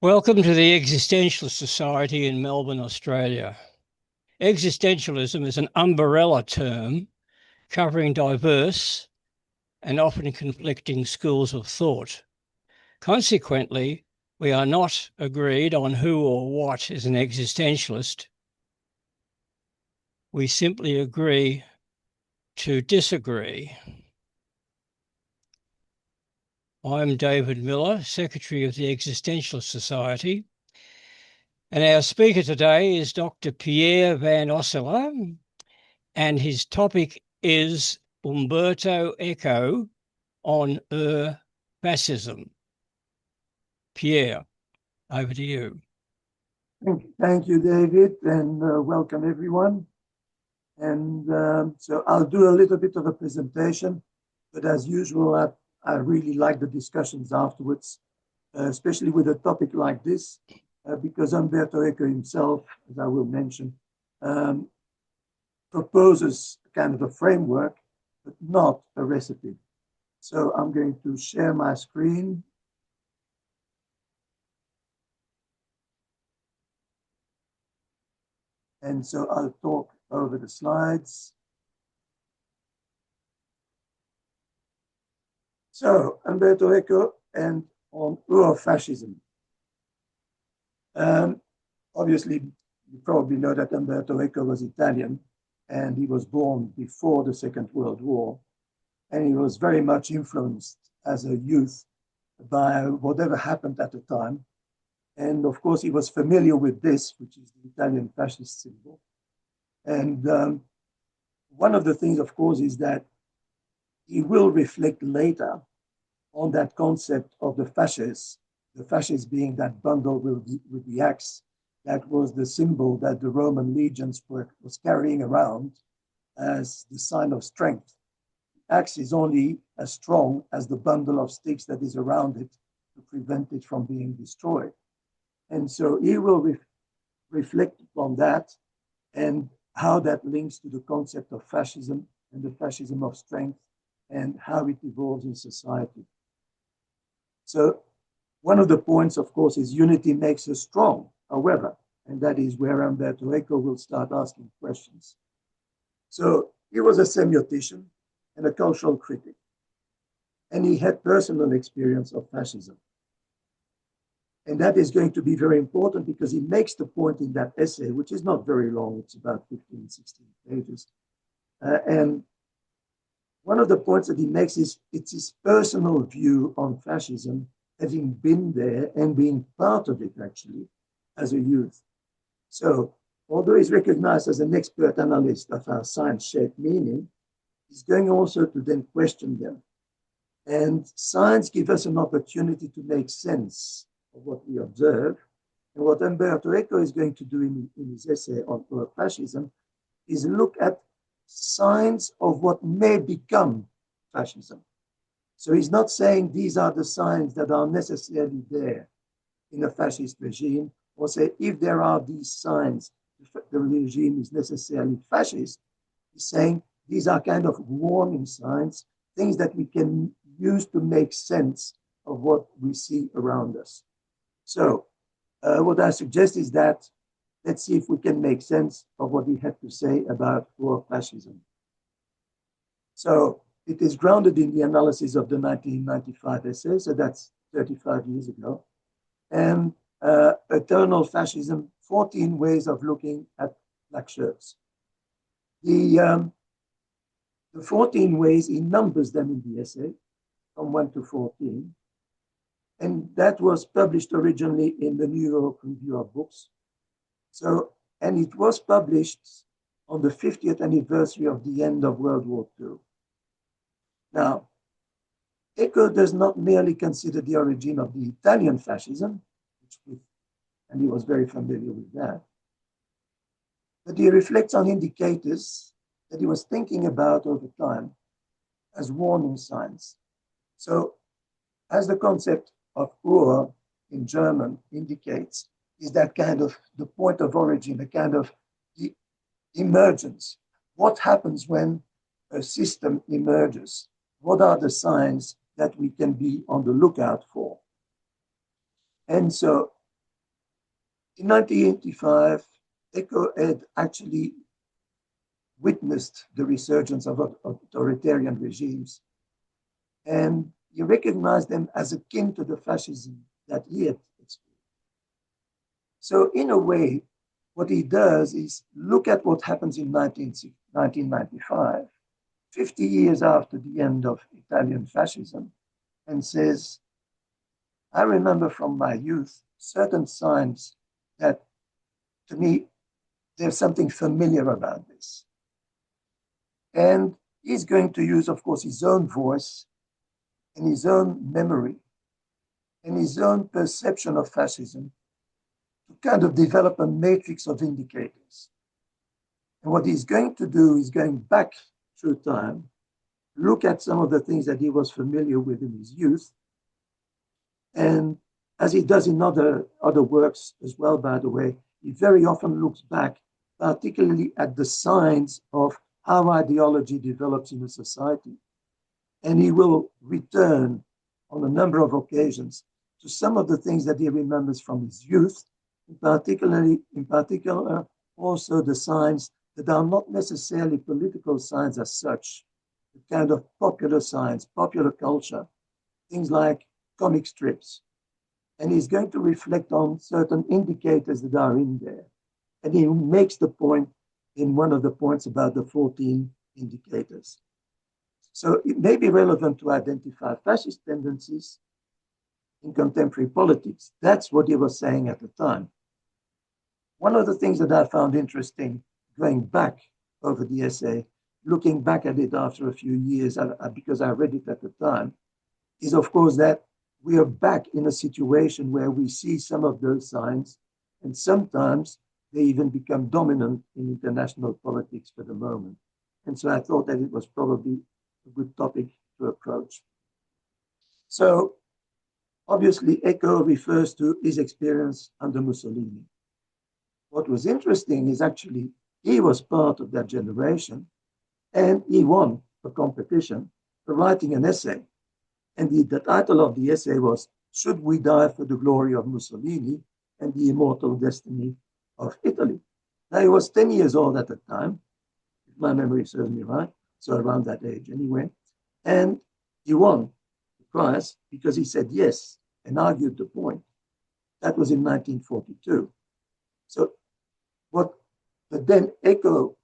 Welcome to the Existentialist Society in Melbourne, Australia. Existentialism is an umbrella term covering diverse and often conflicting schools of thought. Consequently, we are not agreed on who or what is an existentialist. We simply agree to disagree. I'm David Miller, Secretary of the Existentialist Society, and our speaker today is Dr. Pierre van Osselaer, and his topic is Umberto Eco on Ur-Fascism. Pierre, over to you. Thank you, David, and welcome everyone. And so I'll do a little bit of a presentation, but as usual, I really like the discussions afterwards, especially with a topic like this, because Umberto Eco himself, as I will mention, proposes kind of a framework, but not a recipe. So I'm going to share my screen. And so I'll talk over the slides. So Umberto Eco and on Ur-Fascism. Obviously, you probably know that Umberto Eco was Italian, and he was born before the Second World War. And he was very much influenced as a youth by whatever happened at the time. And of course, he was familiar with this, which is the Italian fascist symbol. And one of the things, of course, is that he will reflect later on that concept of the fasces being that bundle with the axe. That was the symbol that the Roman legions was carrying around as the sign of strength. The axe is only as strong as the bundle of sticks that is around it to prevent it from being destroyed. And so he will reflect on that and how that links to the concept of fascism and the fascism of strength and how it evolves in society. So one of the points, of course, is unity makes us strong, however, and that is where Umberto Eco will start asking questions. So he was a semiotician and a cultural critic, and he had personal experience of fascism. And that is going to be very important because he makes the point in that essay, which is not very long, it's about 15, 16 pages. And one of the points that he makes is it's his personal view on fascism, having been there and being part of it actually as a youth. So although he's recognized as an expert analyst of how science shaped meaning, he's going also to then question them. And science gives us an opportunity to make sense of what we observe. And what Umberto Eco is going to do in his essay on fascism is look at signs of what may become fascism. So he's not saying these are the signs that are necessarily there in a fascist regime, or say if there are these signs, the regime is necessarily fascist. He's saying these are kind of warning signs, things that we can use to make sense of what we see around us. So what I suggest is that let's see if we can make sense of what he had to say about Ur-Fascism. So it is grounded in the analysis of the 1995 essay, so that's 35 years ago. And Eternal Fascism, 14 ways of looking at black shirts. The 14 ways, he numbers them in the essay from 1 to 14. And that was published originally in the New York Review of Books. So, and it was published on the 50th anniversary of the end of World War II. Now, Eco does not merely consider the origin of the Italian fascism, and he was very familiar with that, but he reflects on indicators that he was thinking about over time as warning signs. So, as the concept of Ur in German indicates, is that kind of the point of origin, a kind of the emergence. What happens when a system emerges? What are the signs that we can be on the lookout for? And so In 1985, Eco had actually witnessed the resurgence of authoritarian regimes, and he recognized them as akin to the fascism that he had experienced. So in a way, what he does is look at what happens in 1995, 50 years after the end of Italian fascism, and says, I remember from my youth certain signs that, to me, there's something familiar about this. And he's going to use, of course, his own voice and his own memory and his own perception of fascism to kind of develop a matrix of indicators. And what he's going to do is going back through time, look at some of the things that he was familiar with in his youth, and as he does in other works as well, by the way, he very often looks back, particularly at the signs of how ideology develops in a society. And he will return on a number of occasions to some of the things that he remembers from his youth, in particular also the signs that are not necessarily political signs as such, the kind of popular signs, popular culture, things like comic strips. And he's going to reflect on certain indicators that are in there. And he makes the point in one of the points about the 14 indicators. So it may be relevant to identify fascist tendencies in contemporary politics. That's what he was saying at the time. One of the things that I found interesting going back over the essay, looking back at it after a few years, because I read it at the time, is of course that we are back in a situation where we see some of those signs, and sometimes they even become dominant in international politics for the moment. And so I thought that it was probably a good topic to approach. So obviously Eco refers to his experience under Mussolini. What was interesting is actually he was part of that generation, and he won a competition for writing an essay. And the title of the essay was, Should We Die for the Glory of Mussolini and the Immortal Destiny of Italy? Now, he was 10 years old at the time, if my memory serves me right, so around that age anyway. And he won the prize because he said yes and argued the point. That was in 1942. So but then Eco,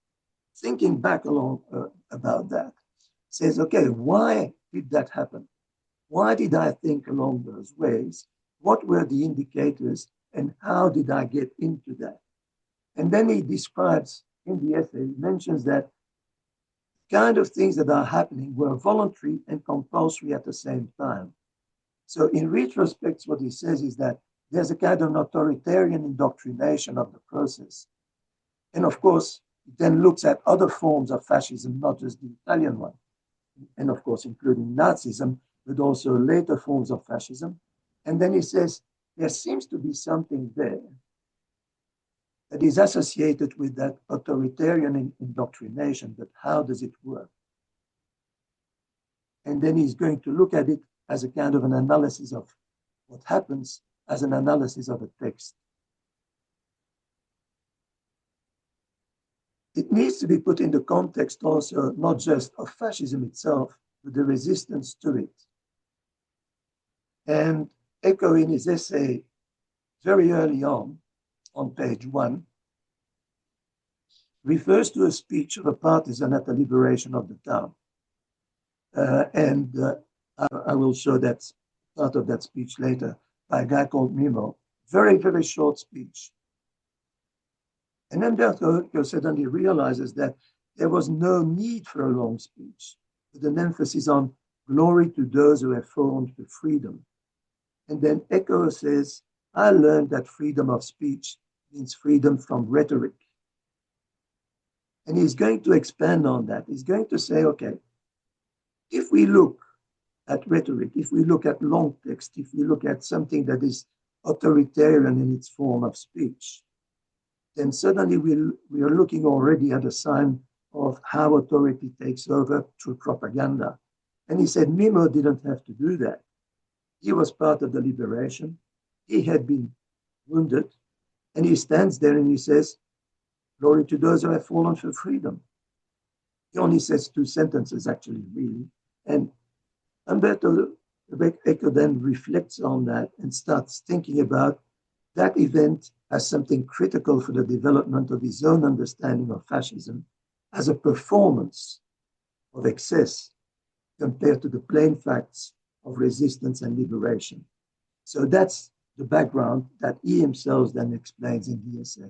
thinking back along about that, says, okay, why did that happen? Why did I think along those ways? What were the indicators and how did I get into that? And then he describes in the essay, he mentions that kind of things that are happening were voluntary and compulsory at the same time. So in retrospect, what he says is that there's a kind of authoritarian indoctrination of the process. And of course, it then looks at other forms of fascism, not just the Italian one, and of course, including Nazism, but also later forms of fascism. And then he says, there seems to be something there that is associated with that authoritarian indoctrination, but how does it work? And then he's going to look at it as a kind of an analysis of what happens, as an analysis of a text. It needs to be put in the context also, not just of fascism itself, but the resistance to it. And Eco, in his essay, very early on page 1, refers to a speech of a partisan at the liberation of the town. I will show that part of that speech later by a guy called Mimo. Very, very short speech. And Umberto Eco suddenly realizes that there was no need for a long speech, with an emphasis on glory to those who have fought for freedom. And then Eco says, I learned that freedom of speech means freedom from rhetoric. And he's going to expand on that. He's going to say, okay, if we look at rhetoric, if we look at long text, if we look at something that is authoritarian in its form of speech, then suddenly we are looking already at a sign of how authority takes over through propaganda. And he said Mimo didn't have to do that. He was part of the liberation. He had been wounded. And he stands there and he says, glory to those who have fallen for freedom. He only says two sentences, actually, really. And Umberto Eco then reflects on that and starts thinking about that event as something critical for the development of his own understanding of fascism as a performance of excess compared to the plain facts of resistance and liberation. So that's the background that he himself then explains in the essay.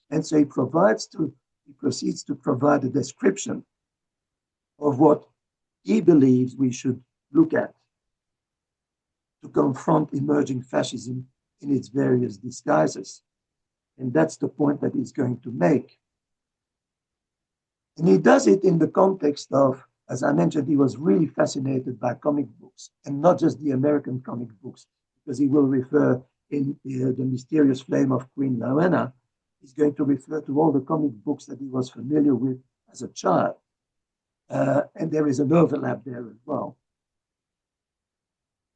And so he proceeds to provide a description of what he believes we should look at to confront emerging fascism in its various disguises. And that's the point that he's going to make. And he does it in the context of, as I mentioned, he was really fascinated by comic books, and not just the American comic books, because he will refer in The Mysterious Flame of Queen Laoena, he's going to refer to all the comic books that he was familiar with as a child. And there is an overlap there as well.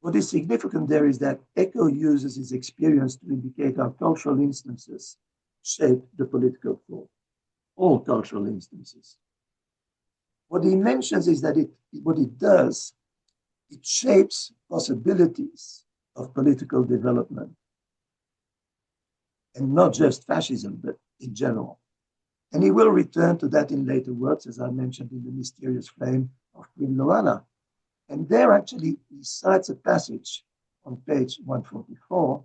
What is significant there is that Eco uses his experience to indicate how cultural instances shape the political thought, all cultural instances. What he mentions is that what it does, it shapes possibilities of political development, and not just fascism, but in general. And he will return to that in later works, as I mentioned in The Mysterious Flame of Queen Laoena. And there actually he cites a passage on page 144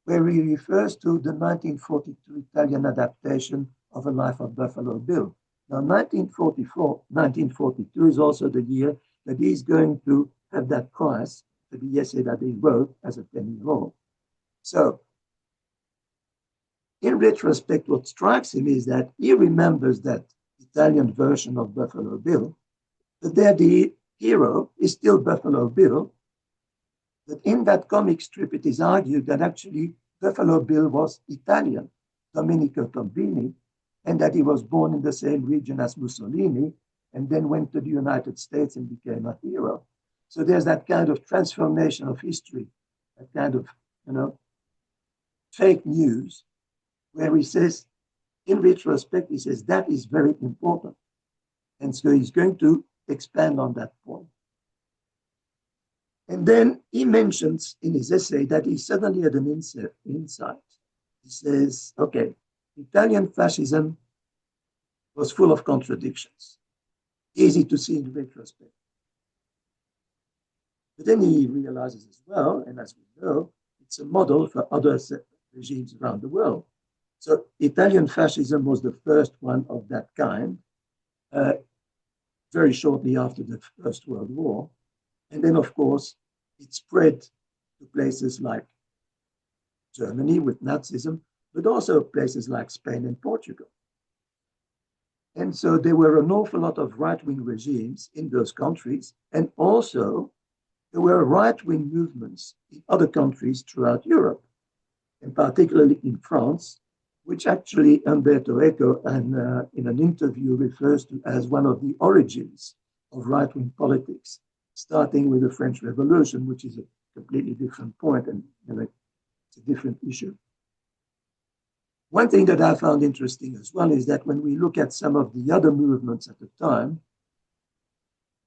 where he refers to the 1942 Italian adaptation of A Life of Buffalo Bill. Now, 1942 is also the year that he's going to have that prize for the essay that he wrote as a 10-year-old. So, in retrospect, what strikes him is that he remembers that Italian version of Buffalo Bill, but there the hero is still Buffalo Bill. But in that comic strip, it is argued that actually Buffalo Bill was Italian, Domenico Tombini, and that he was born in the same region as Mussolini, and then went to the United States and became a hero. So there's that kind of transformation of history, that kind of, fake news, where he says, in retrospect, he says that is very important. And so he's going to expand on that point. And then he mentions in his essay that he suddenly had an insight. He says, okay, Italian fascism was full of contradictions, easy to see in retrospect. But then he realizes as well, and as we know, it's a model for other regimes around the world. So Italian fascism was the first one of that kind, very shortly after the First World War. And then, of course, it spread to places like Germany with Nazism, but also places like Spain and Portugal. And so there were an awful lot of right-wing regimes in those countries, and also there were right-wing movements in other countries throughout Europe, and particularly in France, which actually Umberto Eco in an interview refers to as one of the origins of right-wing politics, starting with the French Revolution, which is a completely different point, and it's a different issue. One thing that I found interesting as well is that when we look at some of the other movements at the time,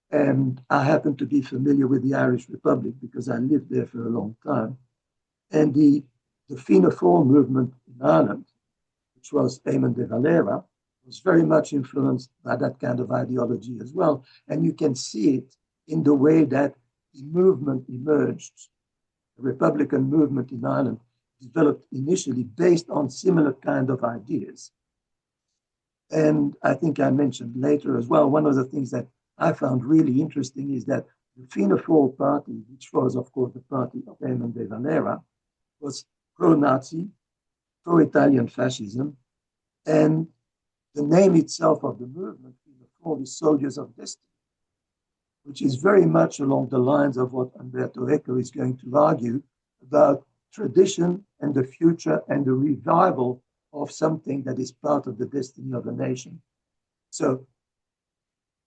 and I happen to be familiar with the Irish Republic because I lived there for a long time, and the Fianna Fáil movement in Ireland, which was Eamon de Valera, was very much influenced by that kind of ideology as well. And you can see it in the way that the movement emerged. The Republican movement in Ireland developed initially based on similar kind of ideas. And I think I mentioned later as well, one of the things that I found really interesting is that the Fianna Fáil party, which was, of course, the party of Eamon de Valera, was pro-Nazi, pro-Italian fascism, and the name itself of the movement, Fianna Fáil, is Soldiers of Destiny, which is very much along the lines of what Umberto Eco is going to argue about tradition and the future and the revival of something that is part of the destiny of a nation. So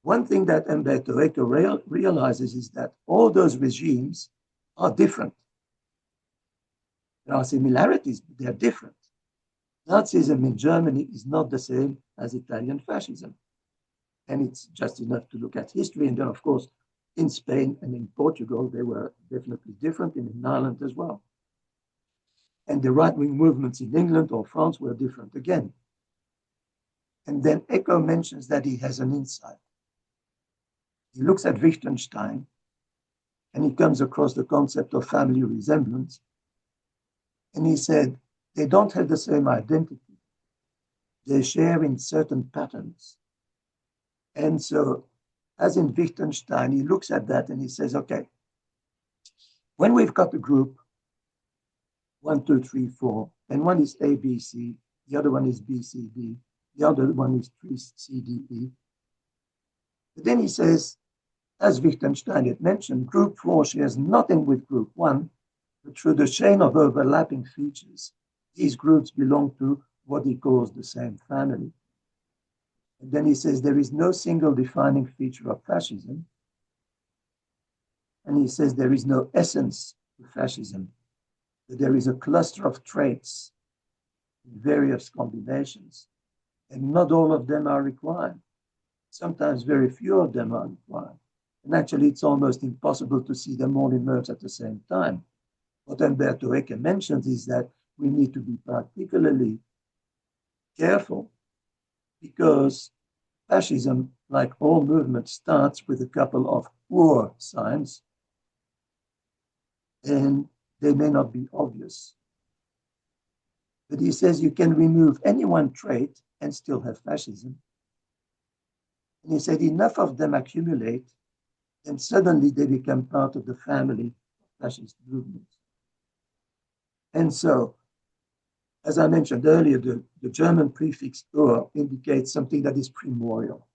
one thing that Umberto Eco realizes is that all those regimes are different. There are similarities, but they're different. Nazism in Germany is not the same as Italian fascism. And it's just enough to look at history. And then, of course, in Spain and in Portugal, they were definitely different, and in Ireland as well. And the right-wing movements in England or France were different again. And then Eco mentions that he has an insight. He looks at Wittgenstein, and he comes across the concept of family resemblance. And he said, they don't have the same identity. They share in certain patterns. And so, as in Wittgenstein, he looks at that and he says, okay, when we've got a group, 1, 2, 3, 4, and one is A, B, C, the other one is B, C, D, the other one is 3, C, D, E. But then he says, as Wittgenstein had mentioned, group 4 shares nothing with group 1, but through the chain of overlapping features, these groups belong to what he calls the same family. And then he says there is no single defining feature of fascism. And he says there is no essence to fascism, but there is a cluster of traits in various combinations, and not all of them are required. Sometimes very few of them are required. And actually, it's almost impossible to see them all emerge at the same time. What Umberto Eco mentions is that we need to be particularly careful because fascism, like all movements, starts with a couple of Ur signs, and they may not be obvious. But he says you can remove any one trait and still have fascism. And he said enough of them accumulate, and suddenly they become part of the family of fascist movements. And so, as I mentioned earlier, the German prefix Ur indicates something that is primordial,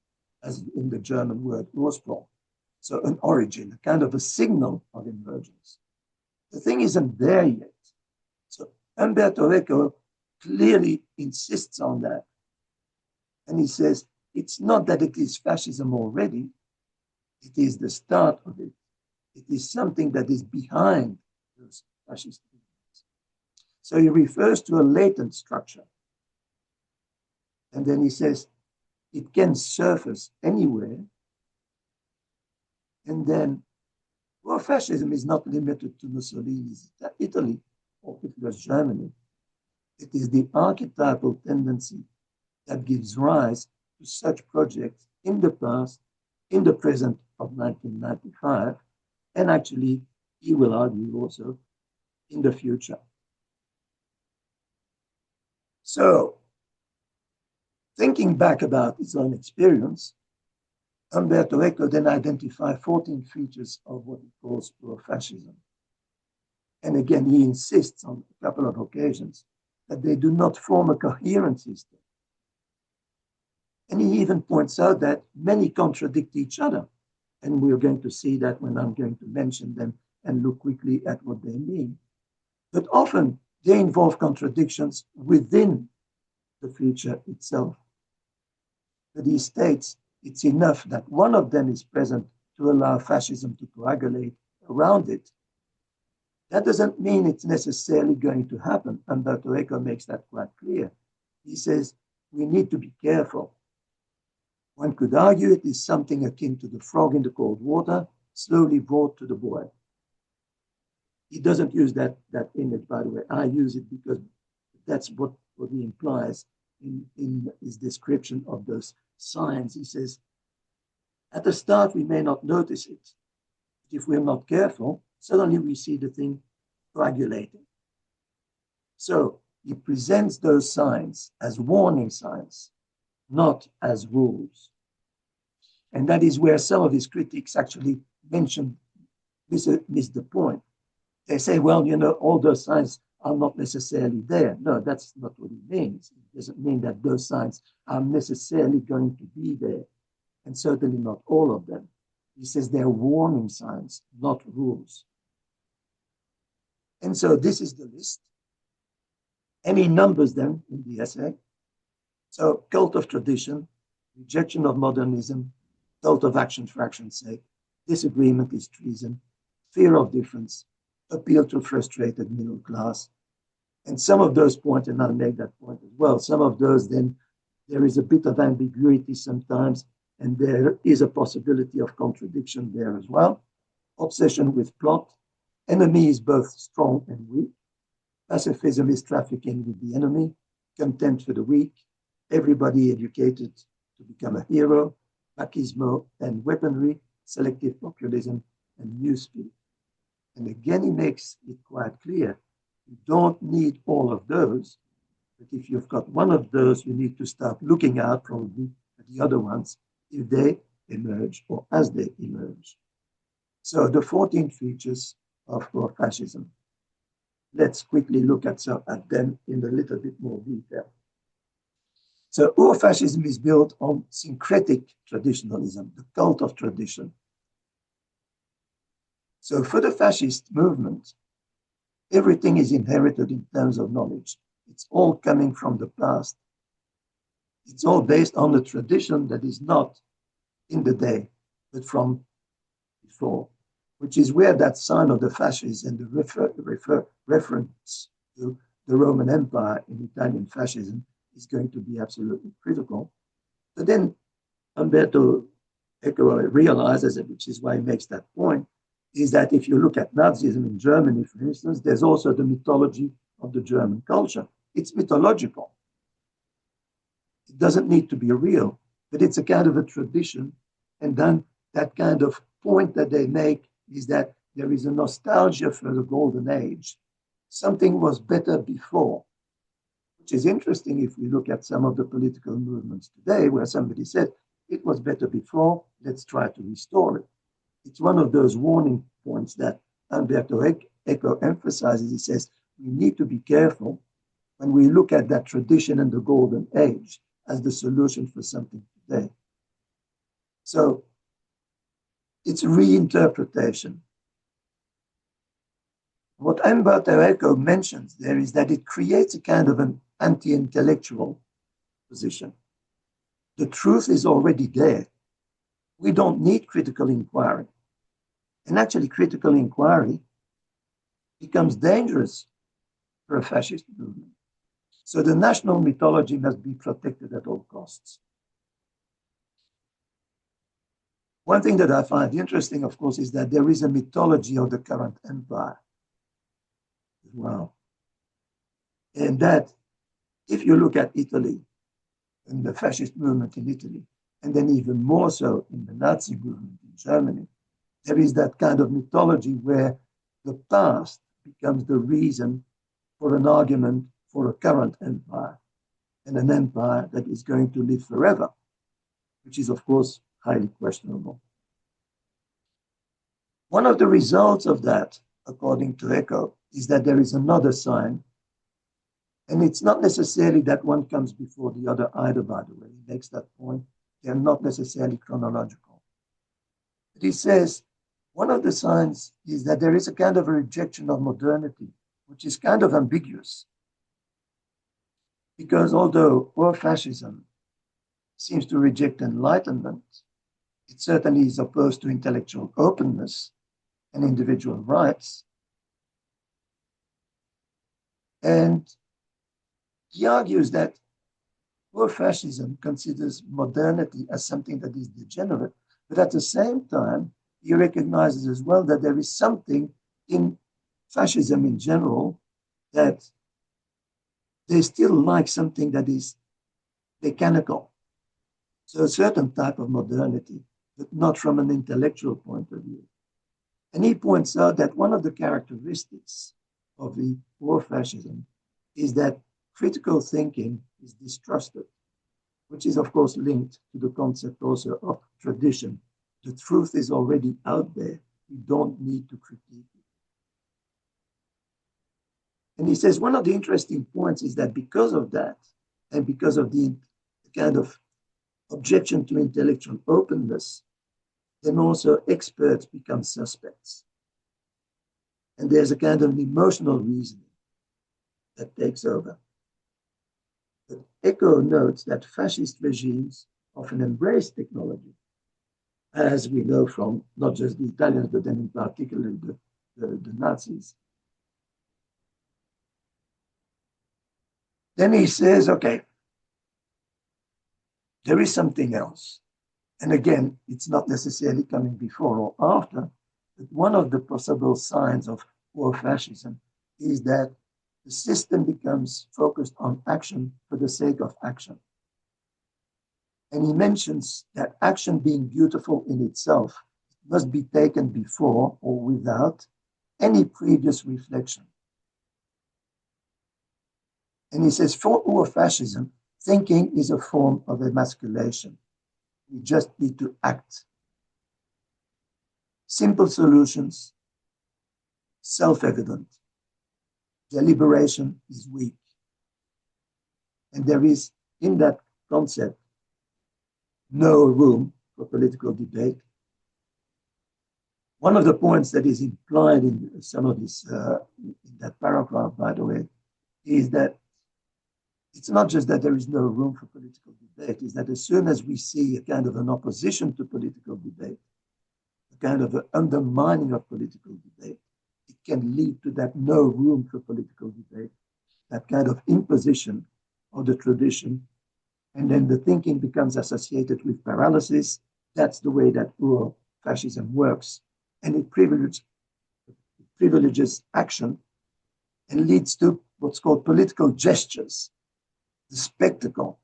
as in the German word Ursprung. So an origin, a kind of a signal of emergence. The thing isn't there yet. So Umberto Eco clearly insists on that. And he says, it's not that it is fascism already, it is the start of it. It is something that is behind those fascist movements. So he refers to a latent structure. And then he says, it can surface anywhere. And then, well, fascism is not limited to Mussolini's Italy or Hitler's Germany. It is the archetypal tendency that gives rise to such projects in the past, in the present of 1995, and actually, he will argue also, in the future. So, thinking back about his own experience, Umberto Eco then identified 14 features of what he calls Ur-Fascism. And again, he insists on a couple of occasions that they do not form a coherent system. And he even points out that many contradict each other. And we're going to see that when I'm going to mention them and look quickly at what they mean. But often they involve contradictions within the feature itself. But he states it's enough that one of them is present to allow fascism to coagulate around it. That doesn't mean it's necessarily going to happen. Umberto Eco makes that quite clear. He says we need to be careful. One could argue it is something akin to the frog in the cold water, slowly brought to the boil. He doesn't use that image, by the way. I use it because that's what he implies in his description of those signs. He says, at the start, we may not notice it. But if we're not careful, suddenly we see the thing coagulating. So he presents those signs as warning signs, not as rules. And that is where some of his critics actually miss the point. They say, well, all those signs are not necessarily there. No, that's not what he means. It doesn't mean that those signs are necessarily going to be there, and certainly not all of them. He says they're warning signs, not rules. And so this is the list. And he numbers them in the essay. So cult of tradition, rejection of modernism, cult of action for action's sake, disagreement is treason, fear of difference, appeal to frustrated middle class, And some of those points, and I'll make that point as well, some of those then, there is a bit of ambiguity sometimes, and there is a possibility of contradiction there as well. Obsession with plot. Enemy is both strong and weak. Pacifism is trafficking with the enemy. Contempt for the weak. Everybody educated to become a hero. Machismo and weaponry. Selective populism and newspeak. And again, he makes it quite clear, you don't need all of those, but if you've got one of those, you need to start looking out probably at the other ones if they emerge or as they emerge. So the 14 features of Ur-Fascism. Let's quickly look at them in a little bit more detail. So Ur-Fascism is built on syncretic traditionalism, the cult of tradition. So for the fascist movement, everything is inherited in terms of knowledge. It's all coming from the past. It's all based on a tradition that is not in the day, but from before, which is where that sign of the fascists and the reference to the Roman Empire in Italian fascism is going to be absolutely critical. But then Umberto Eco realizes, which is why he makes that point, is that if you look at Nazism in Germany, for instance, there's also the mythology of the German culture. It's mythological. It doesn't need to be real, but it's a kind of a tradition. And then that kind of point that they make is that there is a nostalgia for the golden age. Something was better before, which is interesting if we look at some of the political movements today where somebody said, it was better before, let's try to restore it. It's one of those warning points that Umberto Eco emphasizes. He says, we need to be careful when we look at that tradition and the golden age as the solution for something today. So it's reinterpretation. What Umberto Eco mentions there is that it creates a kind of an anti-intellectual position. The truth is already there. We don't need critical inquiry. And actually, critical inquiry becomes dangerous for a fascist movement. So the national mythology must be protected at all costs. One thing that I find interesting, of course, is that there is a mythology of the current empire as well. And that, if you look at Italy and the fascist movement in Italy, and then even more so in the Nazi movement in Germany, there is that kind of mythology where the past becomes the reason for an argument for a current empire, and an empire that is going to live forever, which is, of course, highly questionable. One of the results of that, according to Eco, is that there is another sign, and it's not necessarily that one comes before the other either, by the way. He makes that point. They're not necessarily chronological. But he says, one of the signs is that there is a kind of a rejection of modernity, which is kind of ambiguous. Because although Ur-Fascism seems to reject enlightenment, it certainly is opposed to intellectual openness and individual rights. And he argues that Ur-Fascism considers modernity as something that is degenerate, but at the same time, he recognizes as well that there is something in fascism in general that they still like something that is mechanical. So a certain type of modernity, but not from an intellectual point of view. And he points out that one of the characteristics of the Ur-Fascism is that critical thinking is distrusted, which is, of course, linked to the concept also of tradition. The truth is already out there. We don't need to critique it. And he says one of the interesting points is that because of that, and because of the kind of objection to intellectual openness, then also experts become suspects. And there's a kind of an emotional reasoning that takes over. But Eco notes that fascist regimes often embrace technology, as we know from not just the Italians, but then in particular the Nazis. Then he says, okay, there is something else. And again, it's not necessarily coming before or after, but one of the possible signs of Ur-Fascism is that the system becomes focused on action for the sake of action. And he mentions that action being beautiful in itself must be taken before or without any previous reflection. And he says, for Ur-Fascism, thinking is a form of emasculation. We just need to act. Simple solutions, self-evident. Deliberation is weak. And there is, in that concept, no room for political debate. One of the points that is implied in some of this, in that paragraph, by the way, is that it's not just that there is no room for political debate, is that as soon as we see a kind of an opposition to political debate, a kind of an undermining of political debate, it can lead to that no room for political debate, that kind of imposition of the tradition, and then the thinking becomes associated with paralysis. That's the way that Ur-Fascism works. And it privileges action and leads to what's called political gestures, the spectacle.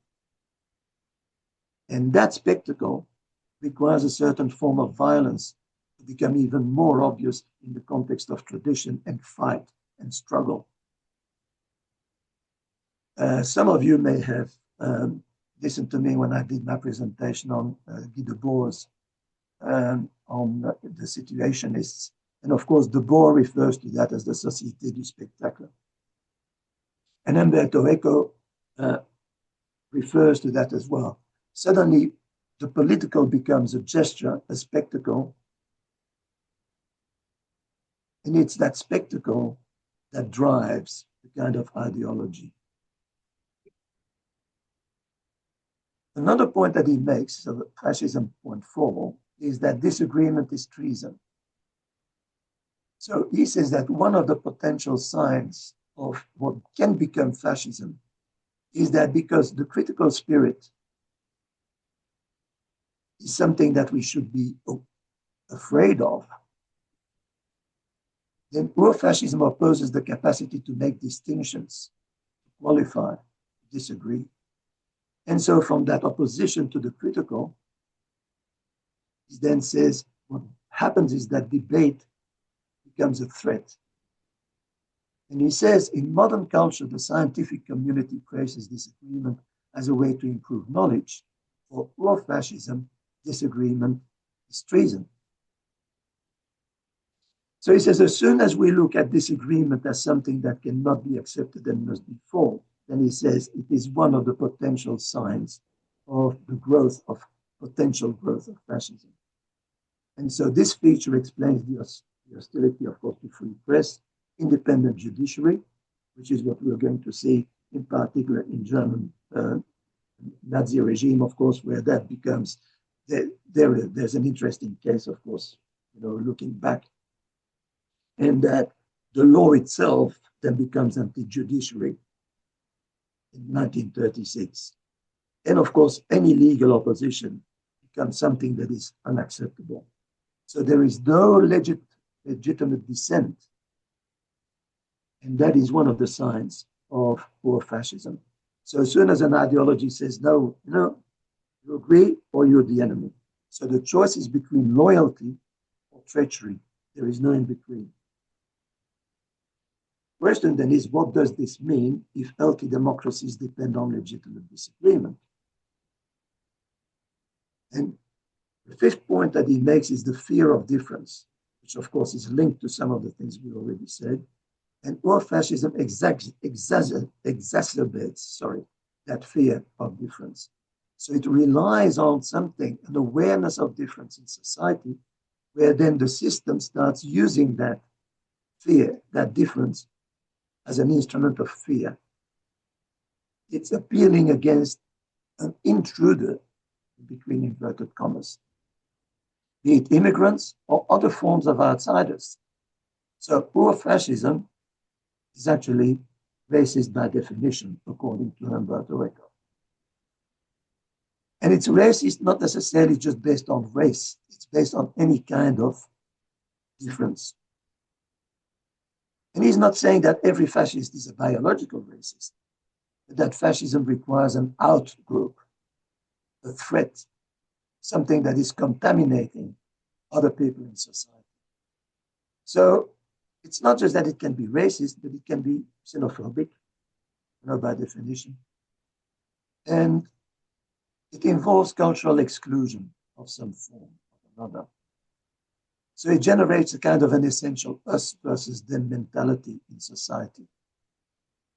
And that spectacle requires a certain form of violence to become even more obvious in the context of tradition and fight and struggle. Some of you may have listened to me when I did my presentation on Guy Debord's on the Situationists. And of course, Debord refers to that as the Société du Spectacle. And Umberto Eco refers to that as well. Suddenly, the political becomes a gesture, a spectacle. And it's that spectacle that drives the kind of ideology. Another point that he makes, so fascism point 4, is that disagreement is treason. So he says that one of the potential signs of what can become fascism is that because the critical spirit is something that we should be afraid of, then Ur-Fascism opposes the capacity to make distinctions, to qualify, to disagree. And so from that opposition to the critical, he then says what happens is that debate becomes a threat. And he says in modern culture, the scientific community praises disagreement as a way to improve knowledge. For Ur-Fascism, disagreement is treason. So he says, as soon as we look at disagreement as something that cannot be accepted and must be fought, then he says it is one of the potential signs of the growth of potential growth of fascism. And so this feature explains the hostility, of course, to free press, independent judiciary, which is what we're going to see in particular in German Nazi regime, of course, where that becomes, there's an interesting case, of course, looking back, and that the law itself then becomes anti-judiciary in 1936. And of course, any legal opposition becomes something that is unacceptable. So there is no legitimate dissent. And that is one of the signs of Ur-Fascism. So as soon as an ideology says, no, you agree or you're the enemy. So the choice is between loyalty or treachery. There is no in between. Question then is, what does this mean if healthy democracies depend on legitimate disagreement? And the fifth point that he makes is the fear of difference, which of course is linked to some of the things we already said. And Ur-Fascism exacerbates that fear of difference. So it relies on something, an awareness of difference in society, where then the system starts using that fear, that difference, as an instrument of fear. It's appealing against an intruder, between inverted commas, be it immigrants or other forms of outsiders. So Ur-Fascism is actually racist by definition, according to Umberto Eco. And it's racist not necessarily just based on race, it's based on any kind of difference. And he's not saying that every fascist is a biological racist, but that fascism requires an outgroup, a threat, something that is contaminating other people in society. So it's not just that it can be racist, but it can be xenophobic, by definition. And it involves cultural exclusion of some form or another. So it generates a kind of an essential us versus them mentality in society.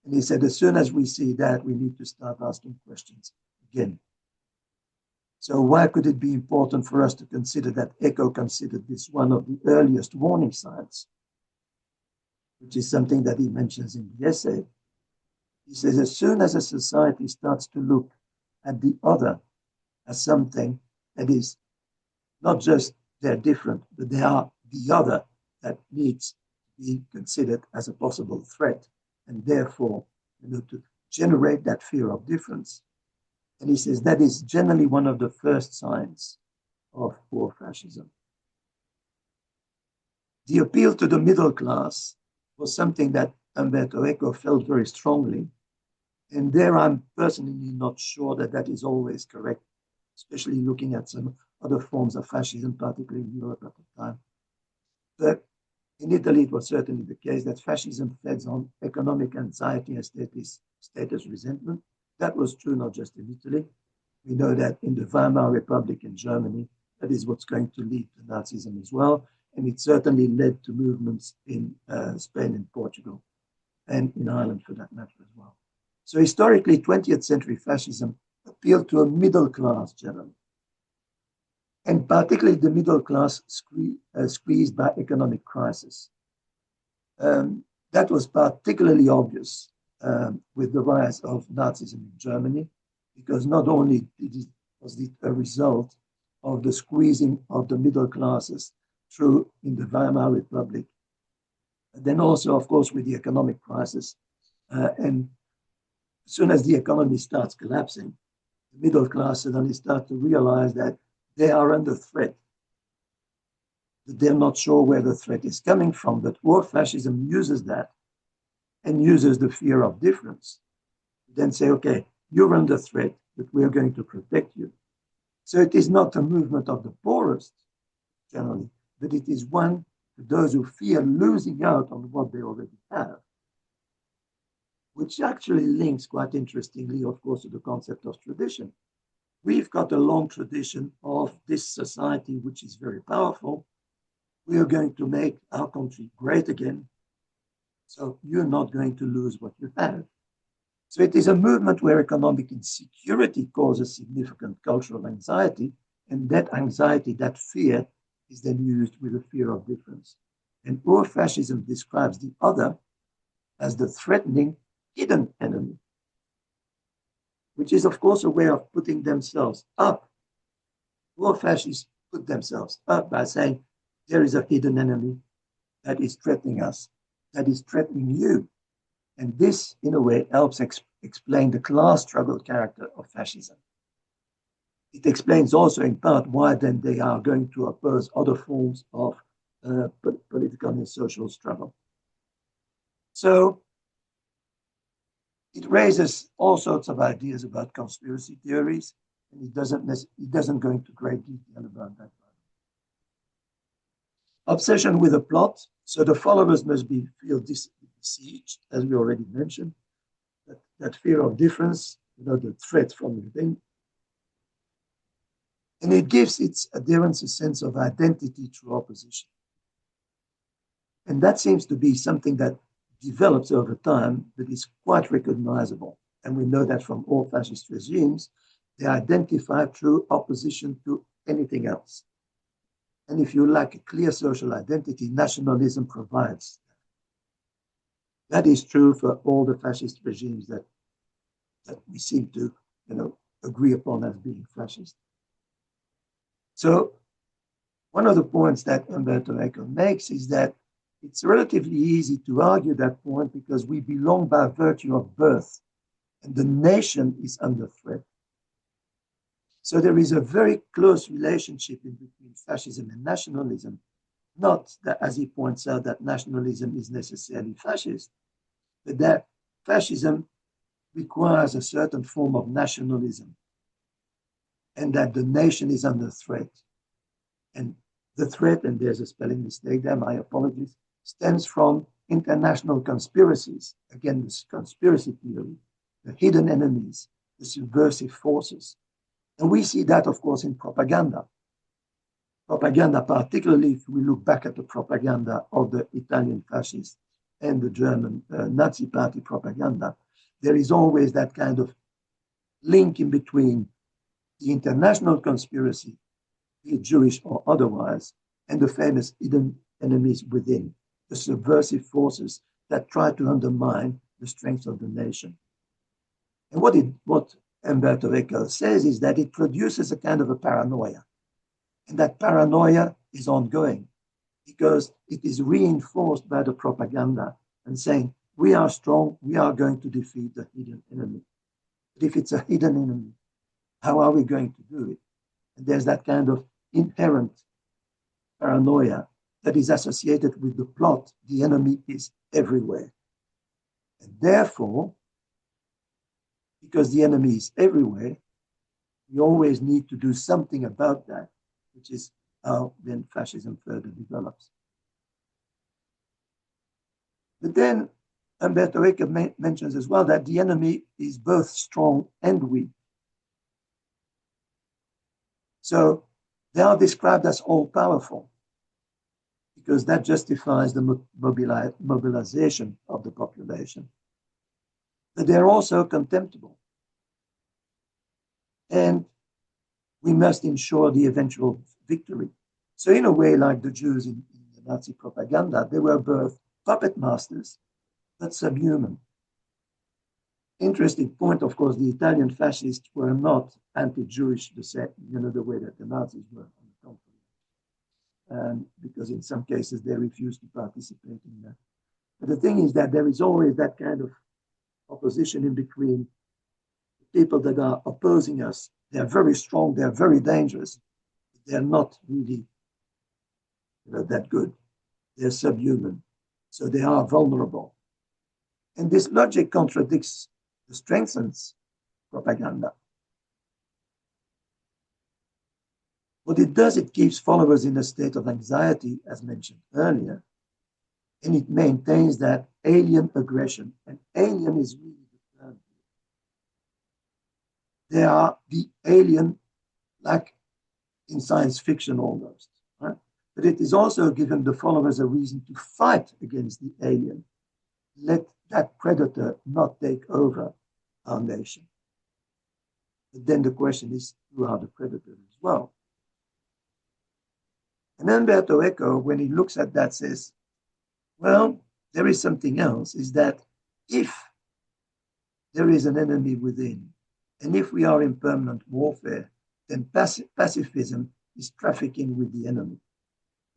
And he said, as soon as we see that, we need to start asking questions again. So why could it be important for us to consider that Eco considered this one of the earliest warning signs, which is something that he mentions in the essay? He says, as soon as a society starts to look at the other as something that is not just they're different, but they are the other that needs to be considered as a possible threat, and therefore, to generate that fear of difference. And he says that is generally one of the first signs of Ur-Fascism. The appeal to the middle class was something that Umberto Eco felt very strongly. And there I'm personally not sure that that is always correct, especially looking at some other forms of fascism, particularly in Europe at the time. But in Italy, it was certainly the case that fascism fed on economic anxiety and status resentment. That was true not just in Italy. We know that in the Weimar Republic in Germany, that is what's going to lead to Nazism as well. And it certainly led to movements in Spain and Portugal, and in Ireland for that matter as well. So historically, 20th century fascism appealed to a middle class generally, and particularly the middle class squeezed by economic crisis. That was particularly obvious with the rise of Nazism in Germany, because not only was it a result of the squeezing of the middle classes through in the Weimar Republic, then also, of course, with the economic crisis. And as soon as the economy starts collapsing, the middle class suddenly start to realize that they are under threat. That they're not sure where the threat is coming from, but Ur-Fascism uses that and uses the fear of difference. Then say, okay, you're under threat, but we're going to protect you. So it is not a movement of the poorest, generally, but it is one for those who fear losing out on what they already have, which actually links quite interestingly, of course, to the concept of tradition. We've got a long tradition of this society, which is very powerful. We are going to make our country great again. So you're not going to lose what you have. So it is a movement where economic insecurity causes significant cultural anxiety, and that anxiety, that fear, is then used with the fear of difference. And Ur-Fascism describes the other as the threatening hidden enemy, which is, of course, a way of putting themselves up. Ur-Fascists put themselves up by saying, there is a hidden enemy that is threatening us, that is threatening you. And this, in a way, helps explain the class struggle character of fascism. It explains also, in part, why then they are going to oppose other forms of political and social struggle. So it raises all sorts of ideas about conspiracy theories, and it doesn't go into great detail about that. Obsession with a plot. So the followers must feel besieged, as we already mentioned, that fear of difference, the threat from within. And it gives its adherents a sense of identity through opposition. And that seems to be something that develops over time, but is quite recognizable. And we know that from all fascist regimes, they identify through opposition to anything else. And if you lack a clear social identity, nationalism provides. That is true for all the fascist regimes that we seem to, agree upon as being fascist. So one of the points that Umberto Eco makes is that it's relatively easy to argue that point because we belong by virtue of birth, and the nation is under threat. So there is a very close relationship in between fascism and nationalism. Not that, as he points out, that nationalism is necessarily fascist, but that fascism requires a certain form of nationalism, and that the nation is under threat. And the threat, and there's a spelling mistake there, my apologies, stems from international conspiracies, again, this conspiracy theory, the hidden enemies, the subversive forces. And we see that, of course, in propaganda. Propaganda, particularly if we look back at the propaganda of the Italian fascists and the German Nazi Party propaganda, there is always that kind of link in between the international conspiracy, be it Jewish or otherwise, and the famous hidden enemies within, the subversive forces that try to undermine the strength of the nation. And what Umberto Eco says is that it produces a kind of a paranoia. And that paranoia is ongoing because it is reinforced by the propaganda and saying, we are strong, we are going to defeat the hidden enemy. But if it's a hidden enemy, how are we going to do it? And there's that kind of inherent paranoia that is associated with the plot. The enemy is everywhere. And therefore, because the enemy is everywhere, we always need to do something about that, which is how then fascism further develops. But then Umberto Eco mentions as well that the enemy is both strong and weak. So they are described as all-powerful because that justifies the mobilization of the population. But they're also contemptible. And we must ensure the eventual victory. So in a way, like the Jews in the Nazi propaganda, they were both puppet masters, but subhuman. Interesting point, of course, the Italian fascists were not anti-Jewish the way that the Nazis were, on the contrary. Because in some cases they refused to participate in that. But the thing is that there is always that kind of opposition in between people that are opposing us. They're very strong, they're very dangerous. They're not really that good. They're subhuman. So they are vulnerable. And this logic contradicts, strengthens propaganda. What it does, it keeps followers in a state of anxiety, as mentioned earlier, and it maintains that alien aggression. And alien is really the term. They are the alien, like in science fiction almost. Right? But it is also given the followers a reason to fight against the alien. Let that predator not take over our nation. But then the question is, who are the predators as well? And Umberto Eco, when he looks at that, says, well, there is something else, is that if there is an enemy within, and if we are in permanent warfare, then pacifism is trafficking with the enemy.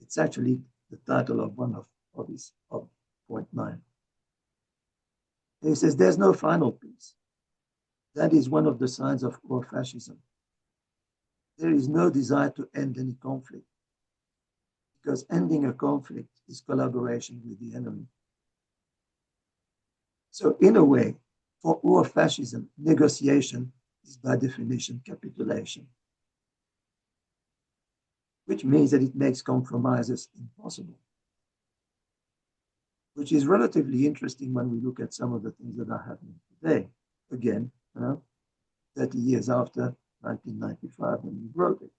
It's actually the title of one of his point 9. He says there's no final peace. That is one of the signs of Ur-Fascism. There is no desire to end any conflict, because ending a conflict is collaboration with the enemy. So in a way, for Ur-Fascism, negotiation is by definition capitulation, which means that it makes compromises impossible, which is relatively interesting when we look at some of the things that are happening today. Again, 30 years after 1995 when we wrote it.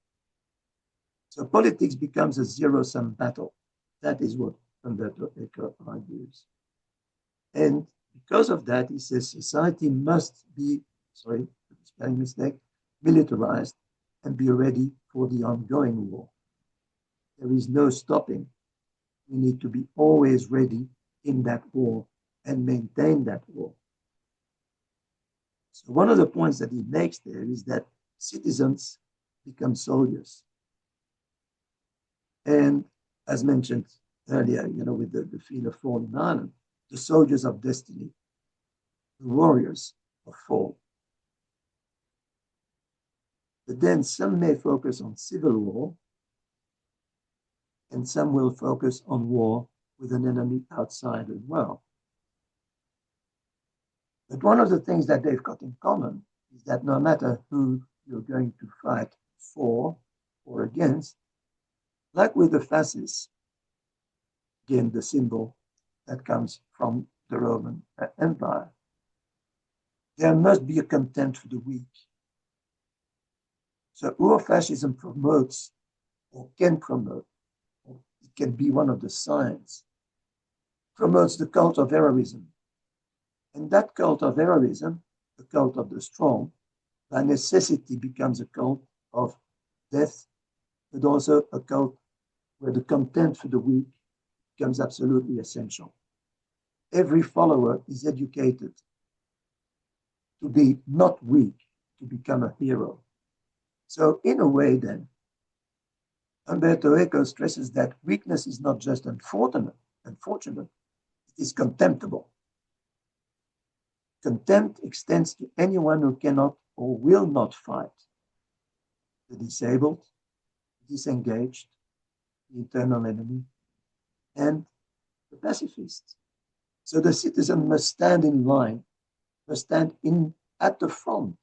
So politics becomes a zero-sum battle. That is what Umberto Eco argues. And because of that, he says society must be, spelling mistake, militarized and be ready for the ongoing war. There is no stopping. We need to be always ready in that war and maintain that war. So one of the points that he makes there is that citizens become soldiers. And as mentioned earlier, with the field of fall in Ireland, the soldiers of destiny, the warriors of fall. But then some may focus on civil war, and some will focus on war with an enemy outside as well. But one of the things that they've got in common is that no matter who you're going to fight for or against, like with the fascists, again, the symbol that comes from the Roman Empire, there must be a contempt for the weak. So Ur-Fascism promotes, or can promote, or it can be one of the signs, promotes the cult of heroism. And that cult of heroism, the cult of the strong, by necessity becomes a cult of death, but also a cult where the contempt for the weak becomes absolutely essential. Every follower is educated to be not weak, to become a hero. So in a way then, Umberto Eco stresses that weakness is not just unfortunate, it is contemptible. Contempt extends to anyone who cannot or will not fight: the disabled, the disengaged, the internal enemy, and the pacifists. So the citizen must stand in line, must stand at the front,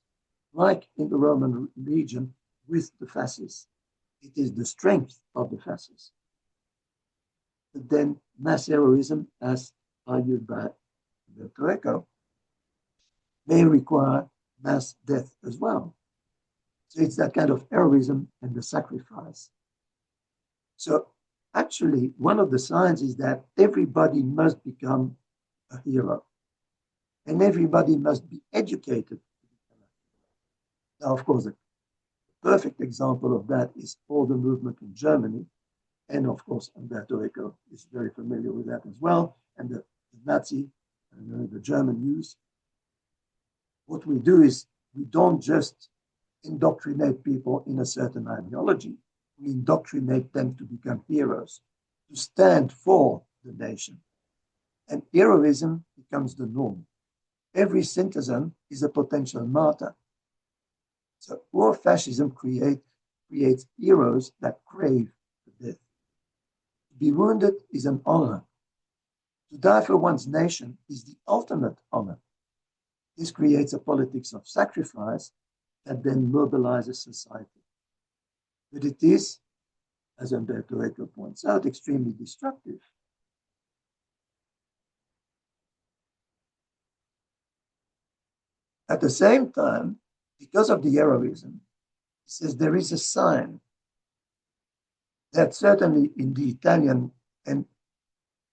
like in the Roman legion with the fascists. It is the strength of the fascists. But then mass heroism, as argued by Umberto Eco, may require mass death as well. So it's that kind of heroism and the sacrifice. So actually, one of the signs is that everybody must become a hero, and everybody must be educated. Now, of course, a perfect example of that is all the movement in Germany, and of course, Umberto Eco is very familiar with that as well, and the Nazi and the German youth. What we do is we don't just indoctrinate people in a certain ideology, we indoctrinate them to become heroes, to stand for the nation. And heroism becomes the norm. Every citizen is a potential martyr. So Ur-Fascism creates heroes that crave death. To be wounded is an honor. To die for one's nation is the ultimate honor. This creates a politics of sacrifice that then mobilizes society. But it is, as Umberto Eco points out, extremely destructive. At the same time, because of the heroism, he says there is a sign that certainly in the Italian, and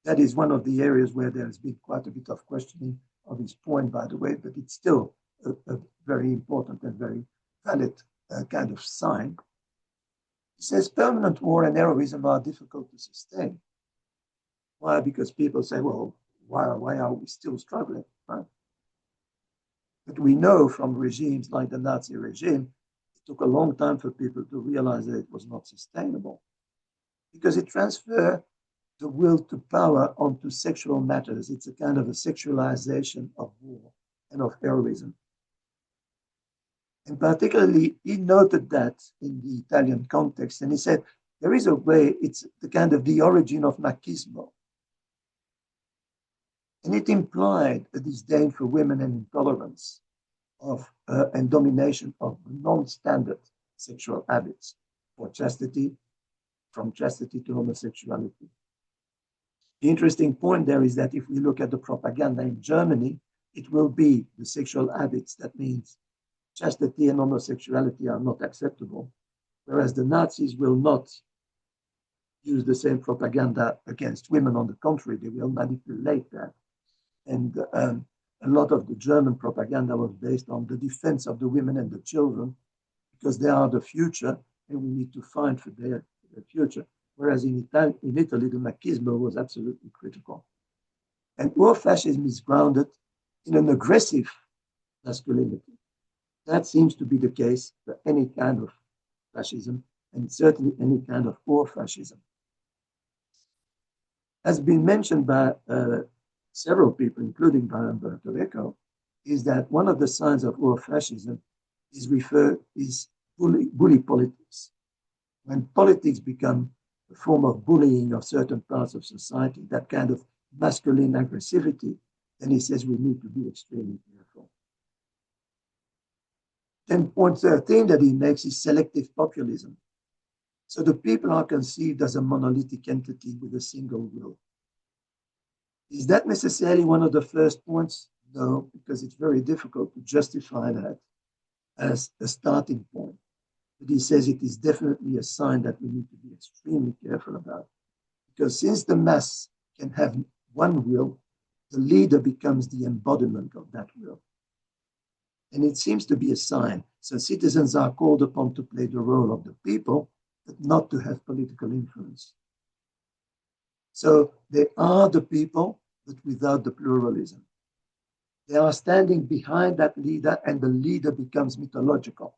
that is one of the areas where there has been quite a bit of questioning of his point, by the way, but it's still a very important and very valid kind of sign. He says permanent war and heroism are difficult to sustain. Why? Because people say, well, why are we still struggling? Right? But we know from regimes like the Nazi regime, it took a long time for people to realize that it was not sustainable, because it transferred the will to power onto sexual matters. It's a kind of a sexualization of war and of heroism. And particularly, he noted that in the Italian context, and he said, there is a way, it's the kind of the origin of machismo. And it implied a disdain for women and intolerance of and domination of non-standard sexual habits for chastity, from chastity to homosexuality. The interesting point there is that if we look at the propaganda in Germany, it will be the sexual habits. That means chastity and homosexuality are not acceptable, whereas the Nazis will not use the same propaganda against women. On the contrary, they will manipulate that. And a lot of the German propaganda was based on the defense of the women and the children, because they are the future, and we need to fight for their future. Whereas in Italy, the machismo was absolutely critical. And Ur-Fascism is grounded in an aggressive masculinity. That seems to be the case for any kind of fascism, and certainly any kind of Ur-Fascism. has been mentioned by several people, including by Umberto Eco, is that one of the signs of Ur-Fascism is bully politics. When politics become a form of bullying of certain parts of society, that kind of masculine aggressivity, then he says we need to be extremely careful. Then point 13 that he makes is selective populism. So the people are conceived as a monolithic entity with a single will. Is that necessarily one of the first points? No, because it's very difficult to justify that as a starting point. But he says it is definitely a sign that we need to be extremely careful about. Because since the mass can have one will, the leader becomes the embodiment of that will. And it seems to be a sign. So citizens are called upon to play the role of the people, but not to have political influence. So they are the people, but without the pluralism. They are standing behind that leader, and the leader becomes mythological.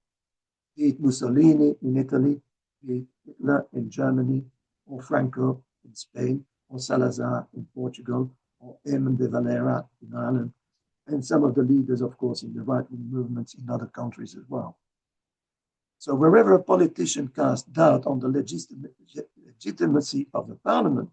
Be it Mussolini in Italy, be it Hitler in Germany, or Franco in Spain, or Salazar in Portugal, or Eamon de Valera in Ireland, and some of the leaders, of course, in the right-wing movements in other countries as well. So wherever a politician casts doubt on the legitimacy of the parliament,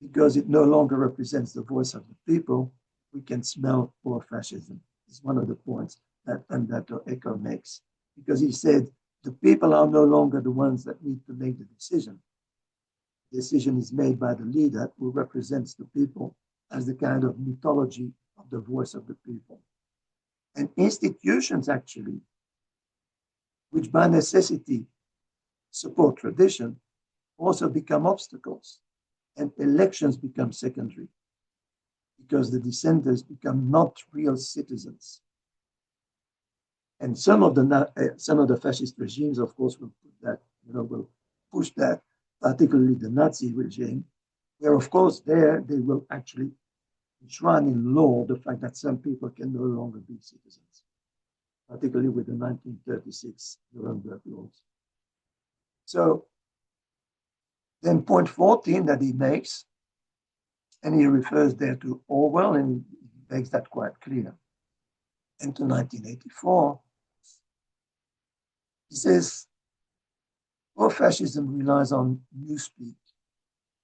because it no longer represents the voice of the people, we can smell Ur-Fascism. Is one of the points that Umberto Eco makes, because he said the people are no longer the ones that need to make the decision. The decision is made by the leader who represents the people as the kind of mythology of the voice of the people. And institutions actually, which by necessity support tradition, also become obstacles, and elections become secondary because the dissenters become not real citizens. And some of the fascist regimes, of course, will put that, will push that, particularly the Nazi regime, where, of course, there they will actually enshrine in law the fact that some people can no longer be citizens, particularly with the 1936 Nuremberg laws. So then point 14 that he makes, and he refers there to Orwell, and he makes that quite clear. And to 1984, he says, Ur-Fascism relies on newspeak,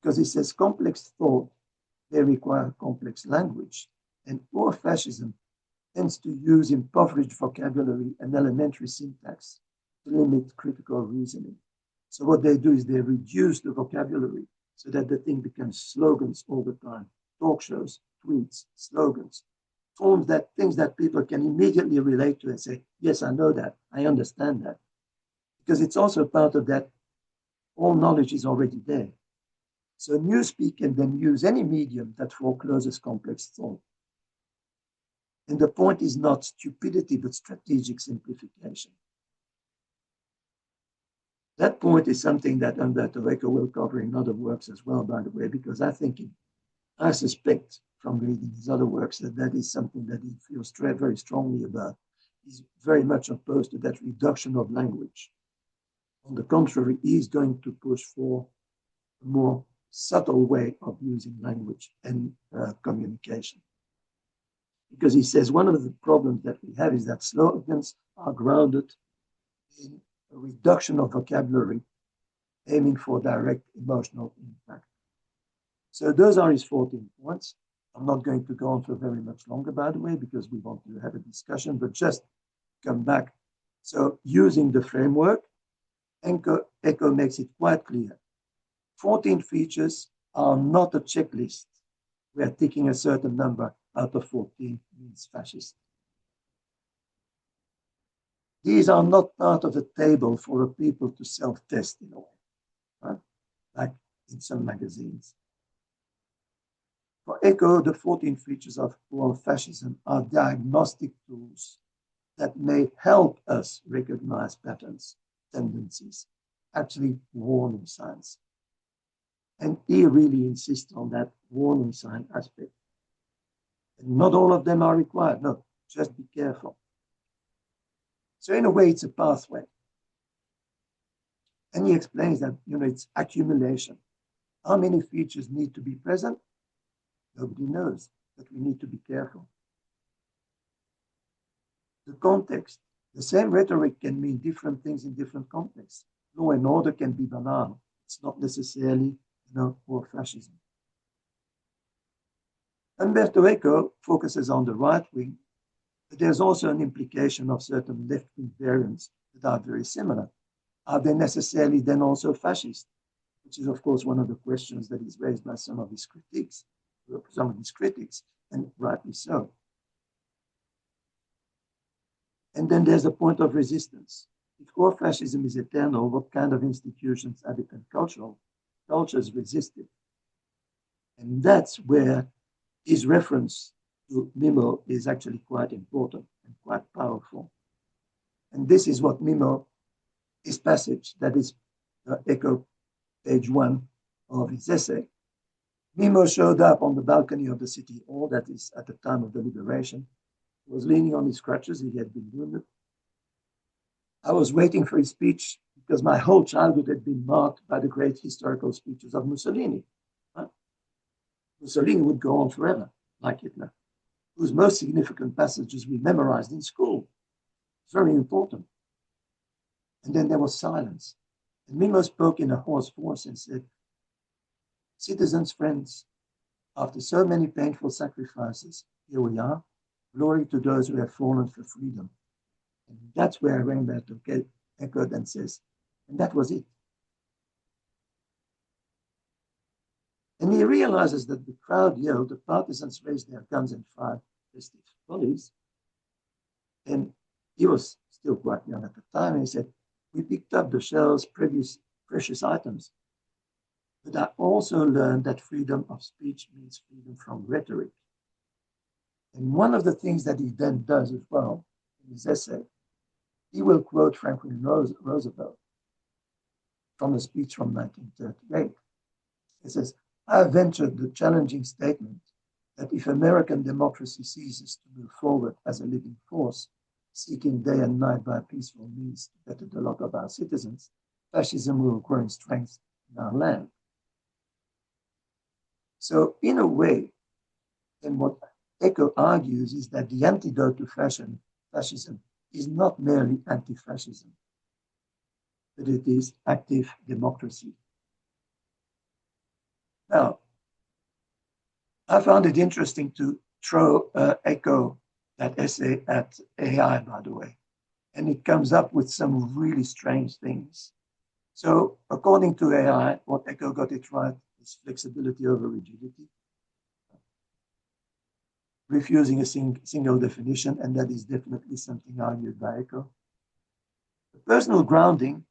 because he says complex thought, they require complex language. And Ur-Fascism tends to use impoverished vocabulary and elementary syntax to limit critical reasoning. So what they do is they reduce the vocabulary so that the thing becomes slogans all the time, talk shows, tweets, slogans, things that people can immediately relate to and say, yes, I know that, I understand that. Because it's also part of that, all knowledge is already there. So newspeak can then use any medium that forecloses complex thought. And the point is not stupidity, but strategic simplification. That point is something that Umberto Eco will cover in other works as well, by the way, because I suspect from reading his other works that is something that he feels very strongly about. He's very much opposed to that reduction of language. On the contrary, he's going to push for a more subtle way of using language and communication. Because he says one of the problems that we have is that slogans are grounded in a reduction of vocabulary, aiming for direct emotional impact. So those are his 14 points. I'm not going to go on for very much longer, by the way, because we want to have a discussion, but just come back. So using the framework, Eco makes it quite clear. 14 features are not a checklist where ticking a certain number out of 14 means fascist. These are not part of a table for a people to self-test in a way, right? Like in some magazines. For Eco, the 14 features of Ur-Fascism are diagnostic tools that may help us recognize patterns, tendencies, actually warning signs. And he really insists on that warning sign aspect. And not all of them are required. No, just be careful. So in a way, it's a pathway. And he explains that, it's accumulation. How many features need to be present? Nobody knows, but we need to be careful. The context. The same rhetoric can mean different things in different contexts. Law and order can be banal. It's not necessarily, Ur-Fascism. Umberto Eco focuses on the right wing, but there's also an implication of certain left-wing variants that are very similar. Are they necessarily then also fascist? Which is, of course, one of the questions that is raised by some of his critics, and rightly so. And then there's a point of resistance. If Ur-Fascism is eternal, what kind of institutions, habit, and cultures resist it? And that's where his reference to Mimo is actually quite important and quite powerful. And this is what Mimo, his passage, that is Eco, page 1 of his essay. Mimo showed up on the balcony of the city hall, that is at the time of the liberation. He was leaning on his crutches, he had been wounded. I was waiting for his speech because my whole childhood had been marked by the great historical speeches of Mussolini. Mussolini would go on forever, like Hitler, whose most significant passages we memorized in school. It's very important. And then there was silence. And Mimo spoke in a hoarse voice and said, "Citizens, friends, after so many painful sacrifices, here we are. Glory to those who have fallen for freedom." And that's where Umberto Eco then says, and that was it. And he realizes that the crowd yelled, the partisans raised their guns and fired festive volleys. And he was still quite young at the time, and he said, "We picked up the shells, precious items. But I also learned that freedom of speech means freedom from rhetoric." And one of the things that he then does as well in his essay, he will quote Franklin Roosevelt from a speech from 1938. He says, "I ventured the challenging statement that if American democracy ceases to move forward as a living force, seeking day and night by peaceful means to better the lot of our citizens, fascism will grow in strength in our land." So in a way, then what Eco argues is that the antidote to fascism is not merely anti-fascism, but it is active democracy. Now, I found it interesting to throw Eco, that essay, at AI, by the way, and it comes up with some really strange things. So according to AI, what Eco got it right is flexibility over rigidity, refusing a single definition, and that is definitely something argued by Eco. The personal grounding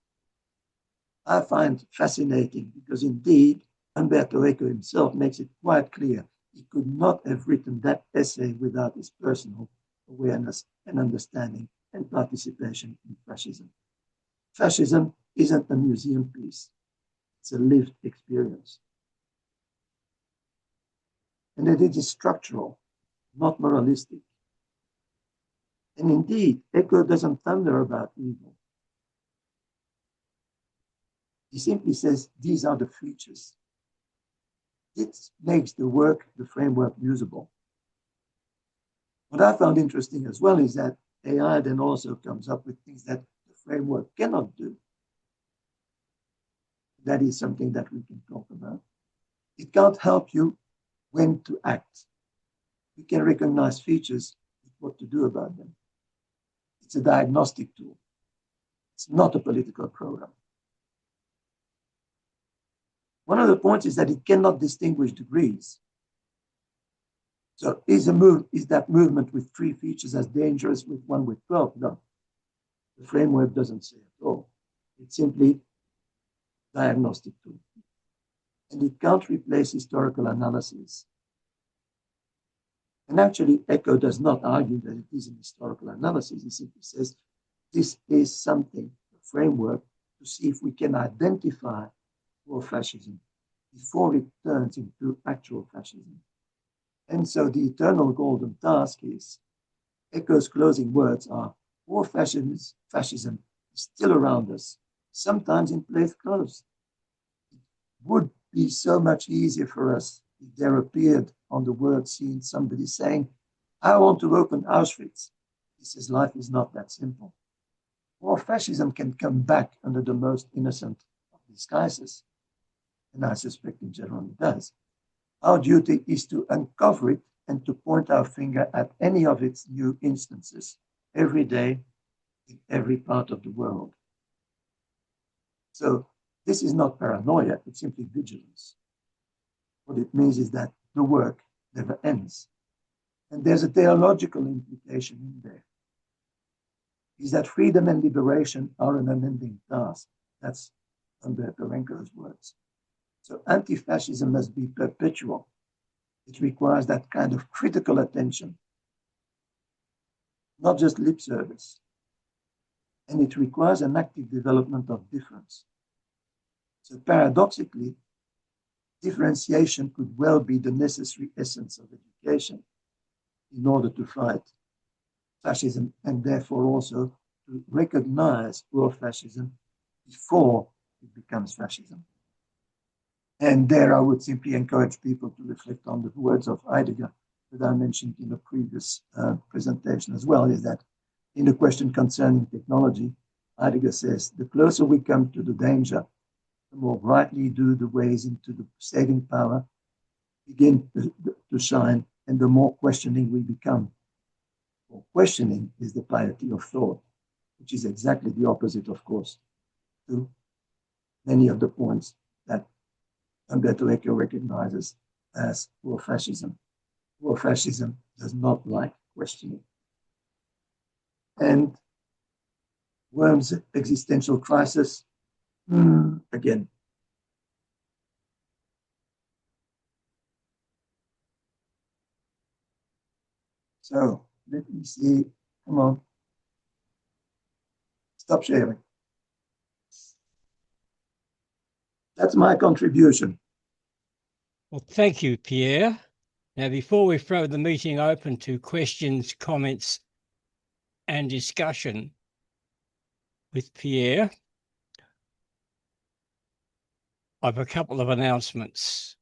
I find fascinating because indeed Umberto Eco himself makes it quite clear he could not have written that essay without his personal awareness and understanding and participation in fascism. Fascism isn't a museum piece, it's a lived experience. And that it is structural, not moralistic. And indeed, Eco doesn't thunder about evil. He simply says, these are the features. It makes the work, the framework, usable. What I found interesting as well is that AI then also comes up with things that the framework cannot do. That is something that we can talk about. It can't help you when to act. You can recognize features with what to do about them. It's a diagnostic tool. It's not a political program. One of the points is that it cannot distinguish degrees. So is that movement with 3 features as dangerous with one with 12? No. The framework doesn't say at all. It's simply diagnostic tool. And it can't replace historical analysis. And actually, Eco does not argue that it is an historical analysis. He simply says this is something, a framework, to see if we can identify Ur-Fascism before it turns into actual fascism. And so the eternal golden task is, Eco's closing words are, Ur-Fascism is still around us, sometimes in plain clothes. It would be so much easier for us if there appeared on the world scene somebody saying, I want to open Auschwitz. He says life is not that simple. Or fascism can come back under the most innocent of disguises. And I suspect in general it does. Our duty is to uncover it and to point our finger at any of its new instances every day in every part of the world. So this is not paranoia, it's simply vigilance. What it means is that the work never ends. And there's a theological implication in there. Is that freedom and liberation are an unending task. That's Umberto Eco's words. So anti-fascism must be perpetual. It requires that kind of critical attention, not just lip service. And it requires an active development of difference. So paradoxically, differentiation could well be the necessary essence of education in order to fight fascism and therefore also to recognize Ur-Fascism before it becomes fascism. And there I would simply encourage people to reflect on the words of Heidegger that I mentioned in a previous presentation as well, is that in the question concerning technology, Heidegger says, the closer we come to the danger, the more brightly do the ways into the saving power begin to shine, and the more questioning we become. Or questioning is the piety of thought, which is exactly the opposite, of course, to many of the points that Umberto Eco recognizes as Ur-Fascism. Ur-Fascism does not like questioning. And Worm's existential crisis, again. So let me see, come on. Stop sharing. That's my contribution. Well, thank you, Pierre. Now, before we throw the meeting open to questions, comments, and discussion with Pierre, I have a couple of announcements.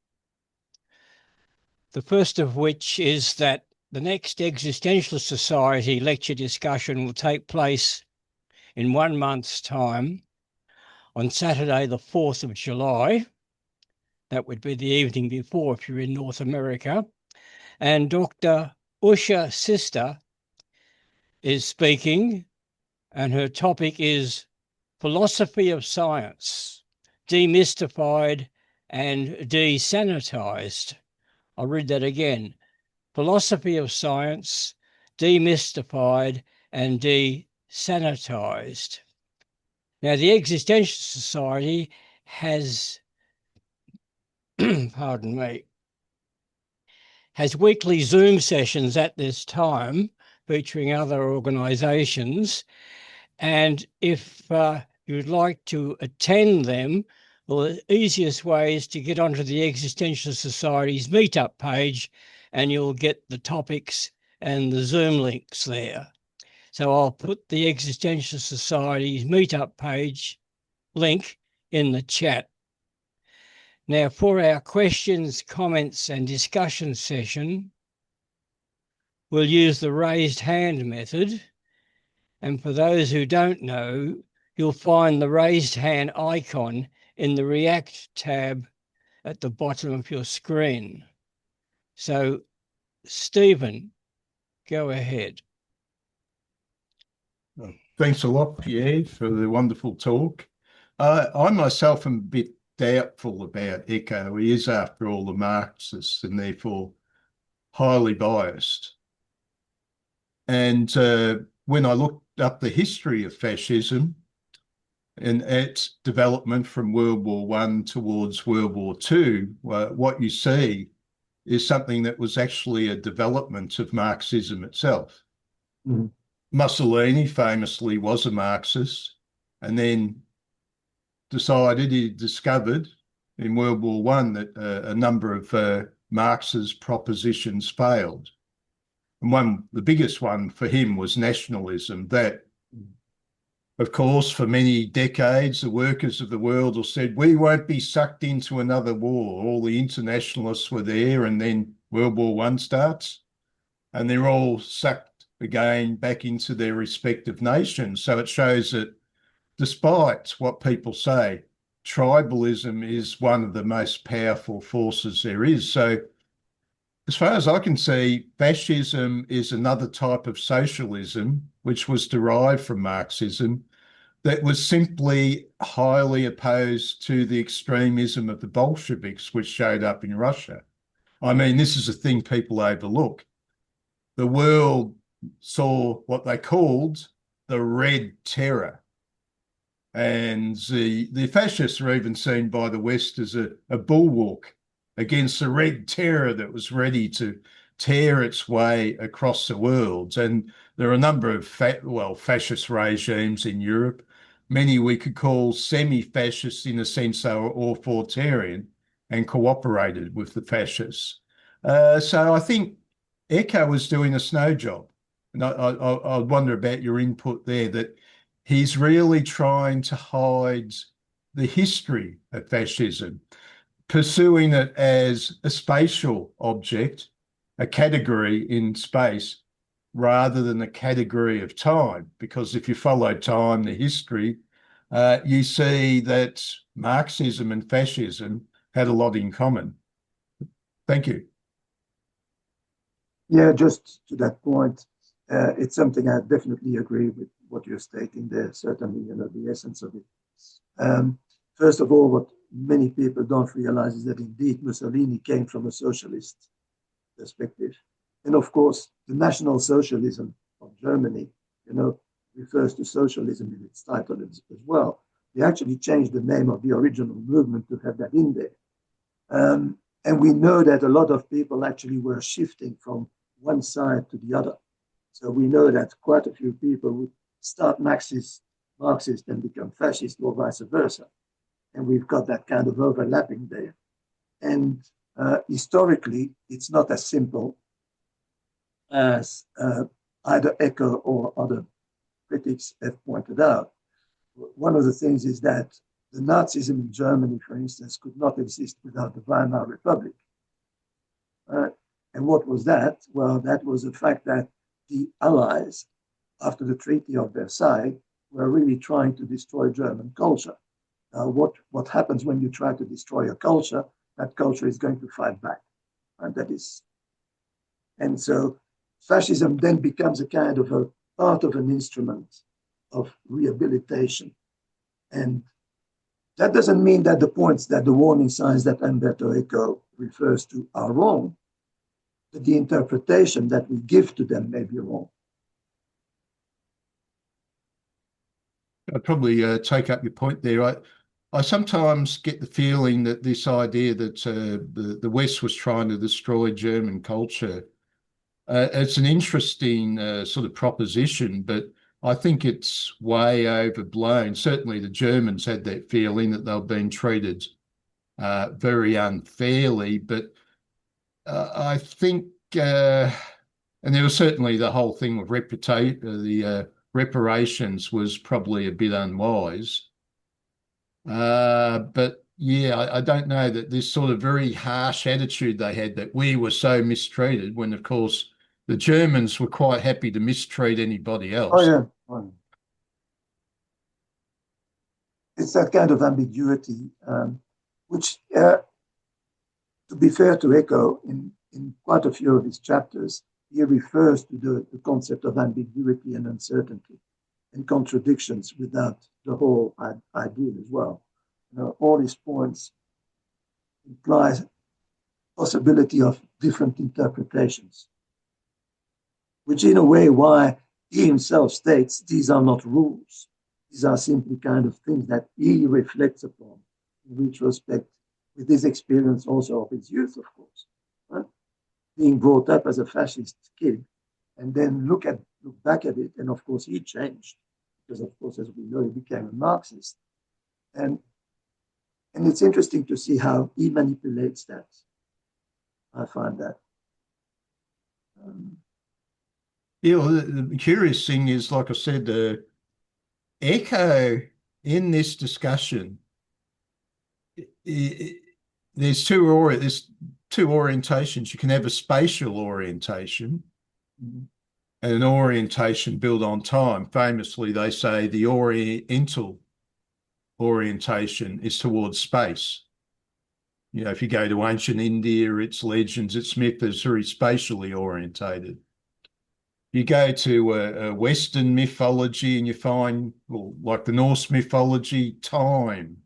The first of which is that the next Existentialist Society lecture discussion will take place in 1 month's time on Saturday, the 4th of July. That would be the evening before if you're in North America. And Dr. Usha Sister is speaking, and her topic is Philosophy of Science, Demystified and Desanitized. I'll read that again. Philosophy of Science, Demystified and Desanitized. Now, the Existential Society has, pardon me, has weekly Zoom sessions at this time featuring other organisations. And if you'd like to attend them, well, the easiest way is to get onto the Existential Society's meetup page and you'll get the topics and the Zoom links there. So I'll put the Existential Society's meetup page link in the chat. Now, for our questions, comments, and discussion session, we'll use the raised hand method. And for those who don't know, you'll find the raised hand icon in the React tab at the bottom of your screen. So, Stephen, go ahead. Thanks a lot, Pierre, for the wonderful talk. I myself am a bit doubtful about Eco. He is, after all, a Marxist and therefore highly biased. And when I looked up the history of fascism and its development from World War I towards World War II, what you see is something that was actually a development of Marxism itself. Mm-hmm. Mussolini famously was a Marxist and then he discovered in World War I that a number of Marx's propositions failed. And the biggest one for him was nationalism, that of course, for many decades, the workers of the world have said, we won't be sucked into another war. All the internationalists were there, and then World War One starts, and they're all sucked again back into their respective nations. So it shows that despite what people say, tribalism is one of the most powerful forces there is. So as far as I can see, fascism is another type of socialism, which was derived from Marxism, that was simply highly opposed to the extremism of the Bolsheviks, which showed up in Russia. I mean, this is a thing people overlook. The world saw what they called the Red Terror. And the fascists are even seen by the West as a bulwark against the Red Terror that was ready to tear its way across the world. And there are a number of fascist regimes in Europe. Many we could call semi-fascist in the sense they were authoritarian and cooperated with the fascists. So I think Eco was doing a snow job. And I wonder about your input there, that he's really trying to hide the history of fascism, pursuing it as a spatial object, a category in space, rather than a category of time. Because if you follow time, the history, you see that Marxism and fascism had a lot in common. Thank you. Yeah, just to that point, it's something I definitely agree with what you're stating there. Certainly, the essence of it. First of all, what many people don't realize is that indeed Mussolini came from a socialist perspective. And of course, the National Socialism of Germany, refers to socialism in its title as well. They actually changed the name of the original movement to have that in there. And we know that a lot of people actually were shifting from one side to the other. So we know that quite a few people would start Marxist and become fascist, or vice versa. And we've got that kind of overlapping there. And historically, it's not as simple as either Eco or other critics have pointed out. One of the things is that the Nazism in Germany, for instance, could not exist without the Weimar Republic. And what was that? Well, that was the fact that the Allies, after the Treaty of Versailles, were really trying to destroy German culture. What happens when you try to destroy a culture? That culture is going to fight back. And so fascism then becomes a kind of a part of an instrument of rehabilitation. And that doesn't mean that the points, that the warning signs that Umberto Eco refers to are wrong, but the interpretation that we give to them may be wrong. I'd probably take up your point there. I sometimes get the feeling that this idea that the West was trying to destroy German culture, it's an interesting sort of proposition, but I think it's way overblown. Certainly the Germans had that feeling that they've been treated very unfairly, but I think, and there was certainly the whole thing with the reparations was probably a bit unwise. But yeah, I don't know, that this sort of very harsh attitude they had that we were so mistreated, when of course the Germans were quite happy to mistreat anybody else. Oh, yeah. It's that kind of ambiguity, which, to be fair to Eco, in quite a few of his chapters, he refers to the concept of ambiguity and uncertainty and contradictions without the whole idea as well. All his points implies possibility of different interpretations, which in a way why he himself states these are not rules. These are simply kind of things that he reflects upon in retrospect with his experience also of his youth, of course. Right? Being brought up as a fascist kid, and then look back at it, and of course he changed, because of course, as we know, he became a Marxist. And it's interesting to see how he manipulates that. I find that. Yeah, well, the curious thing is, like I said, Eco, in this discussion, there's two orientations. You can have a spatial orientation and an orientation built on time. Famously, they say the oriental orientation is towards space. You know, if you go to ancient India, its legends, its myth is very spatially orientated. You go to a Western mythology and you find, well, like the Norse mythology, time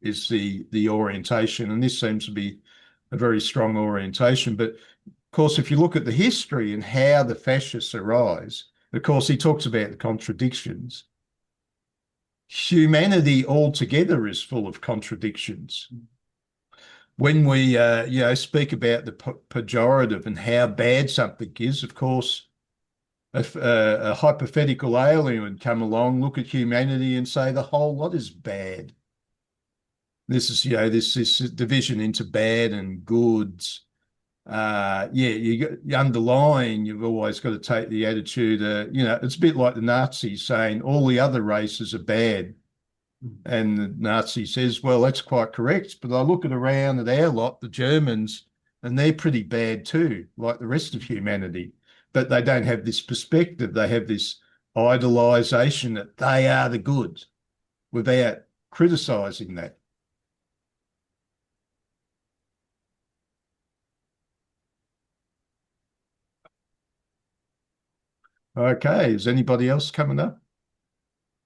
is the orientation, and this seems to be a very strong orientation. But of course, if you look at the history and how the fascists arise, of course, he talks about the contradictions. Humanity altogether is full of contradictions. When we, speak about the pejorative and how bad something is, of course, a hypothetical alien would come along, look at humanity and say the whole lot is bad. This is, this division into bad and goods. You underlying, you've always got to take the attitude, it's a bit like the Nazis saying all the other races are bad. And the Nazi says, well, that's quite correct. But I look around at our lot, the Germans, and they're pretty bad too, like the rest of humanity. But they don't have this perspective. They have this idolization that they are the good without criticizing that. Okay, is anybody else coming up?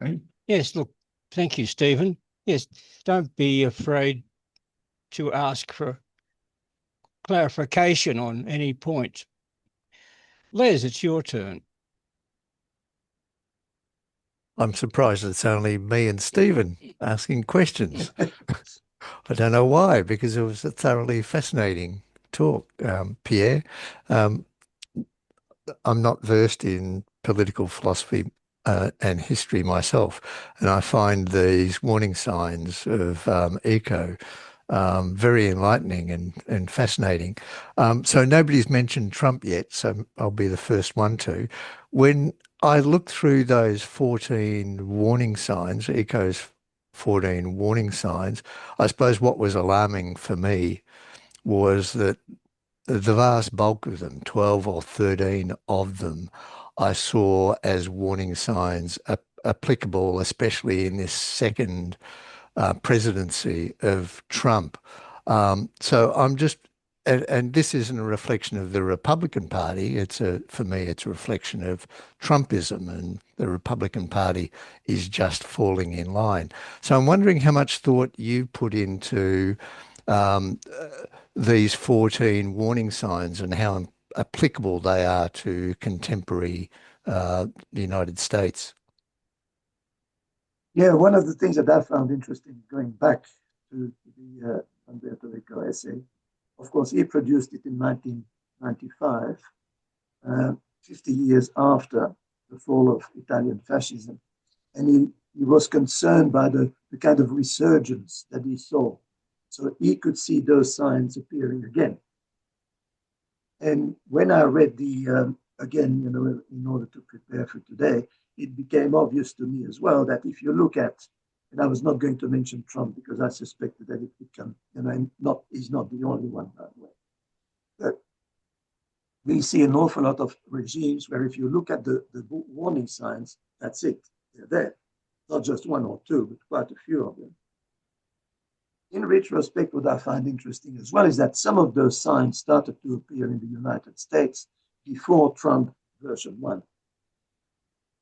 Hey? Yes, look, thank you, Stephen. Yes, don't be afraid to ask for clarification on any point. Les, it's your turn. I'm surprised it's only me and Stephen asking questions. I don't know why, because it was a thoroughly fascinating talk, Pierre. I'm not versed in political philosophy and history myself, and I find these warning signs of Eco very enlightening and fascinating. So nobody's mentioned Trump yet, so I'll be the first one to. When I looked through those 14 warning signs, Eco's 14 warning signs, I suppose what was alarming for me was that the vast bulk of them, 12 or 13 of them, I saw as warning signs applicable, especially in this second presidency of Trump. So I'm just, and this isn't a reflection of the Republican Party. For me, it's a reflection of Trumpism, and the Republican Party is just falling in line. So I'm wondering how much thought you put into these 14 warning signs and how applicable they are to contemporary the United States. Yeah, one of the things that I found interesting going back to the Umberto Eco essay, of course, he produced it in 1995, 50 years after the fall of Italian fascism. And he was concerned by the kind of resurgence that he saw. So he could see those signs appearing again. And when I read again, in order to prepare for today, it became obvious to me as well that if you look at, and I was not going to mention Trump because I suspected that it become, he's not the only one, by the way. But we see an awful lot of regimes where if you look at the warning signs, that's it, they're there. Not just one or two, but quite a few of them. In retrospect, what I find interesting as well is that some of those signs started to appear in the United States before Trump version 1.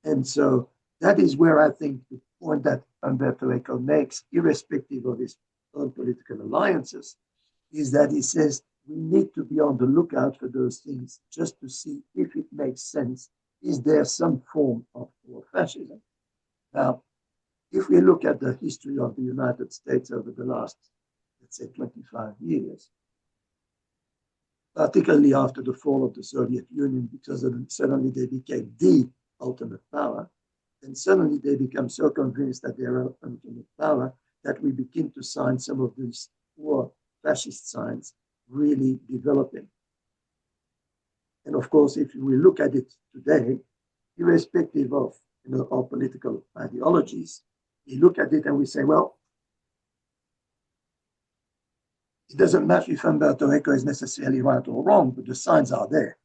And so that is where I think the point that Umberto Eco makes, irrespective of his own political alliances, is that he says we need to be on the lookout for those things just to see if it makes sense. Is there some form of fascism? Now, if we look at the history of the United States over the last, let's say, 25 years, particularly after the fall of the Soviet Union, because suddenly they became the ultimate power, and suddenly they become so convinced that they're ultimate power that we begin to sign some of these poor fascist signs really developing. And of course, if we look at it today, irrespective of our political ideologies, we look at it and we say, well, it doesn't matter if Umberto Eco is necessarily right or wrong, but the signs are there.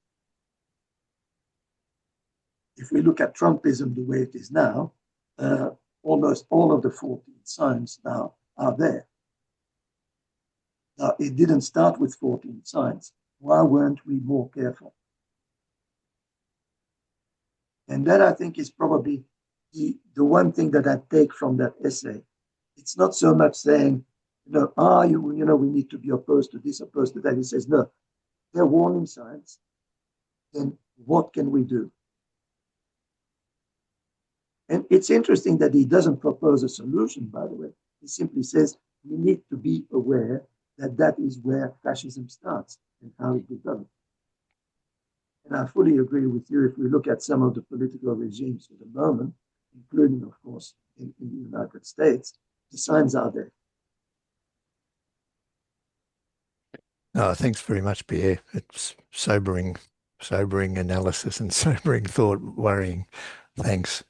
If we look at Trumpism the way it is now, almost all of the 14 signs now are there. Now, it didn't start with 14 signs. Why weren't we more careful? And that, I think, is probably the one thing that I take from that essay. It's not so much saying, we need to be opposed to this, opposed to that. He says, no, they're warning signs. Then what can we do? And it's interesting that he doesn't propose a solution, by the way. He simply says, we need to be aware that that is where fascism starts and how it develops. And I fully agree with you. If we look at some of the political regimes at the moment, including, of course, in the United States, the signs are there. Thanks very much, Pierre. It's sobering analysis and sobering thought, worrying. Thanks.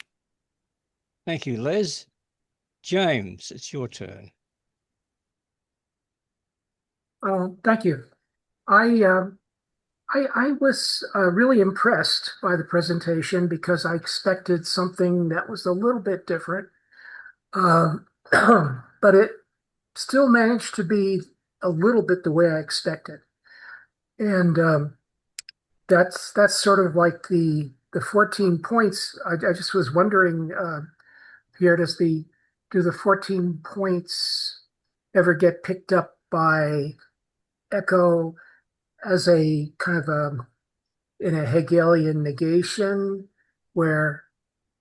Thank you, Les. James, it's your turn. Thank you. I was really impressed by the presentation because I expected something that was a little bit different, but it still managed to be a little bit the way I expected. And that's sort of like the 14 points. I just was wondering, Pierre, do the 14 points ever get picked up by Eco as a kind of in a Hegelian negation, where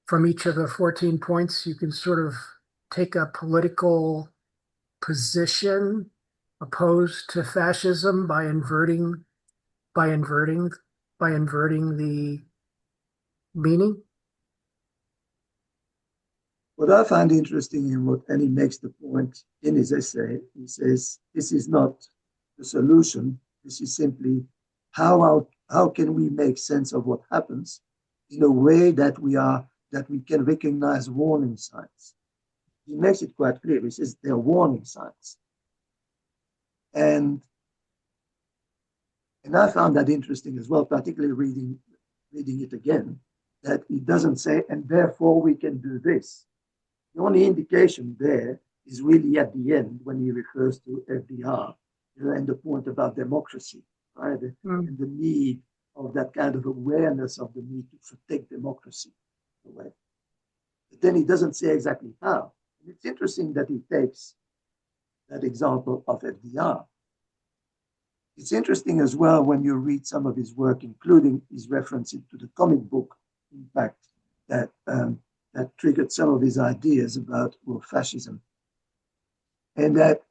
from each of the 14 points you can sort of take a political position opposed to fascism by inverting the meaning? What I find interesting and he makes the point in his essay, he says, this is not the solution. This is simply how can we make sense of what happens in a way that we can recognize warning signs. He makes it quite clear. He says they're warning signs. And I found that interesting as well, particularly reading it again, that he doesn't say, and therefore we can do this. The only indication there is really at the end when he refers to FDR, and the point about democracy, right? And the need of that kind of awareness of the need to protect democracy. But then he doesn't say exactly how. And it's interesting that he takes that example of FDR. It's interesting as well when you read some of his work, including his reference to the comic book impact that triggered some of his ideas about Ur-Fascism. And that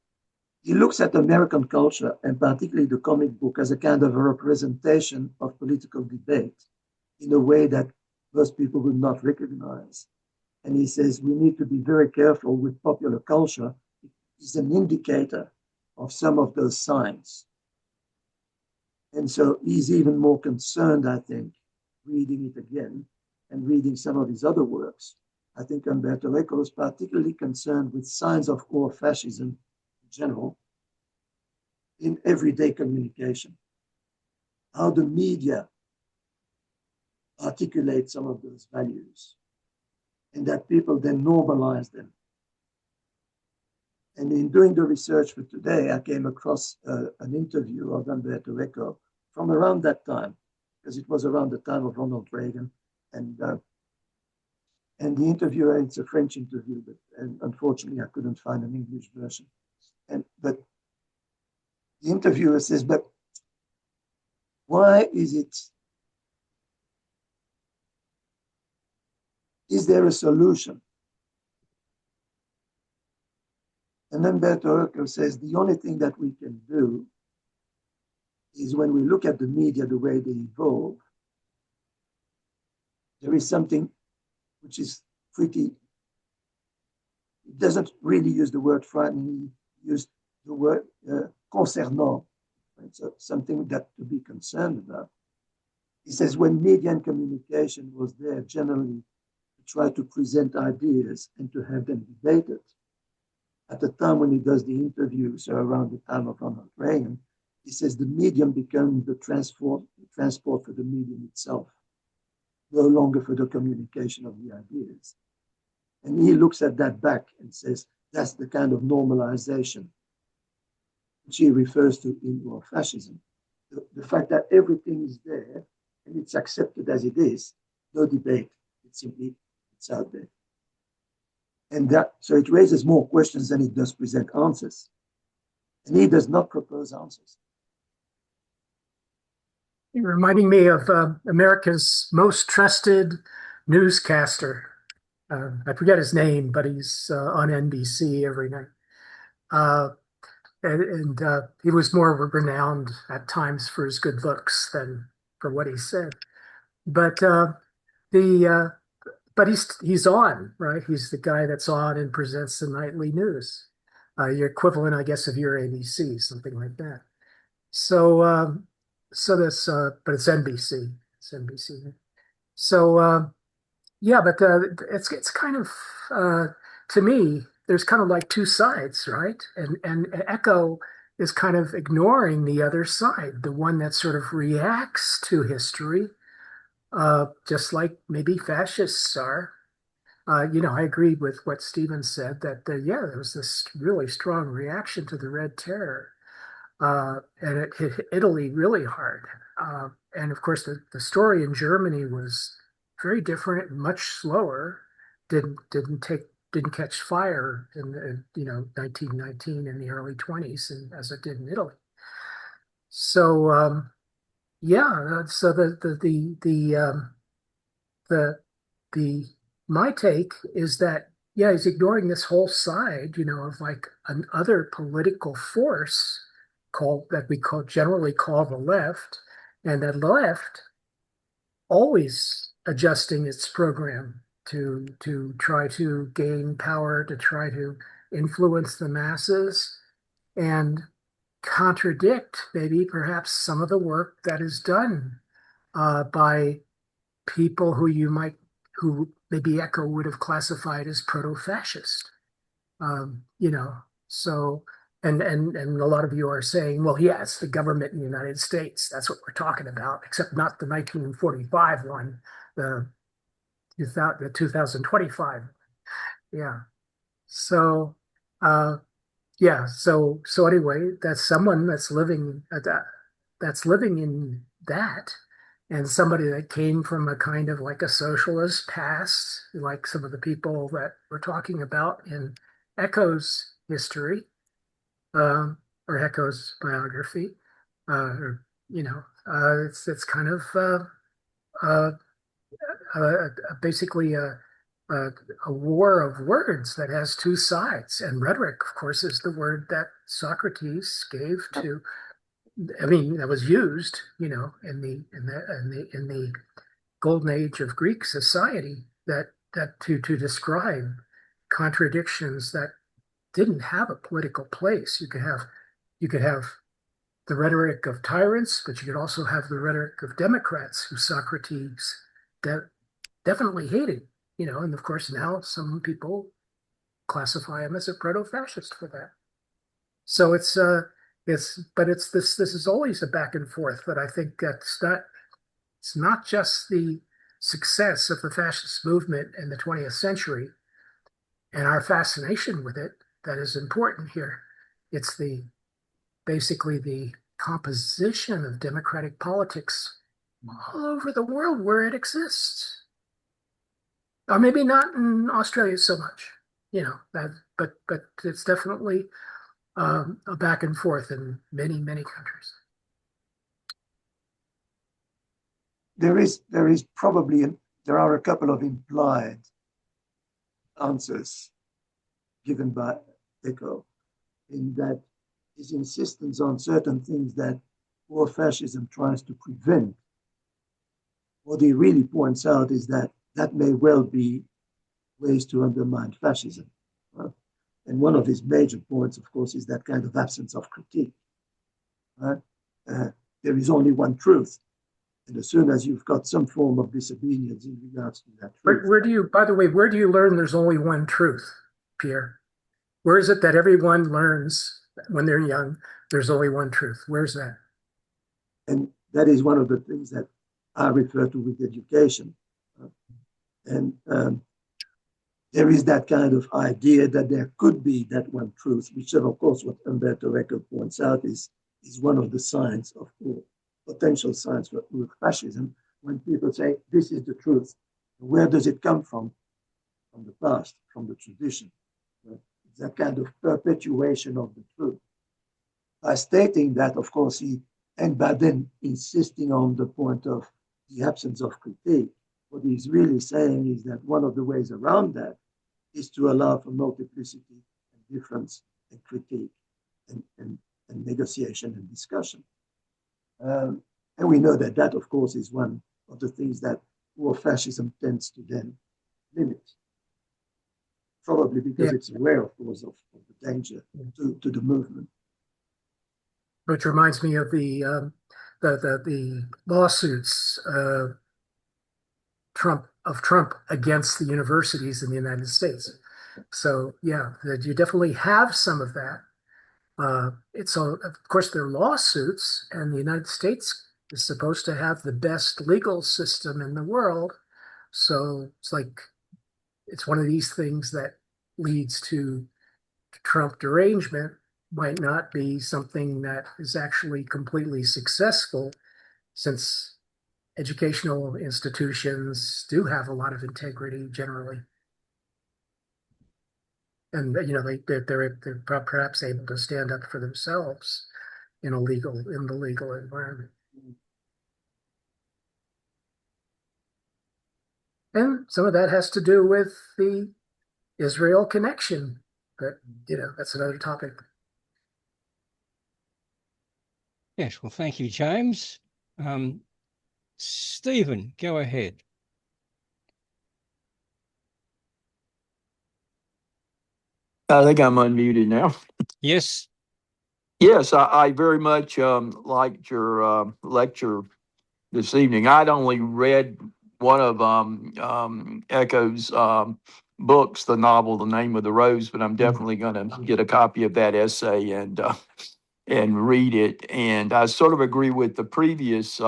he looks at American culture, and particularly the comic book, as a kind of a representation of political debate in a way that most people would not recognize. And he says we need to be very careful with popular culture. It is an indicator of some of those signs. And so he's even more concerned, I think, reading it again and reading some of his other works. I think Umberto Eco is particularly concerned with signs of Ur-Fascism in general in everyday communication. How the media articulate some of those values and that people then normalize them. And in doing the research for today, I came across an interview of Umberto Eco from around that time, because it was around the time of Ronald Reagan. And the interviewer, it's a French interview, and unfortunately I couldn't find an English version. But the interviewer says, but why is there a solution? And Umberto Eco says, the only thing that we can do is when we look at the media, the way they evolve, there is something which is pretty, it doesn't really use the word frightening, he used the word concernant, right? So something that to be concerned about. He says when media and communication was there generally to try to present ideas and to have them debated. At the time when he does the interviews, or around the time of Ronald Reagan, he says the medium becomes the transport for the medium itself, no longer for the communication of the ideas. And he looks at that back and says that's the kind of normalization which he refers to in Ur-Fascism. The fact that everything is there and it's accepted as it is, no debate, it's out there. And so it raises more questions than it does present answers. And he does not propose answers. You're reminding me of America's most trusted newscaster. I forget his name, but he's on NBC every night. And he was more renowned at times for his good looks than for what he said. But but he's on, right? He's the guy that's on and presents the nightly news. Your equivalent, I guess, of your ABC, something like that. So so this, but it's NBC. It's NBC. So yeah, but it's kind of to me, there's kind of like two sides, right? And Eco is kind of ignoring the other side, the one that sort of reacts to history, just like maybe fascists are. I agree with what Stephen said that, yeah, there was this really strong reaction to the Red Terror. And it hit Italy really hard. And of course, the story in Germany was very different and much slower. Didn't catch fire in 1919 in the early 20s, and as it did in Italy. So yeah, so the my take is that, yeah, he's ignoring this whole side, of like another political force that we generally call the left, and that left always adjusting its program to try to gain power, to try to influence the masses, and contradict maybe perhaps some of the work that is done by people who maybe Eco would have classified as proto-fascist. So and a lot of you are saying, well, yeah, it's the government in the United States. That's what we're talking about, except not the 1945 one, the 2025. Yeah. So yeah. So anyway, that's someone that's living in that, and somebody that came from a kind of like a socialist past, like some of the people that we're talking about in Eco's history, or Eco's biography, it's kind of basically a war of words that has two sides. And rhetoric, of course, is the word that Socrates gave to. I mean, that was used, in the golden age of Greek society, that to describe contradictions that didn't have a political place. You could have the rhetoric of tyrants, but you could also have the rhetoric of democrats, who Socrates definitely hated. And of course now some people classify him as a proto-fascist for that. So it's this is always a back and forth. But I think it's not just the success of the fascist movement in the 20th century and our fascination with it that is important here. It's basically the composition of democratic politics all over the world where it exists. Or maybe not in Australia so much, but it's definitely a back and forth in many, many countries. There are a couple of implied answers given by Eco, in that his insistence on certain things that Ur-Fascism tries to prevent. What he really points out is that may well be ways to undermine fascism. Right? And one of his major points, of course, is that kind of absence of critique. Right? There is only one truth. And as soon as you've got some form of disobedience in regards to that truth. Where do you, by the way, where do you learn there's only one truth, Pierre? Where is it that everyone learns when they're young, there's only one truth? Where's that? And that is one of the things that I refer to with education. And there is that kind of idea that there could be that one truth, which of course what Umberto Eco points out is one of the signs of potential signs for Ur-Fascism, when people say, this is the truth. Where does it come from? From the past, from the tradition. It's that kind of perpetuation of the truth. By stating that, of course, and by then insisting on the point of the absence of critique, what he's really saying is that one of the ways around that is to allow for multiplicity and difference and critique and negotiation and discussion. And we know that that, of course, is one of the things that Ur-Fascism tends to then limit. Probably because it's aware, of course, of the danger to the movement. Which reminds me of the lawsuits Trump against the universities in the United States. So yeah, you definitely have some of that. Of course, they're lawsuits, and the United States is supposed to have the best legal system in the world. So it's one of these things that leads to Trump derangement. Might not be something that is actually completely successful, since educational institutions do have a lot of integrity generally. And they're perhaps able to stand up for themselves in the legal environment. And some of that has to do with the Israel connection, but that's another topic. Yes, well, thank you, James. Stephen, go ahead. I think I'm unmuted now. Yes. Yes, I very much liked your lecture this evening. I'd only read one of Eco's books, the novel "The Name of the Rose," but I'm definitely going to get a copy of that essay and read it. And I sort of agree with the previous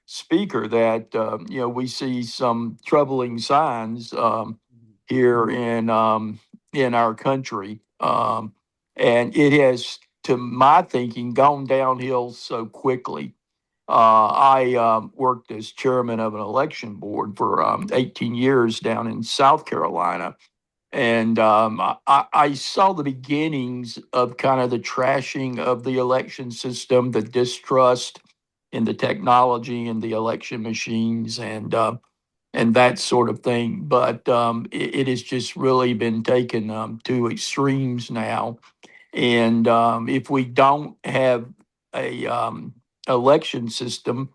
speaker that we see some troubling signs here in our country, and it has, to my thinking, gone downhill so quickly. I worked as chairman of an election board for 18 years down in South Carolina. And I saw the beginnings of kind of the trashing of the election system, the distrust in the technology and the election machines and that sort of thing. But it has just really been taken to extremes now. And if we don't have a election system,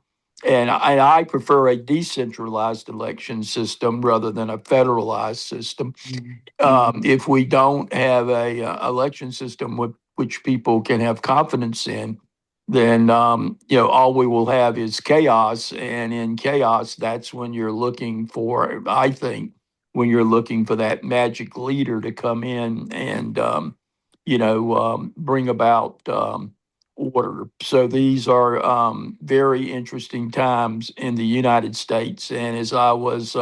and I prefer a decentralized election system rather than a federalized system. If we don't have a election system which people can have confidence in, then all we will have is chaos. And in chaos, that's when you're looking for, I think, when you're looking for that magic leader to come in and bring about order. So these are very interesting times in the United States. And as I was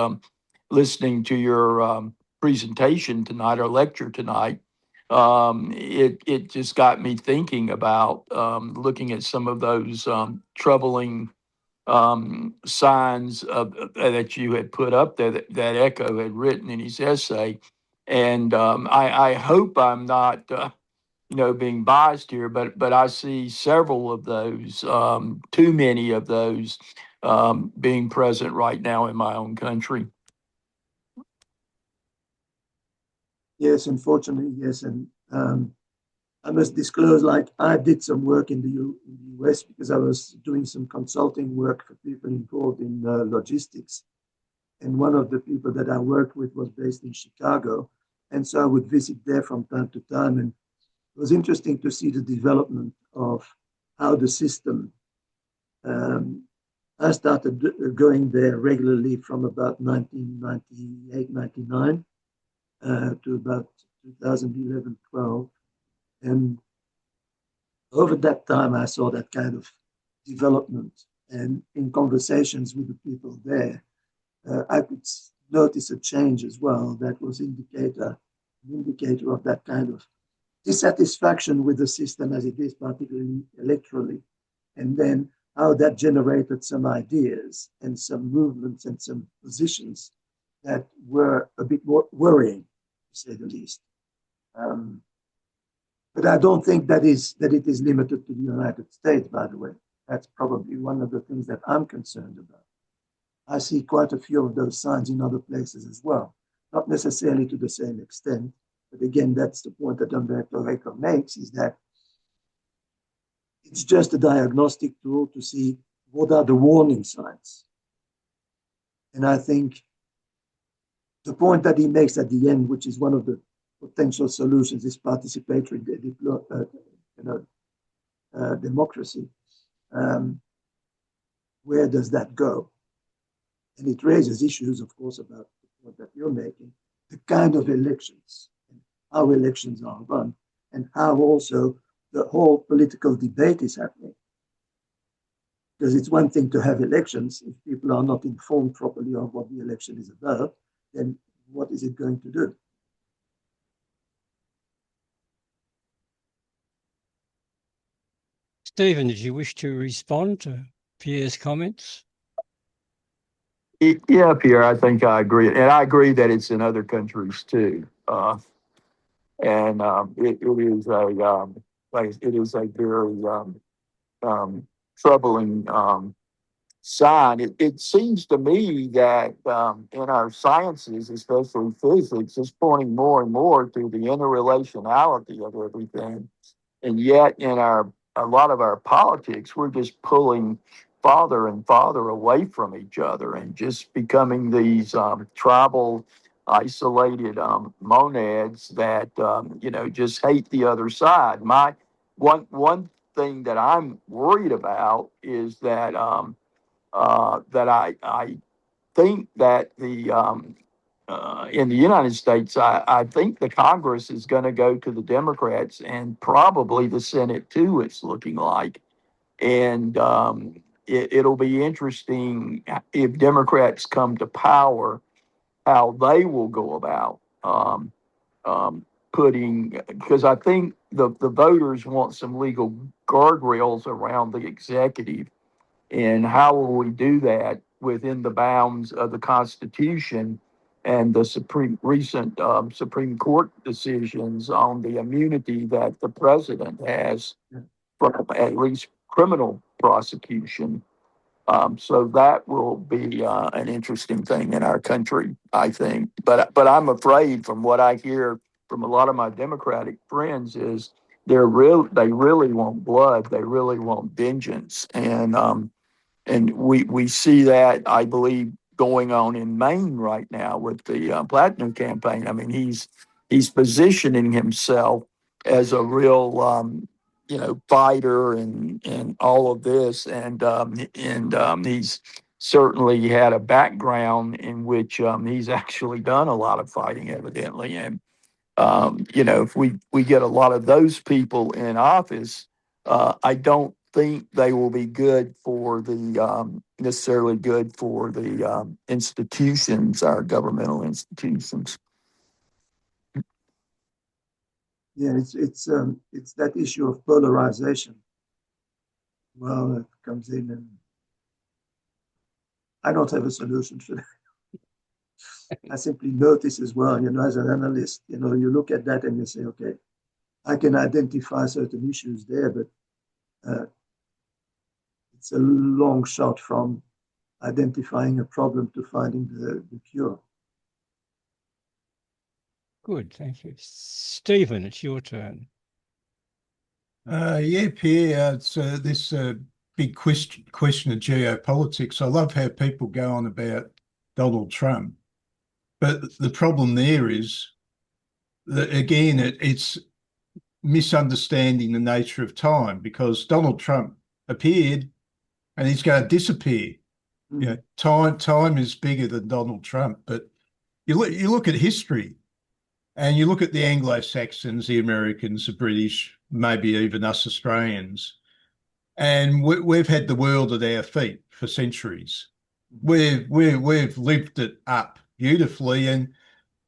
listening to your presentation tonight or lecture tonight, it just got me thinking about looking at some of those troubling signs that you had put up there that Eco had written in his essay. And I hope I'm not being biased here, but I see several of those, too many of those being present right now in my own country. Yes, unfortunately, yes. And I must disclose, I did some work in the US because I was doing some consulting work for people involved in logistics. And one of the people that I worked with was based in Chicago. And so I would visit there from time to time. And it was interesting to see the development of how the system I started going there regularly from about 1998, 99 to about 2011, 12. And over that time, I saw that kind of development. And in conversations with the people there, I could notice a change as well that was an indicator of that kind of dissatisfaction with the system as it is, particularly electorally. And then how that generated some ideas and some movements and some positions that were a bit more worrying, to say the least. But I don't think that it is limited to the United States, by the way. That's probably one of the things that I'm concerned about. I see quite a few of those signs in other places as well, not necessarily to the same extent. But again, that's the point that Umberto Eco makes, is that it's just a diagnostic tool to see what are the warning signs. And I think the point that he makes at the end, which is one of the potential solutions, is participatory democracy. Where does that go? And it raises issues, of course, about the point that you're making, the kind of elections, and how elections are run, and how also the whole political debate is happening. Because it's one thing to have elections. If people are not informed properly of what the election is about, then what is it going to do? Stephen, did you wish to respond to Pierre's comments? Yeah, Pierre, I think I agree. And I agree that it's in other countries too. It is a very troubling sign. It seems to me that in our sciences, especially physics, is pointing more and more to the interrelationality of everything. And yet in a lot of our politics, we're just pulling farther and farther away from each other and just becoming these tribal, isolated monads that just hate the other side. One thing that I'm worried about is that I think that in the United States, I think the Congress is going to go to the Democrats and probably the Senate too, it's looking like. And it'll be interesting if Democrats come to power, how they will go about because I think the voters want some legal guardrails around the executive. And how will we do that within the bounds of the Constitution and the recent Supreme Court decisions on the immunity that the president has from at least criminal prosecution? So that will be an interesting thing in our country, I think. But I'm afraid, from what I hear from a lot of my Democratic friends, is they really want blood, they really want vengeance, and we see that, I believe, going on in Maine right now with the Platinum campaign. I mean, he's positioning himself as a real fighter and all of this, and he's certainly had a background in which he's actually done a lot of fighting, evidently. And if we get a lot of those people in office, I don't think they will be good for necessarily good for the institutions, our governmental institutions. Yeah, it's that issue of polarization. Well, it comes in, and I don't have a solution for that. I simply notice as well, as an analyst, you look at that and you say, okay, I can identify certain issues there, but it's a long shot from identifying a problem to finding the cure. Good, thank you. Stephen, it's your turn. Yeah, Pierre, it's this big question of geopolitics. I love how people go on about Donald Trump, but the problem there is that, again, it's misunderstanding the nature of time, because Donald Trump appeared and he's going to disappear. You know, time is bigger than Donald Trump. But you look at history, and you look at the Anglo-Saxons, the Americans, the British, maybe even us Australians, and we've had the world at our feet for centuries. We've lived it up beautifully, and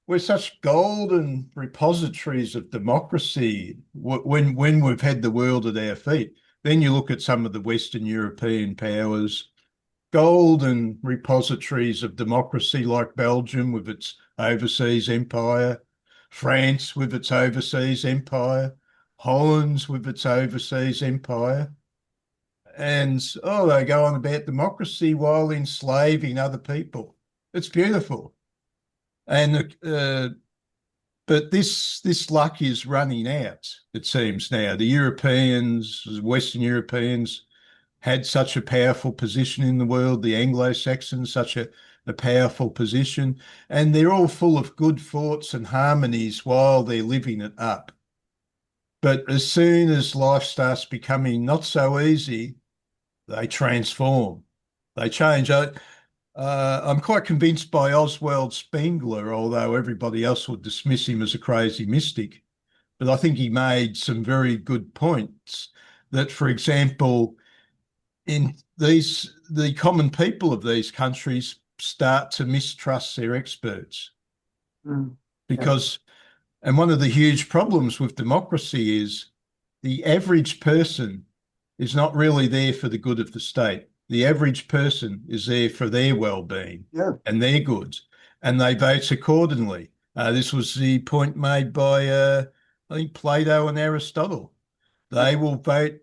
we're such golden repositories of democracy when we've had the world at our feet. Then you look at some of the Western European powers, golden repositories of democracy like Belgium with its overseas empire, France with its overseas empire, Holland with its overseas empire. And they go on about democracy while enslaving other people. It's beautiful. And but this luck is running out, it seems now. The Europeans, Western Europeans, had such a powerful position in the world, the Anglo-Saxons, such a powerful position, and they're all full of good thoughts and harmonies while they're living it up. But as soon as life starts becoming not so easy, they transform, they change. I'm quite convinced by Oswald Spengler, although everybody else would dismiss him as a crazy mystic. But I think he made some very good points that, for example, the common people of these countries start to mistrust their experts. Because, and one of the huge problems with democracy is the average person is not really there for the good of the state. The average person is there for their well-being and their goods, and they vote accordingly. This was the point made by, I think, Plato and Aristotle. They will vote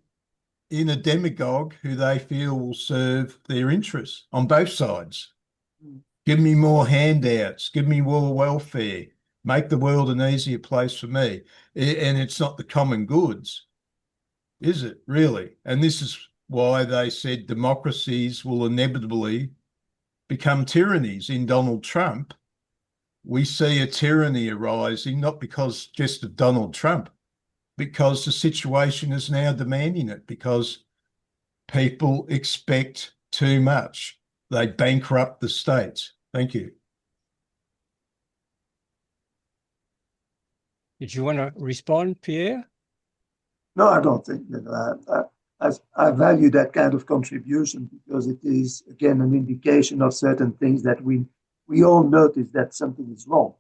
in a demagogue who they feel will serve their interests on both sides. Give me more handouts, give me more welfare, make the world an easier place for me. And it's not the common goods, is it, really? And this is why they said democracies will inevitably become tyrannies. In Donald Trump, we see a tyranny arising, not because just of Donald Trump, because the situation is now demanding it, because people expect too much. They bankrupt the states. Thank you. Did you want to respond, Pierre? No, I don't think that. I value that kind of contribution because it is, again, an indication of certain things that we all notice that something is wrong.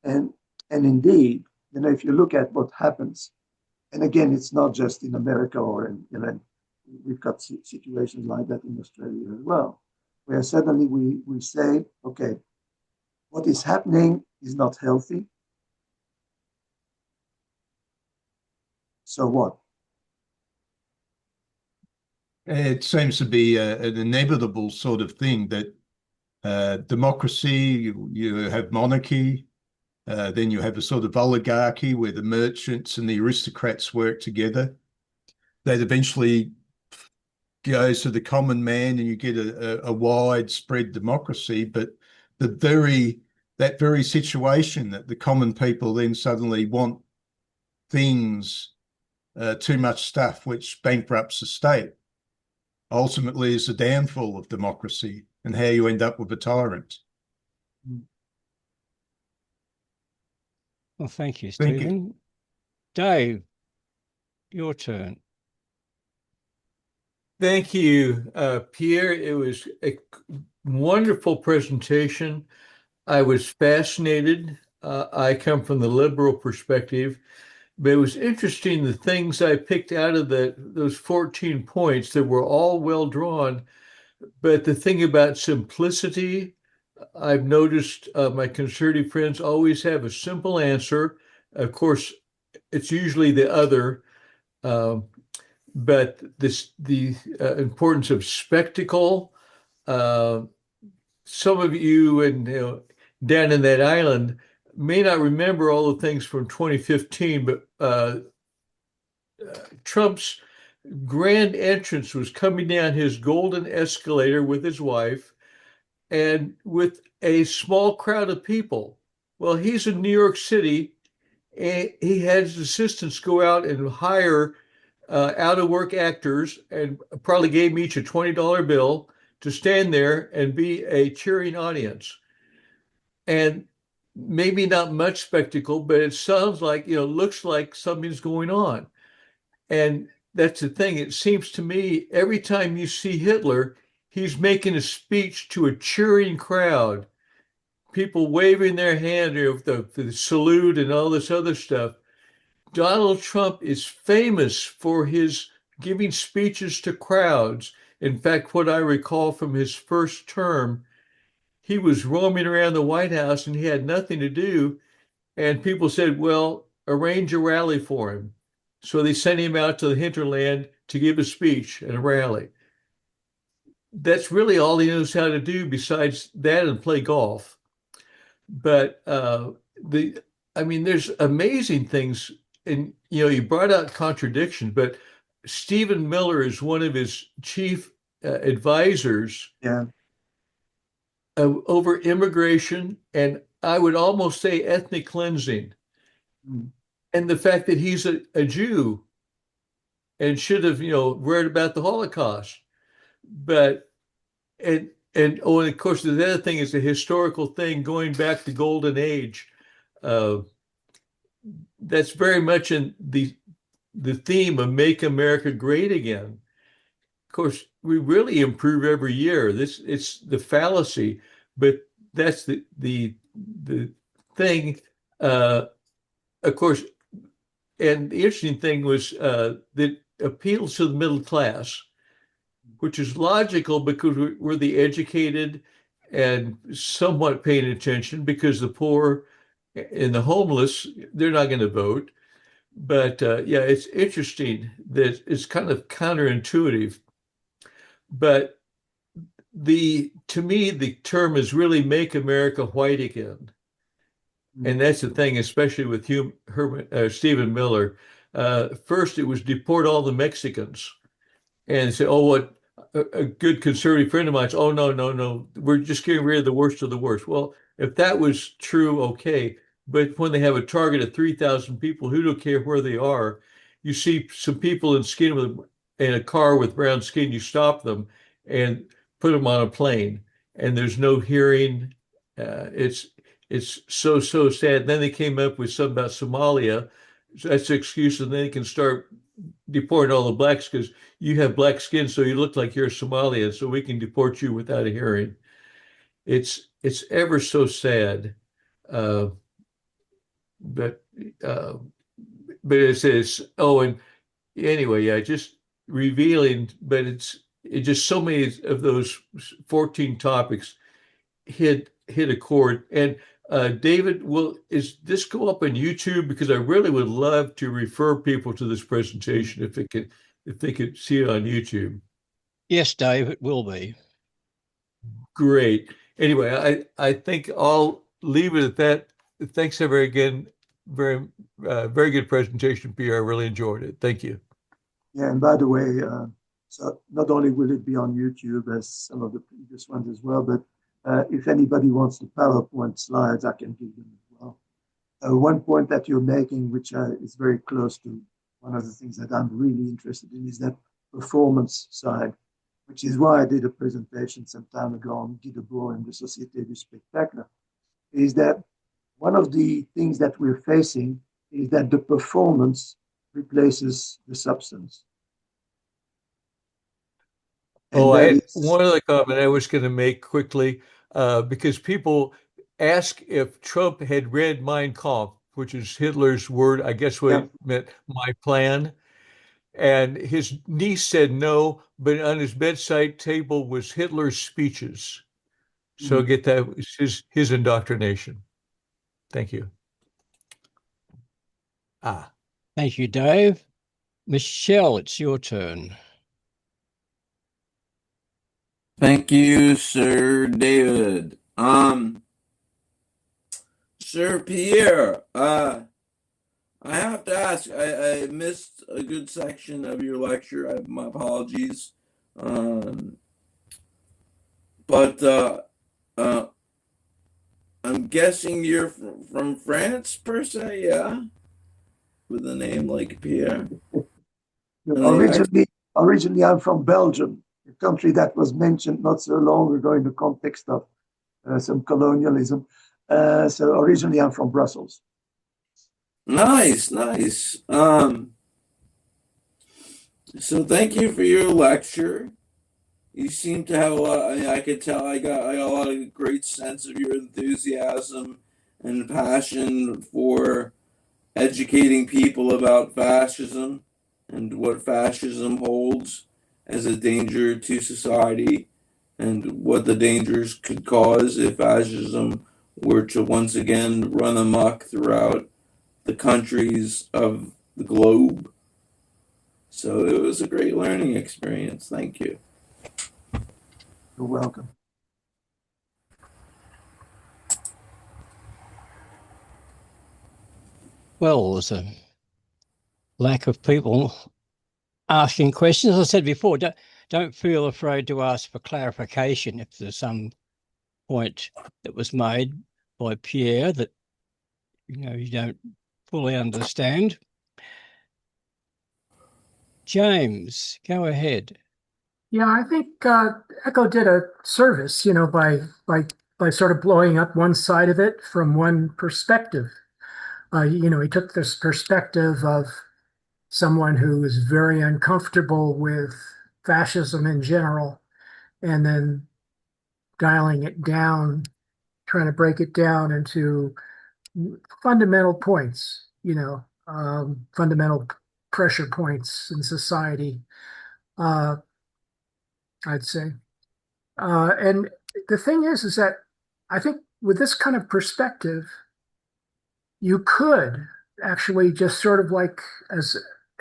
And indeed, if you look at what happens, and again, it's not just in America or in, we've got situations like that in Australia as well, where suddenly we say, okay, what is happening is not healthy. So what? It seems to be an inevitable sort of thing that democracy, you have monarchy, then you have a sort of oligarchy where the merchants and the aristocrats work together. That eventually goes to the common man and you get a widespread democracy. But that very situation that the common people then suddenly want things, too much stuff, which bankrupts the state, ultimately is the downfall of democracy and how you end up with a tyrant. Well, thank you, Stephen. Thank you. Dave, your turn. Thank you, Pierre. It was a wonderful presentation. I was fascinated. I come from the liberal perspective, but it was interesting the things I picked out of those 14 points that were all well drawn. But the thing about simplicity, I've noticed my conservative friends always have a simple answer. Of course, it's usually the other, but the importance of spectacle. Some of you down in that island may not remember all the things from 2015, but Trump's grand entrance was coming down his golden escalator with his wife and with a small crowd of people. Well, he's in New York City, and he had his assistants go out and hire out of work actors and probably gave them each a $20 bill to stand there and be a cheering audience. And maybe not much spectacle, but it sounds like, looks like something's going on. And that's the thing. It seems to me every time you see Hitler, he's making a speech to a cheering crowd, people waving their hand, the salute and all this other stuff. Donald Trump is famous for his giving speeches to crowds. In fact, what I recall from his first term, he was roaming around the White House and he had nothing to do. And people said, well, arrange a rally for him. So they sent him out to the hinterland to give a speech and a rally. That's really all he knows how to do besides that and play golf. But there's amazing things. And, you brought out contradictions, but Stephen Miller is one of his chief advisors over immigration, and I would almost say ethnic cleansing. And the fact that he's a Jew and should have, read about the Holocaust. But, and of course, the other thing is the historical thing going back to Golden Age. That's very much in the theme of Make America Great Again. Of course, we really improve every year. It's the fallacy, but that's the thing. Of course, and the interesting thing was that appeals to the middle class, which is logical because we're the educated and somewhat paying attention, because the poor and the homeless, they're not going to vote. But it's interesting that it's kind of counterintuitive. But to me, the term is really make America white again. And that's the thing, especially with Stephen Miller. First, it was deport all the Mexicans. And say, oh, what a good conservative friend of mine said, oh, no, we're just getting rid of the worst of the worst. Well, if that was true, okay. But when they have a target of 3,000 people who don't care where they are, you see some people in a car with brown skin, you stop them and put them on a plane, and there's no hearing. It's so sad. Then they came up with something about Somalia. So that's the excuse, and then they can start deporting all the blacks because you have black skin, so you look like you're a Somalian, so we can deport you without a hearing. It's ever so sad. But it's and anyway, just revealing, but it's just so many of those 14 topics hit a chord. And David, is this go up on YouTube? Because I really would love to refer people to this presentation if they could see it on YouTube. Yes, Dave, it will be. Great. Anyway, I think I'll leave it at that. Thanks ever again. Very good presentation, Pierre. I really enjoyed it. Thank you. Yeah, and by the way, so not only will it be on YouTube as some of the previous ones as well, but if anybody wants the PowerPoint slides, I can give them as well. One point that you're making, which is very close to one of the things that I'm really interested in, is that performance side, which is why I did a presentation some time ago on Guy Debord and the Société du Spectacle, is that one of the things that we're facing is that the performance replaces the substance. One other comment I was going to make quickly, because people ask if Trump had read Mein Kampf, which is Hitler's word, I guess what it meant, my plan. And his niece said no, but on his bedside table was Hitler's speeches. So get that, his indoctrination. Thank you. Thank you, Dave. Michelle, it's your turn. Thank you, Sir David. Sir Pierre, I have to ask, I missed a good section of your lecture. My apologies. But I'm guessing you're from France, per se, yeah? With a name like Pierre. Originally, I'm from Belgium, a country that was mentioned not so long ago in the context of some colonialism. So originally, I'm from Brussels. Nice, nice. So thank you for your lecture. You seem to have a lot. I could tell. I got a lot of great sense of your enthusiasm and passion for educating people about fascism and what fascism holds as a danger to society and what the dangers could cause if fascism were to once again run amok throughout the countries of the globe. So it was a great learning experience. Thank you. You're welcome. Well, there's a lack of people asking questions. As I said before, don't feel afraid to ask for clarification if there's some point that was made by Pierre that you don't fully understand. James, go ahead. Yeah, I think Eco did a service, by sort of blowing up one side of it from one perspective. He took this perspective of someone who is very uncomfortable with fascism in general, and then dialing it down, trying to break it down into fundamental points, fundamental pressure points in society, I'd say. And the thing is that I think with this kind of perspective, you could actually just sort of like as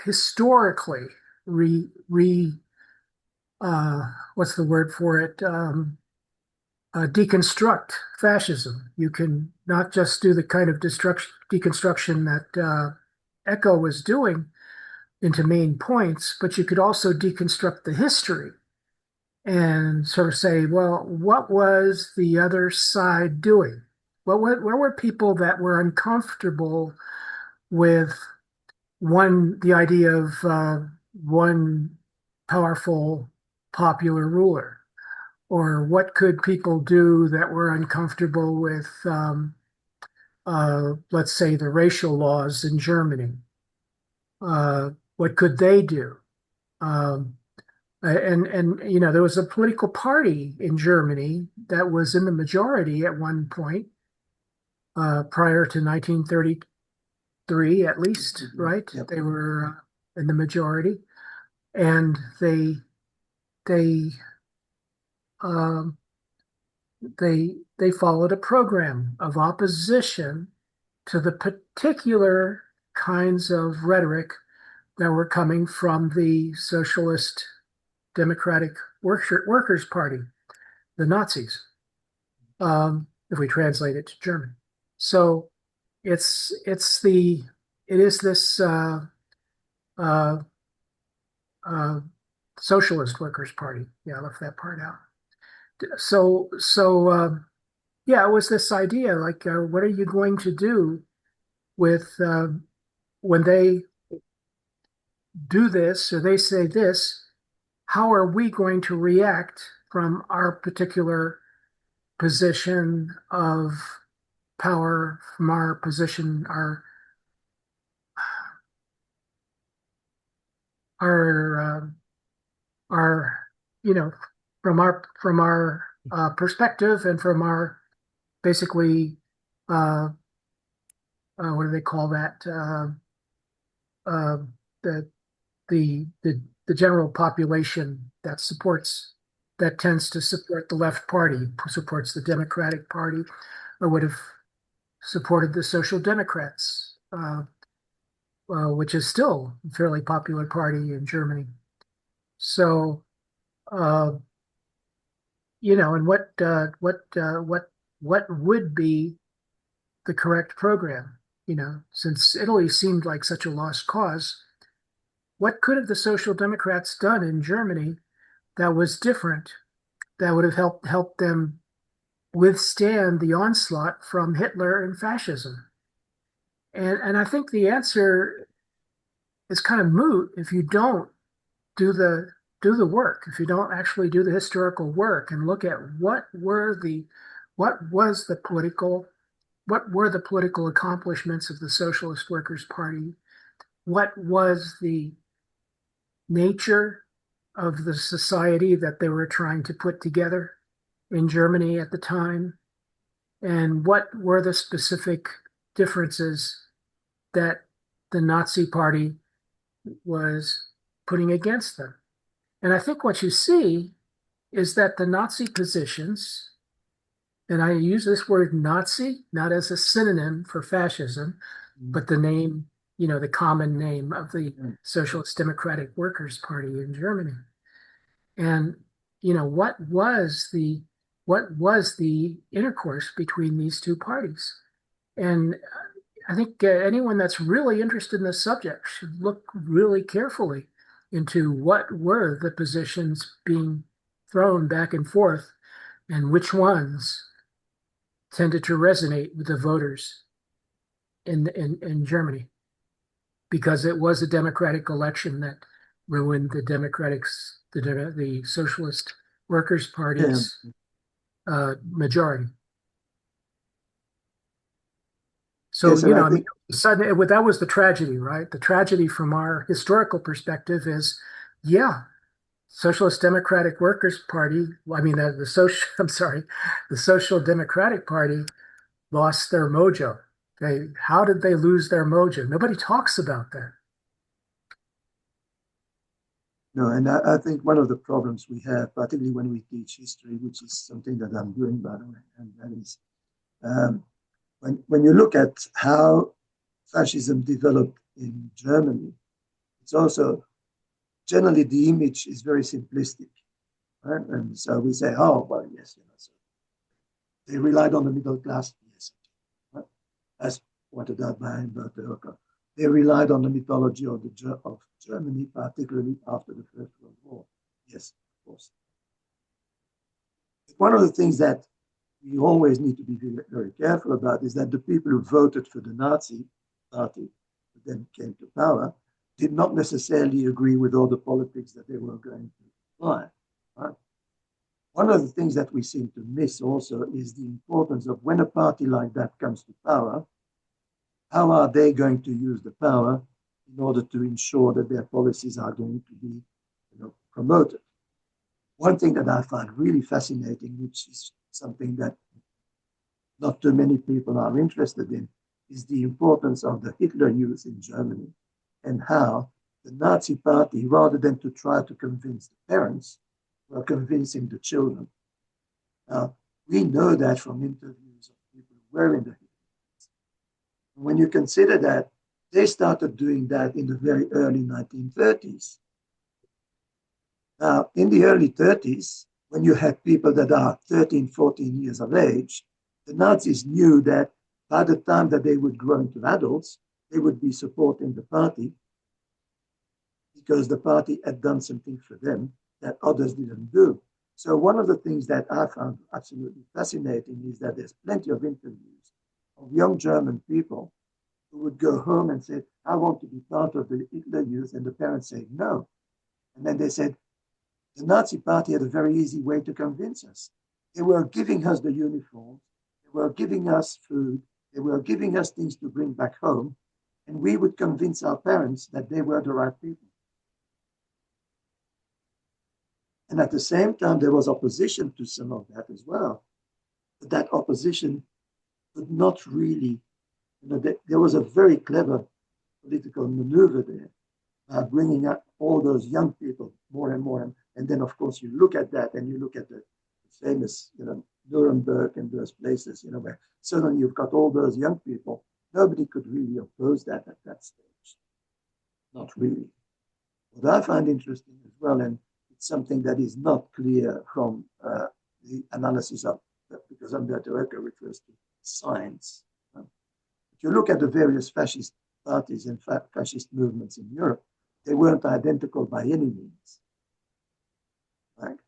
historically what's the word for it? Deconstruct fascism. You can not just do the kind of deconstruction that Eco was doing into main points, but you could also deconstruct the history and sort of say, well, what was the other side doing? Where were people that were uncomfortable with the idea of one powerful popular ruler? Or what could people do that were uncomfortable with, let's say, the racial laws in Germany? What could they do? And there was a political party in Germany that was in the majority at one point, prior to 1933, at least, right? Yep. They were in the majority, and they um, they followed a program of opposition to the particular kinds of rhetoric that were coming from the Socialist Democratic Workers' Party, the Nazis, if we translate it to German. So it is this Socialist Workers' Party. Yeah, I left that part out. So yeah, it was this idea like, what are you going to do with when they do this or they say this? How are we going to react from our particular position of power, from our position, our from our perspective and from our basically what do they call that? The the general population that tends to support the left party, supports the Democratic Party, or would have supported the Social Democrats, which is still a fairly popular party in Germany. So, and what would be the correct program? Since Italy seemed like such a lost cause, what could have the Social Democrats done in Germany that was different, that would have helped them withstand the onslaught from Hitler and fascism? And I think the answer it's kind of moot if you don't do the work, if you don't actually do the historical work and look at what were the political accomplishments of the Socialist Workers' Party, what was the nature of the society that they were trying to put together in Germany at the time, and what were the specific differences that the Nazi Party was putting against them. And I think what you see is that the Nazi positions, and I use this word Nazi not as a synonym for fascism, but the name, the common name of the Socialist Democratic Workers' Party in Germany. And, what was the intercourse between these two parties? And I think anyone that's really interested in this subject should look really carefully into what were the positions being thrown back and forth and which ones tended to resonate with the voters in Germany, because it was a democratic election that ruined the Socialist Workers' Party's majority. So, Yes, I think, that was the tragedy, right? The tragedy from our historical perspective is, Socialist Democratic Workers' Party, the Social Democratic Party lost their mojo. How did they lose their mojo? Nobody talks about that. no, and I think one of the problems we have, particularly when we teach history, which is something that I'm doing, by the way, and that is when you look at how fascism developed in Germany, it's also generally the image is very simplistic, right? And so we say, oh, well, yes, so they relied on the middle class, yes, right? As pointed out by Umberto Eco. They relied on the mythology of Germany, particularly after the First World War. Yes, of course. One of the things that we always need to be very, very careful about is that the people who voted for the Nazi party, who then came to power, did not necessarily agree with all the politics that they were going to apply. Right? One of the things that we seem to miss also is the importance of when a party like that comes to power, how are they going to use the power in order to ensure that their policies are going to be promoted? One thing that I find really fascinating, which is something that not too many people are interested in, is the importance of the Hitler Youth in Germany and how the Nazi Party, rather than to try to convince the parents, were convincing the children. Now, we know that from interviews of people who were in the Hitler Youth. When you consider that they started doing that in the very early 1930s. Now, in the early 30s, when you had people that are 13, 14 years of age, the Nazis knew that by the time that they would grow into adults, they would be supporting the party because the party had done something for them that others didn't do. So one of the things that I found absolutely fascinating is that there's plenty of interviews of young German people who would go home and say, I want to be part of the Hitler Youth, and the parents say no. And then they said, the Nazi Party had a very easy way to convince us. They were giving us the uniforms, they were giving us food, they were giving us things to bring back home, and we would convince our parents that they were the right people. And at the same time, there was opposition to some of that as well. But that opposition could not really, there was a very clever political maneuver there, bringing up all those young people more and more. And then, of course, you look at that and you look at the famous, Nuremberg and those places, where suddenly you've got all those young people. Nobody could really oppose that at that stage. Not really. What I find interesting as well, and it's something that is not clear from the analysis of, because Umberto Eco refers to science. If you look at the various fascist parties and fascist movements in Europe, they weren't identical by any means. Right?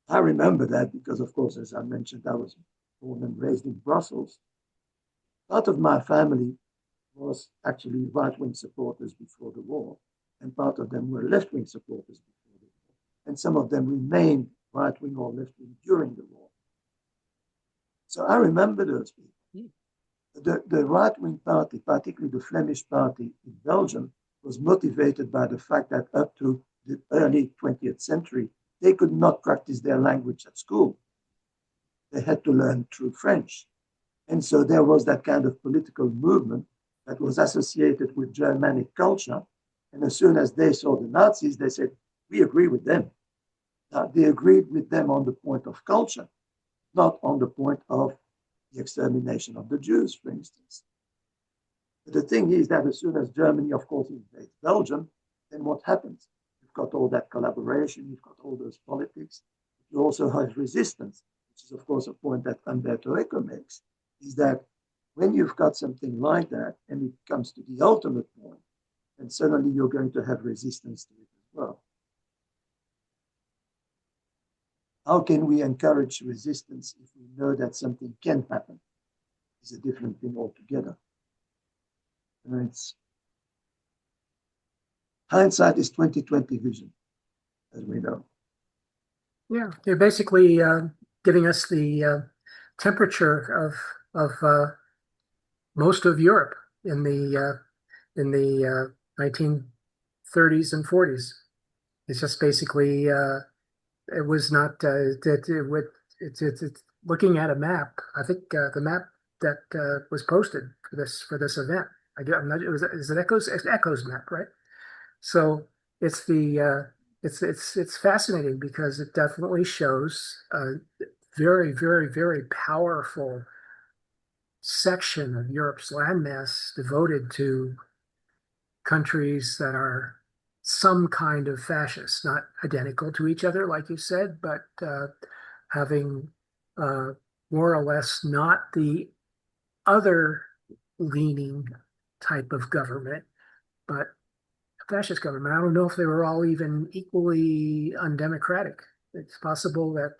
I remember that because, of course, as I mentioned, I was born and raised in Brussels. Part of my family was actually right-wing supporters before the war, and part of them were left-wing supporters before the war, and some of them remained right-wing or left-wing during the war. So I remember those people. The right-wing party, particularly the Flemish party in Belgium, was motivated by the fact that up to the early 20th century, they could not practice their language at school. They had to learn through French. And so there was that kind of political movement that was associated with Germanic culture. And as soon as they saw the Nazis, they said, we agree with them. Now, they agreed with them on the point of culture, not on the point of the extermination of the Jews, for instance. But the thing is that as soon as Germany, of course, invades Belgium, then what happens? You've got all that collaboration, you've got all those politics. You also have resistance, which is, of course, a point that Umberto Eco makes, is that when you've got something like that and it comes to the ultimate point, then suddenly you're going to have resistance to it as well. How can we encourage resistance if we know that something can happen? It's a different thing altogether. And it's hindsight is 20/20 vision, as we know. Yeah, they're basically giving us the temperature of most of Europe in the 1930s and 40s. It's just basically it was not it's looking at a map. I think the map that was posted for this event. I'm not. Is it Eco's map, right? So it's it's fascinating because it definitely shows a very, very, very powerful section of Europe's landmass devoted to countries that are some kind of fascist, not identical to each other, like you said, but having more or less not the other leaning type of government, but a fascist government. I don't know if they were all even equally undemocratic. It's possible that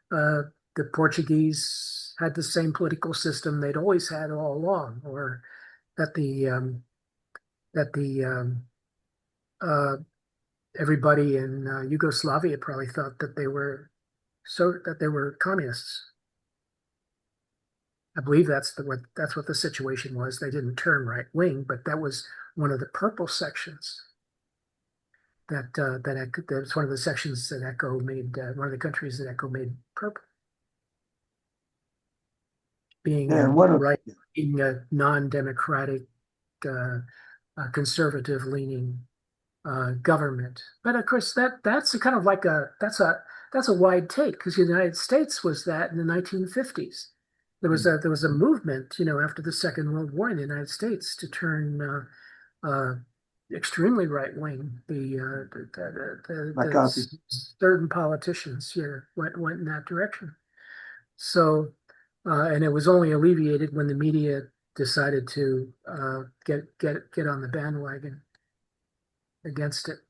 the Portuguese had the same political system they'd always had all along, or that everybody in Yugoslavia probably thought that they were communists. I believe that's what the situation was. They didn't turn right wing, but that was one of the purple sections. That's one of the sections that Eco made. One of the countries that Eco made purple, being being a non-democratic, conservative-leaning government. But of course, that's a kind of like that's a wide take, because the United States was that in the 1950s. There was a movement, after the Second World War in the United States to turn extremely right wing. Certain politicians here went in that direction. So, and it was only alleviated when the media decided to get on the bandwagon against it.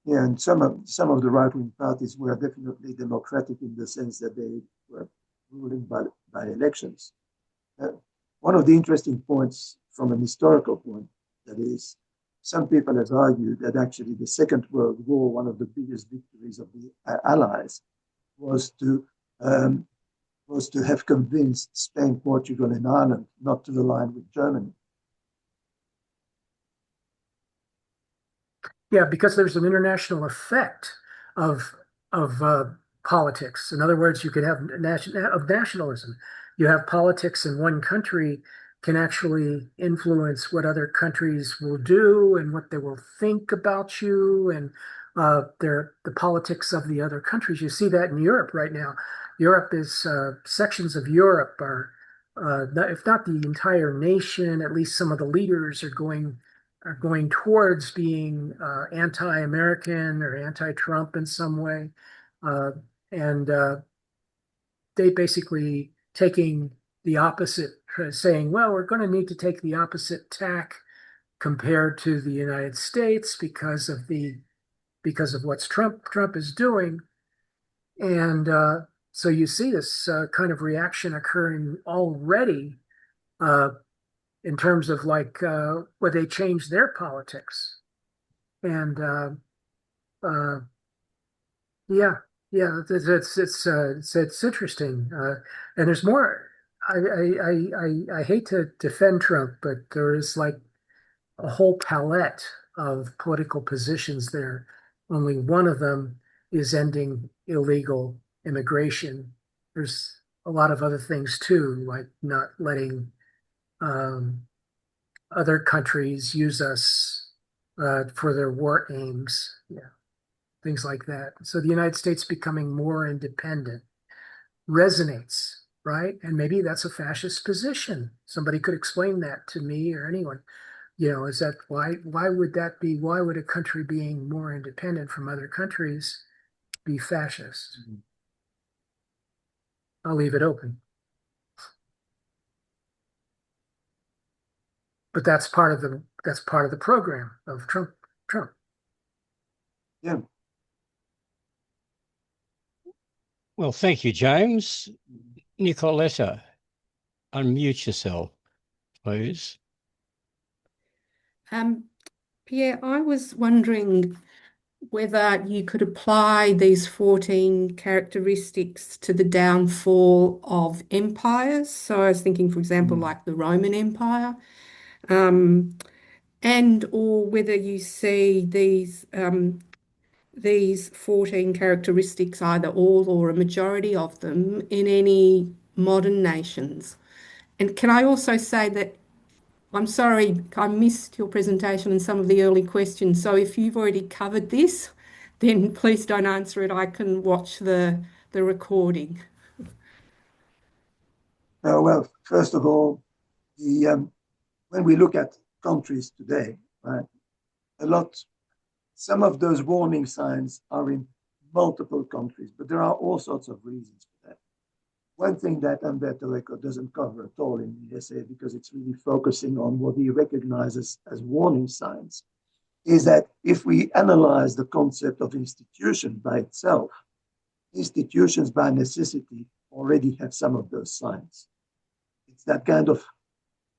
Yeah, and some of the right-wing parties were definitely democratic in the sense that they were ruling by elections. One of the interesting points from an historical point, that is, some people have argued that actually the Second World War, one of the biggest victories of the Allies, was to have convinced Spain, Portugal, and Ireland not to align with Germany. Yeah, because there's an international effect of politics. In other words, you could have nationalism. You have politics in one country can actually influence what other countries will do and what they will think about you, and the politics of the other countries. You see that in Europe right now. Europe is sections of Europe are, if not the entire nation, at least some of the leaders are going towards being anti-American or anti-Trump in some way, and they basically taking the opposite, saying, well, we're going to need to take the opposite tack compared to the United States because of what Trump is doing. And So you see this kind of reaction occurring already in terms of like where they change their politics. And yeah, it's interesting. And there's more. I hate to defend Trump, but there is like a whole palette of political positions there. Only one of them is ending illegal immigration. There's a lot of other things too, like not letting other countries use us for their war aims. Yeah, things like that. So the United States becoming more independent resonates, right? And maybe that's a fascist position. Somebody could explain that to me or anyone. You know, is that why would that be? Why would a country being more independent from other countries be fascist? I'll leave it open. But that's part of the program of Trump. Yeah. Well, thank you, James. Nicoletta, unmute yourself, please. Pierre, I was wondering whether you could apply these 14 characteristics to the downfall of empires. So I was thinking, for example, like the Roman Empire, and or whether you see these 14 characteristics, either all or a majority of them, in any modern nations. And can I also say that I'm sorry, I missed your presentation and some of the early questions. So if you've already covered this, then please don't answer it. I can watch the recording. Well, first of all, when we look at countries today, right, some of those warning signs are in multiple countries, but there are all sorts of reasons for that. One thing that Umberto Eco doesn't cover at all in the essay, because it's really focusing on what he recognizes as warning signs, is that if we analyze the concept of institution by itself, institutions by necessity already have some of those signs. It's that kind of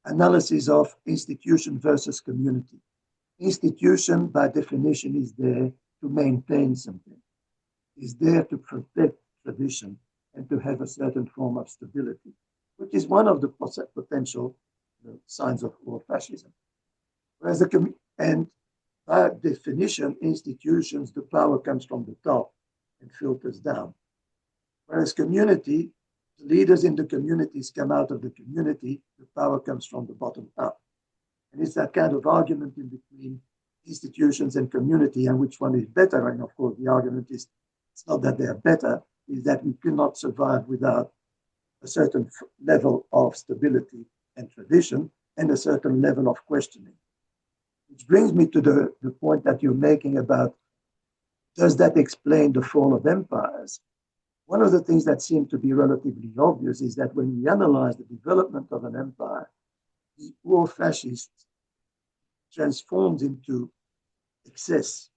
analysis of institution versus community. Institution, by definition, is there to maintain something, is there to protect tradition and to have a certain form of stability, which is one of the potential signs of Ur-Fascism. Whereas and by definition, institutions, the power comes from the top and filters down. Whereas community, the leaders in the communities come out of the community, the power comes from the bottom up. And it's that kind of argument in between institutions and community and which one is better. And of course, the argument is it's not that they are better, is that we cannot survive without a certain level of stability and tradition and a certain level of questioning. Which brings me to the point that you're making about, does that explain the fall of empires? One of the things that seem to be relatively obvious is that when we analyze the development of an empire, the Ur-Fascist transforms into excess.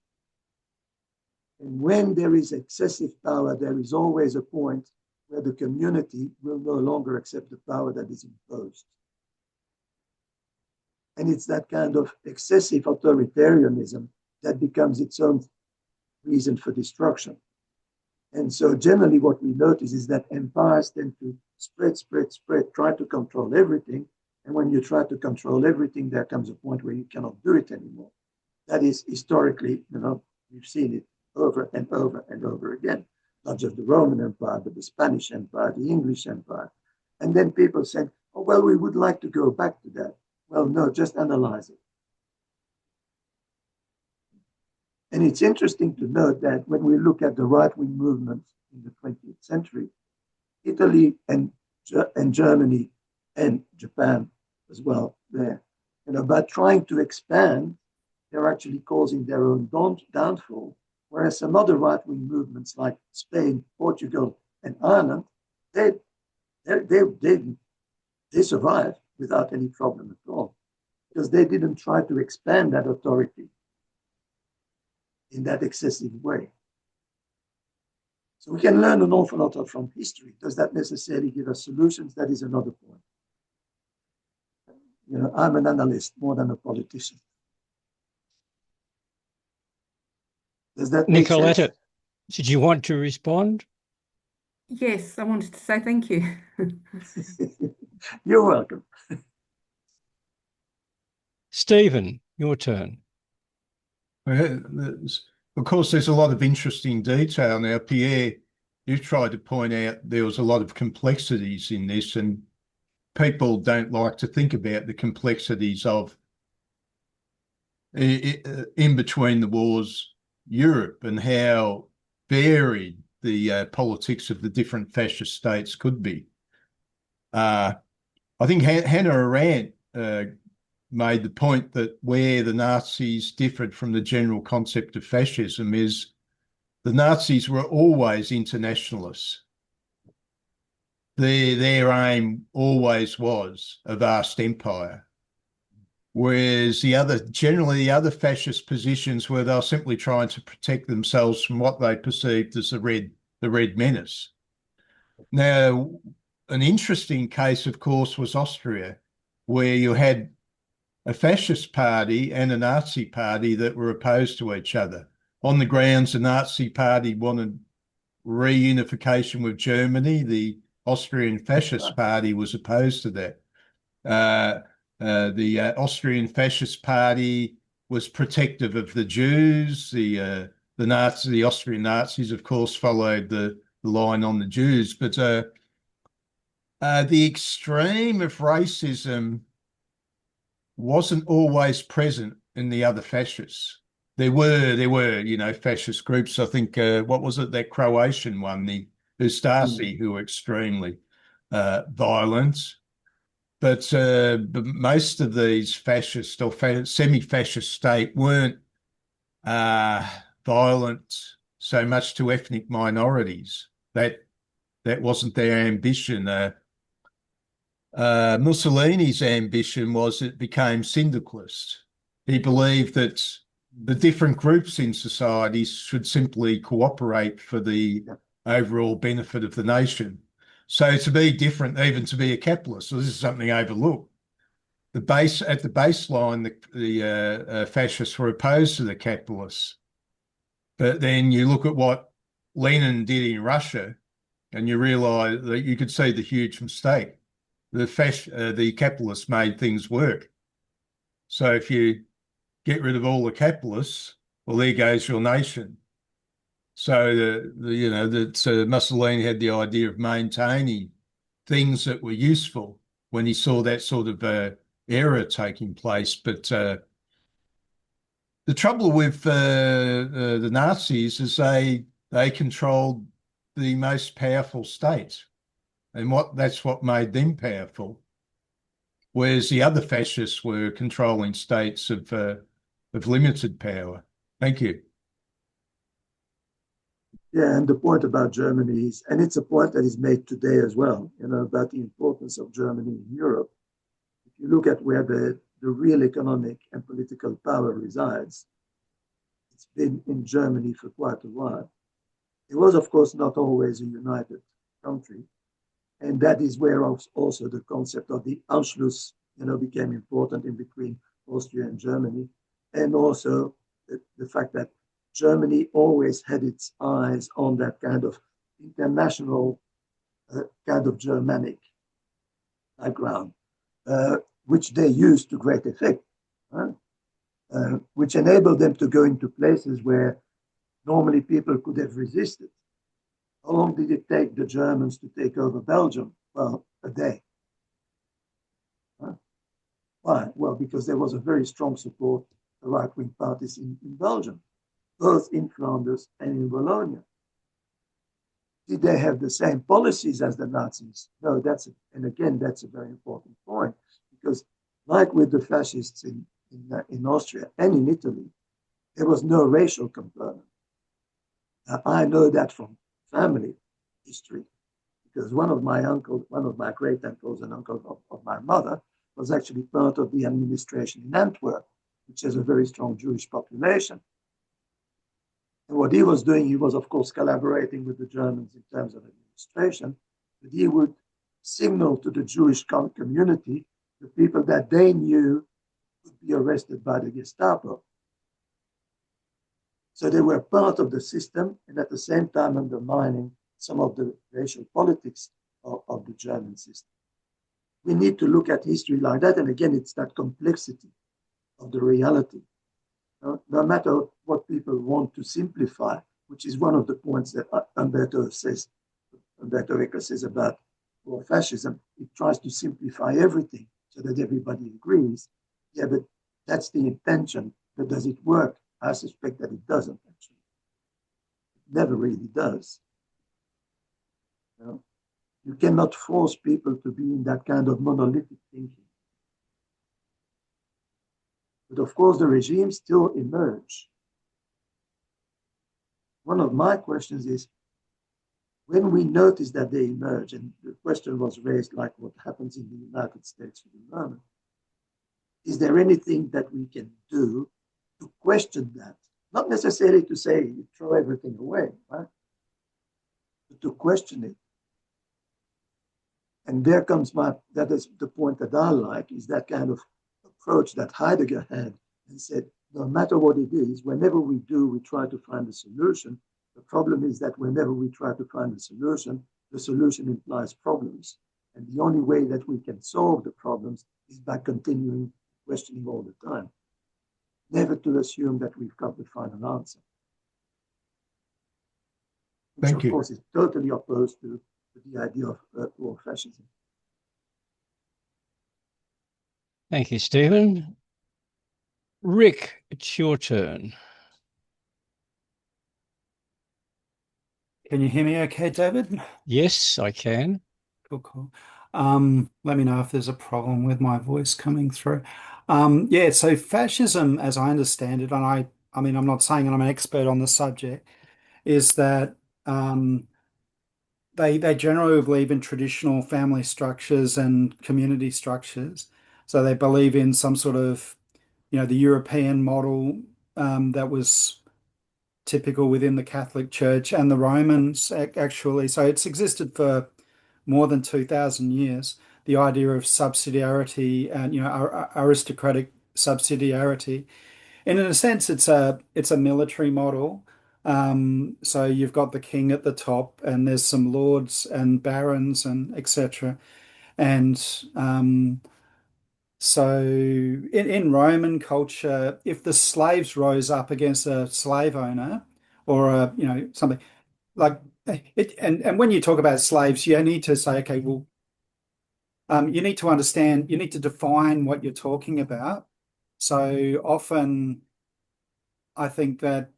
And when there is excessive power, there is always a point where the community will no longer accept the power that is imposed. And it's that kind of excessive authoritarianism that becomes its own reason for destruction. And so generally what we notice is that empires tend to spread, try to control everything. And when you try to control everything, there comes a point where you cannot do it anymore. That is historically, we've seen it over and over and over again. Not just the Roman Empire, but the Spanish Empire, the English Empire. And then people say, oh, well, we would like to go back to that. Well, no, just analyze it. And it's interesting to note that when we look at the right-wing movements in the 20th century, Italy and Germany and Japan as well, there, by trying to expand, they're actually causing their own downfall. Whereas some other right-wing movements like Spain, Portugal, and Ireland, they survived without any problem at all, because they didn't try to expand that authority in that excessive way. So we can learn an awful lot from history. Does that necessarily give us solutions? That is another point. You know, I'm an analyst more than a politician. Does that make sense? Nicoletta, did you want to respond? Yes, I wanted to say thank you. You're welcome. Stephen, your turn. Of course, there's a lot of interesting detail. Now, Pierre, you tried to point out there was a lot of complexities in this, and people don't like to think about the complexities of in between the wars Europe and how varied the politics of the different fascist states could be. I think Hannah Arendt made the point that where the Nazis differed from the general concept of fascism is the Nazis were always internationalists. Their aim always was a vast empire, whereas generally the other fascist positions were they're simply trying to protect themselves from what they perceived as the Red Menace. Now, an interesting case, of course, was Austria, where you had a fascist party and a Nazi party that were opposed to each other on the grounds the Nazi party wanted reunification with Germany. The Austrian Fascist Party was opposed to that. The Austrian Fascist Party was protective of the Jews. The Austrian Nazis, of course, followed the line on the Jews. But the extreme of racism wasn't always present in the other fascists. There were, you know, fascist groups. I think, what was it, that Croatian one, the Ustasi, who were extremely violent. But most of these fascist or semi-fascist state weren't violent so much to ethnic minorities. That wasn't their ambition. Mussolini's ambition was it became syndicalist. He believed that the different groups in society should simply cooperate for the overall benefit of the nation. So to be different, even to be a capitalist, so this is something overlooked. At the baseline, the fascists were opposed to the capitalists. But then you look at what Lenin did in Russia, and you realise that you could see the huge mistake. The capitalists made things work. So if you get rid of all the capitalists, well, there goes your nation. So Mussolini had the idea of maintaining things that were useful when he saw that sort of error taking place. But the trouble with the Nazis is they controlled the most powerful states, and that's what made them powerful. Whereas the other fascists were controlling states of limited power. Thank you. Yeah, and the point about Germany is, and it's a point that is made today as well, you know, about the importance of Germany in Europe. If you look at where the real economic and political power resides, it's been in Germany for quite a while. It was, of course, not always a united country. And that is where also the concept of the Anschluss, you know, became important in between Austria and Germany. And also the fact that Germany always had its eyes on that kind of international, kind of Germanic background, which they used to great effect, which enabled them to go into places where normally people could have resisted. How long did it take the Germans to take over Belgium? Well, a day. Why? Well, because there was a very strong support for right-wing parties in Belgium, both in Flanders and in Wallonia. Did they have the same policies as the Nazis? No, and again, that's a very important point, because like with the fascists in Austria and in Italy, there was no racial component. I know that from family history, because one of my great uncles and uncles of my mother was actually part of the administration in Antwerp, which has a very strong Jewish population. And what he was doing, he was, of course, collaborating with the Germans in terms of administration, but he would signal to the Jewish community the people that they knew would be arrested by the Gestapo. So they were part of the system and at the same time undermining some of the racial politics of the German system. We need to look at history like that. And again, it's that complexity of the reality. No matter what people want to simplify, which is one of the points that Umberto Eco says about Ur-Fascism, it tries to simplify everything so that everybody agrees. Yeah, but that's the intention. But does it work? I suspect that it doesn't, actually. It never really does. You cannot force people to be in that kind of monolithic thinking. But of course, the regimes still emerge. One of my questions is, when we notice that they emerge, and the question was raised like what happens in the United States for the moment, is there anything that we can do to question that? Not necessarily to say you throw everything away, right? But to question it. And there comes that is the point that I like, is that kind of approach that Heidegger had and said, no matter what it is, whenever we do, we try to find a solution. The problem is that whenever we try to find a solution, the solution implies problems. And the only way that we can solve the problems is by continuing questioning all the time. Never to assume that we've got the final answer. Which, Thank you. Of course, is totally opposed to the idea of Ur-Fascism. Thank you, Stephen. Rick, it's your turn. Can you hear me okay, David? Yes, I can. Cool. Let me know if there's a problem with my voice coming through. Yeah, so fascism, as I understand it, and I mean, I'm not saying I'm an expert on the subject, is that they generally believe in traditional family structures and community structures. So they believe in some sort of, the European model that was typical within the Catholic Church and the Romans, actually. So it's existed for more than 2,000 years. The idea of subsidiarity and aristocratic subsidiarity, and in a sense, it's a military model. So you've got the king at the top, and there's some lords and barons and etc. And so in Roman culture, if the slaves rose up against a slave owner or something like it, and when you talk about slaves, you need to say, okay, well, you need to understand, you need to define what you're talking about. So often, I think that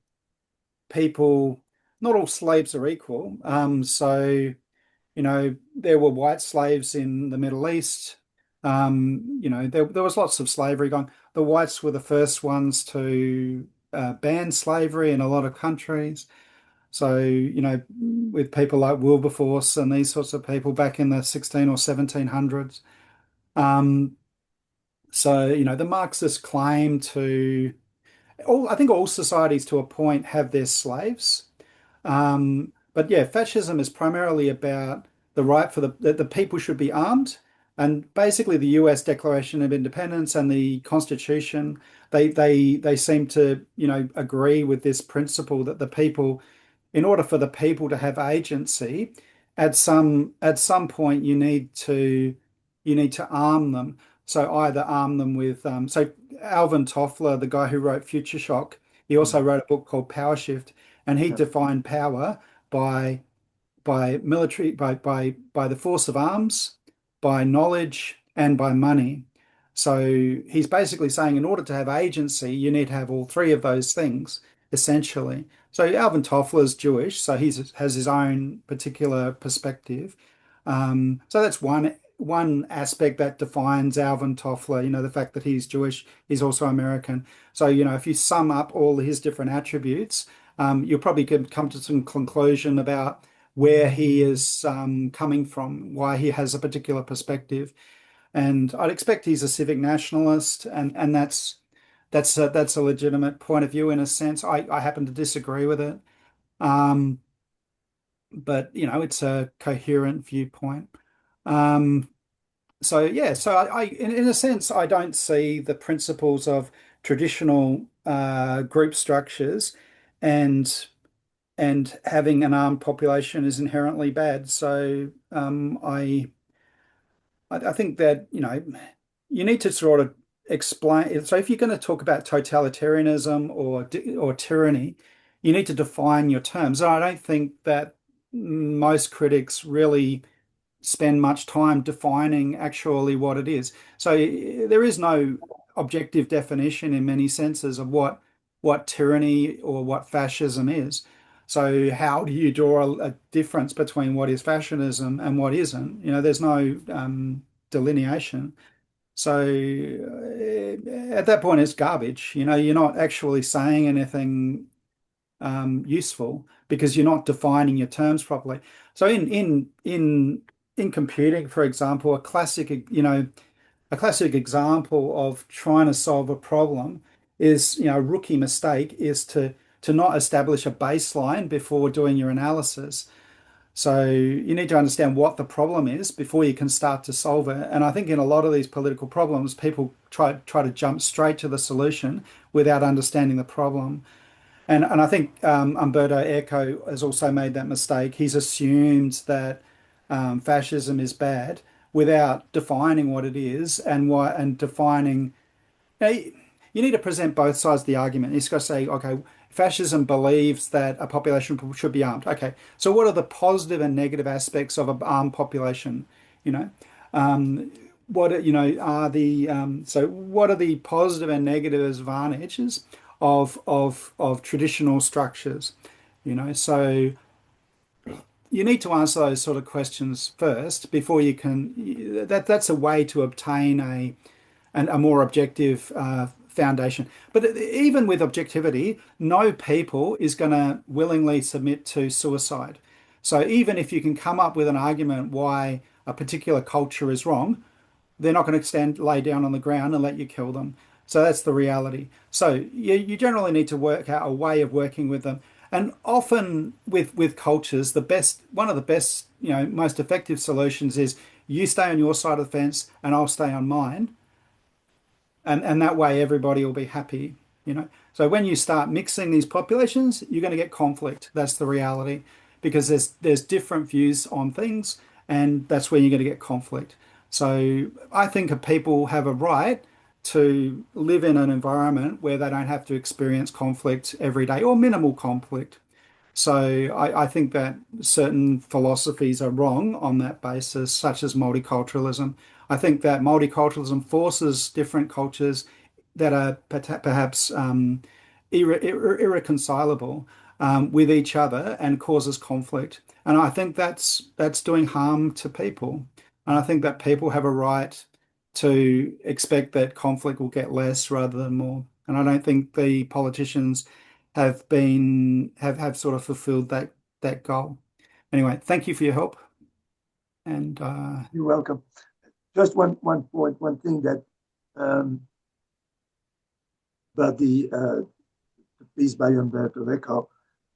not all slaves are equal. So there were white slaves in the Middle East. There was lots of slavery going. The whites were the first ones to ban slavery in a lot of countries. So, with people like Wilberforce and these sorts of people back in the 16 or 1700s. The Marxists claim I think all societies to a point have their slaves. But yeah, fascism is primarily about the right for the people should be armed. And basically the US Declaration of Independence and the Constitution, they seem to, agree with this principle that the people, in order for the people to have agency, at some point you need to arm them. So either arm them with so Alvin Toffler, the guy who wrote Future Shock, he also wrote a book called Power Shift, and he defined power by military, by the force of arms, by knowledge, and by money. So he's basically saying in order to have agency, you need to have all three of those things, essentially. So Alvin Toffler is Jewish, so he has his own particular perspective. So that's one aspect that defines Alvin Toffler, the fact that he's Jewish, he's also American. So, if you sum up all his different attributes, you'll probably come to some conclusion about where he is coming from, why he has a particular perspective. And I'd expect he's a civic nationalist, and that's a legitimate point of view in a sense. I happen to disagree with it. But it's a coherent viewpoint. So yeah, so in a sense, I don't see the principles of traditional group structures and having an armed population is inherently bad. So I think that you need to sort of explain. So if you're going to talk about totalitarianism or tyranny, you need to define your terms. And I don't think that most critics really spend much time defining actually what it is. So there is no objective definition in many senses of what tyranny or what fascism is. So how do you draw a difference between what is fascism and what isn't? There's no delineation. So at that point, it's garbage. You're not actually saying anything useful because you're not defining your terms properly. So in computing, for example, a classic example of trying to solve a problem is, a rookie mistake is to not establish a baseline before doing your analysis. So you need to understand what the problem is before you can start to solve it. And I think in a lot of these political problems, people try to jump straight to the solution without understanding the problem. And I think Umberto Eco has also made that mistake. He's assumed that fascism is bad without defining what it is and defining. You need to present both sides of the argument. You've got to say, okay, fascism believes that a population should be armed. Okay, so what are the positive and negative aspects of an armed population? What are the positive and negative advantages of traditional structures? So you need to answer those sort of questions first before you can. That's a way to obtain a more objective foundation. But even with objectivity, no people is going to willingly submit to suicide. So even if you can come up with an argument why a particular culture is wrong, they're not going to lay down on the ground and let you kill them. So that's the reality. So you generally need to work out a way of working with them. And often with cultures, one of the best, most effective solutions is you stay on your side of the fence and I'll stay on mine. And that way everybody will be happy. So when you start mixing these populations, you're going to get conflict. That's the reality, because there's different views on things, and that's where you're going to get conflict. So I think people have a right to live in an environment where they don't have to experience conflict every day or minimal conflict. So I think that certain philosophies are wrong on that basis, such as multiculturalism. I think that multiculturalism forces different cultures that are perhaps irreconcilable with each other and causes conflict. And I think that's doing harm to people. And I think that people have a right to expect that conflict will get less rather than more. And I don't think the politicians have sort of fulfilled that goal. Anyway, thank you for your help. And you're welcome. Just one point, one thing that about the piece by Umberto Eco.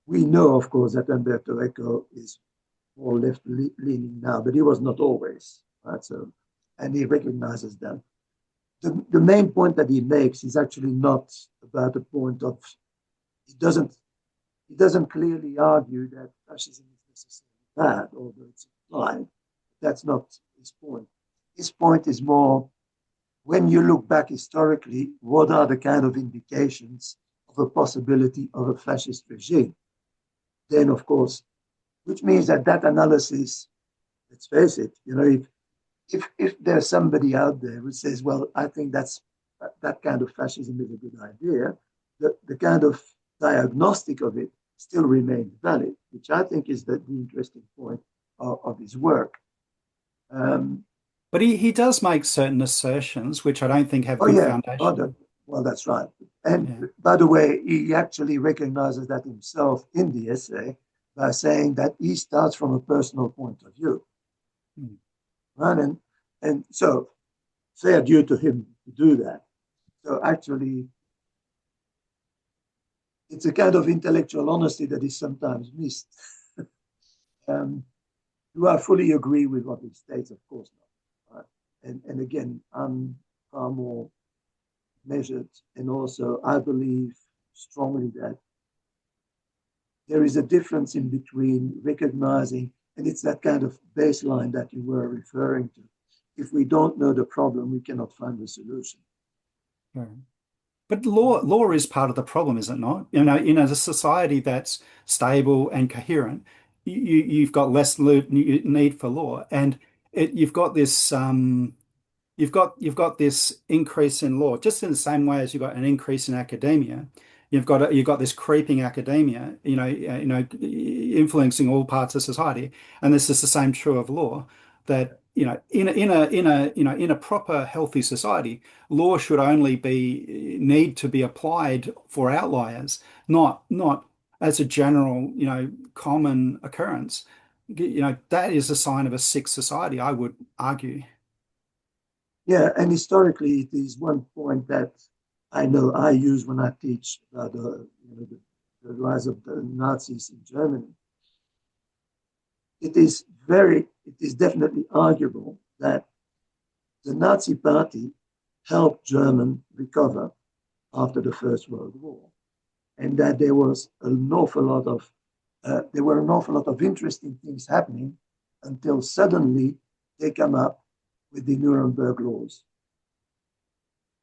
We know, of course, that Umberto Eco is more left-leaning now, but he was not always, right? So, and he recognizes that. The main point that he makes is actually not about the point of, he doesn't clearly argue that fascism is necessarily bad, although it's implied. That's not his point. His point is more, when you look back historically, what are the kind of indications of a possibility of a fascist regime? Then, of course, which means that analysis, let's face it, if there's somebody out there who says, well, I think that kind of fascism is a good idea, the kind of diagnostic of it still remains valid, which I think is the interesting point of his work. But he does make certain assertions which I don't think have good foundation. Well, that's right. And by the way, he actually recognizes that himself in the essay by saying that he starts from a personal point of view. Right? And so fair due to him to do that. So actually, it's a kind of intellectual honesty that is sometimes missed. Do I fully agree with what he states? Of course not. Right? And again, I'm far more measured, and also I believe strongly that there is a difference in between recognizing, and it's that kind of baseline that you were referring to. If we don't know the problem, we cannot find the solution. Yeah. But law is part of the problem, is it not? You know, in a society that's stable and coherent, you've got less need for law, and you've got this you've got this increase in law, just in the same way as you've got an increase in academia. You've got this creeping academia, influencing all parts of society, and this is the same true of law. That in a proper healthy society, law should only need to be applied for outliers, not as a general common occurrence. That is a sign of a sick society, I would argue. Yeah, and historically, it is one point that I know I use when I teach about the rise of the Nazis in Germany. It is definitely arguable that the Nazi Party helped Germany recover after the First World War, and that there was an awful lot of interesting things happening until suddenly they come up with the Nuremberg laws.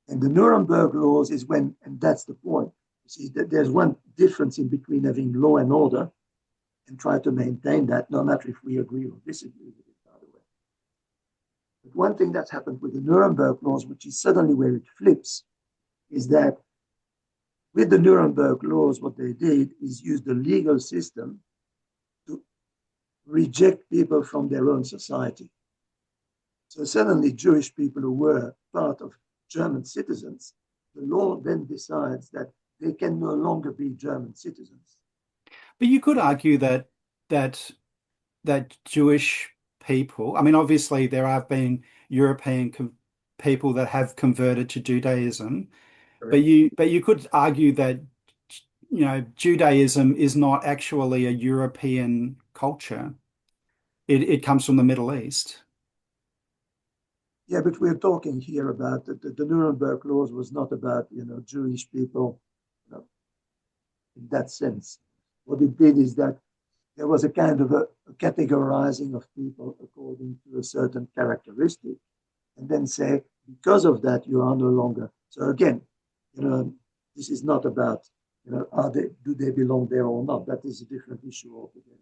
And the Nuremberg laws is when, and that's the point. You see, that there's one difference in between having law and order and try to maintain that, no matter if we agree or disagree with it, by the way. But one thing that's happened with the Nuremberg laws, which is suddenly where it flips, is that with the Nuremberg laws, what they did is use the legal system to reject people from their own society. So suddenly Jewish people who were part of German citizens, the law then decides that they can no longer be German citizens. But you could argue that Jewish people, I mean, obviously there have been European people that have converted to Judaism, but you could argue that Judaism is not actually a European culture. It comes from the Middle East. Yeah, but we're talking here about the Nuremberg laws was not about Jewish people in that sense. What it did is that there was a kind of a categorizing of people according to a certain characteristic, and then say because of that you are no longer. So again, this is not about do they belong there or not? That is a different issue altogether.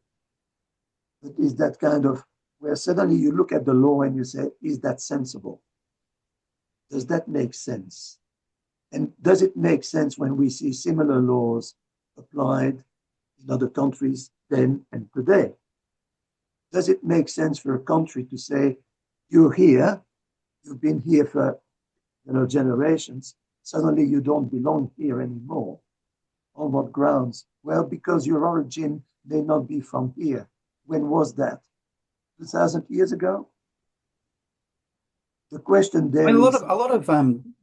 But is that kind of where suddenly you look at the law and you say, is that sensible? Does that make sense? And does it make sense when we see similar laws applied in other countries then and today? Does it make sense for a country to say, you're here, you've been here for generations, suddenly you don't belong here anymore? On what grounds? Well, because your origin may not be from here. When was that? 2,000 years ago? The question there is... A lot of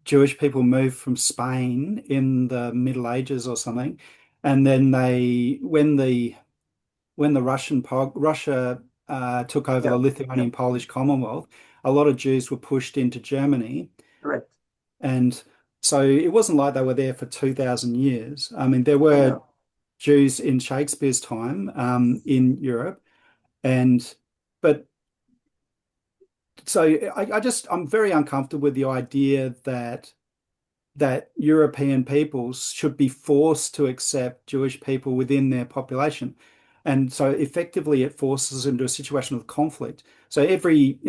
Jewish people moved from Spain in the Middle Ages or something, and then when the Russia took over the Lithuanian Polish Commonwealth, a lot of Jews were pushed into Germany. Correct. And so it wasn't like they were there for 2,000 years. I mean, there were Jews in Shakespeare's time in Europe, but so I'm very uncomfortable with the idea that European peoples should be forced to accept Jewish people within their population. And so effectively it forces into a situation of conflict. So every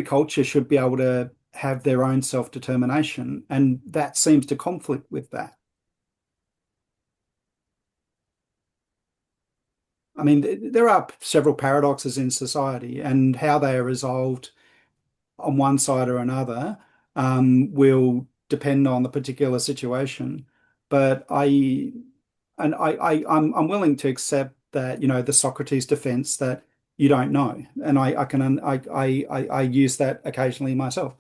culture should be able to have their own self-determination, and that seems to conflict with that. I mean, there are several paradoxes in society, and how they are resolved on one side or another will depend on the particular situation. But I'm willing to accept that the Socrates defense that you don't know, and I use that occasionally myself.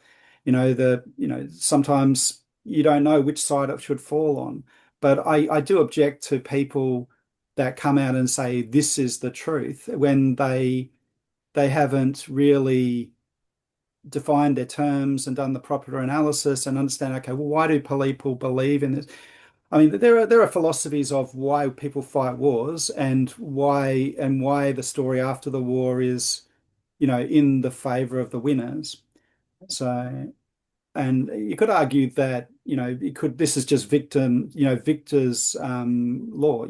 Sometimes you don't know which side it should fall on, But I do object to people that come out and say this is the truth when they haven't really defined their terms and done the proper analysis and understand, okay, well, why do people believe in this? I mean, there are philosophies of why people fight wars and why the story after the war is, in the favor of the winners. So, and you could argue that, this is just victor's law,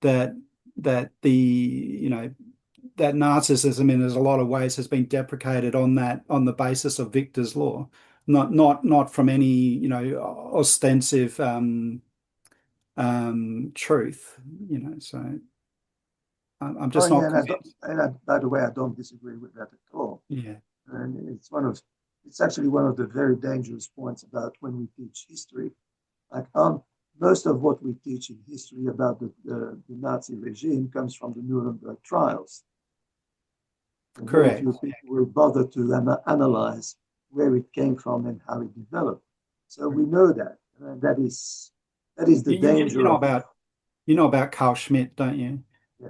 that that the, that Nazism in a lot of ways has been deprecated on the basis of Victor's law, not from any, ostensive truth, So I'm just not convinced. By the way, I don't disagree with that at all. Yeah. And it's actually one of the very dangerous points about when we teach history. Like most of what we teach in history about the Nazi regime comes from the Nuremberg trials. And Correct. very few people will bother to analyze where it came from and how it developed. So we know that. That is the danger. You know about Carl Schmitt, don't you? Yeah.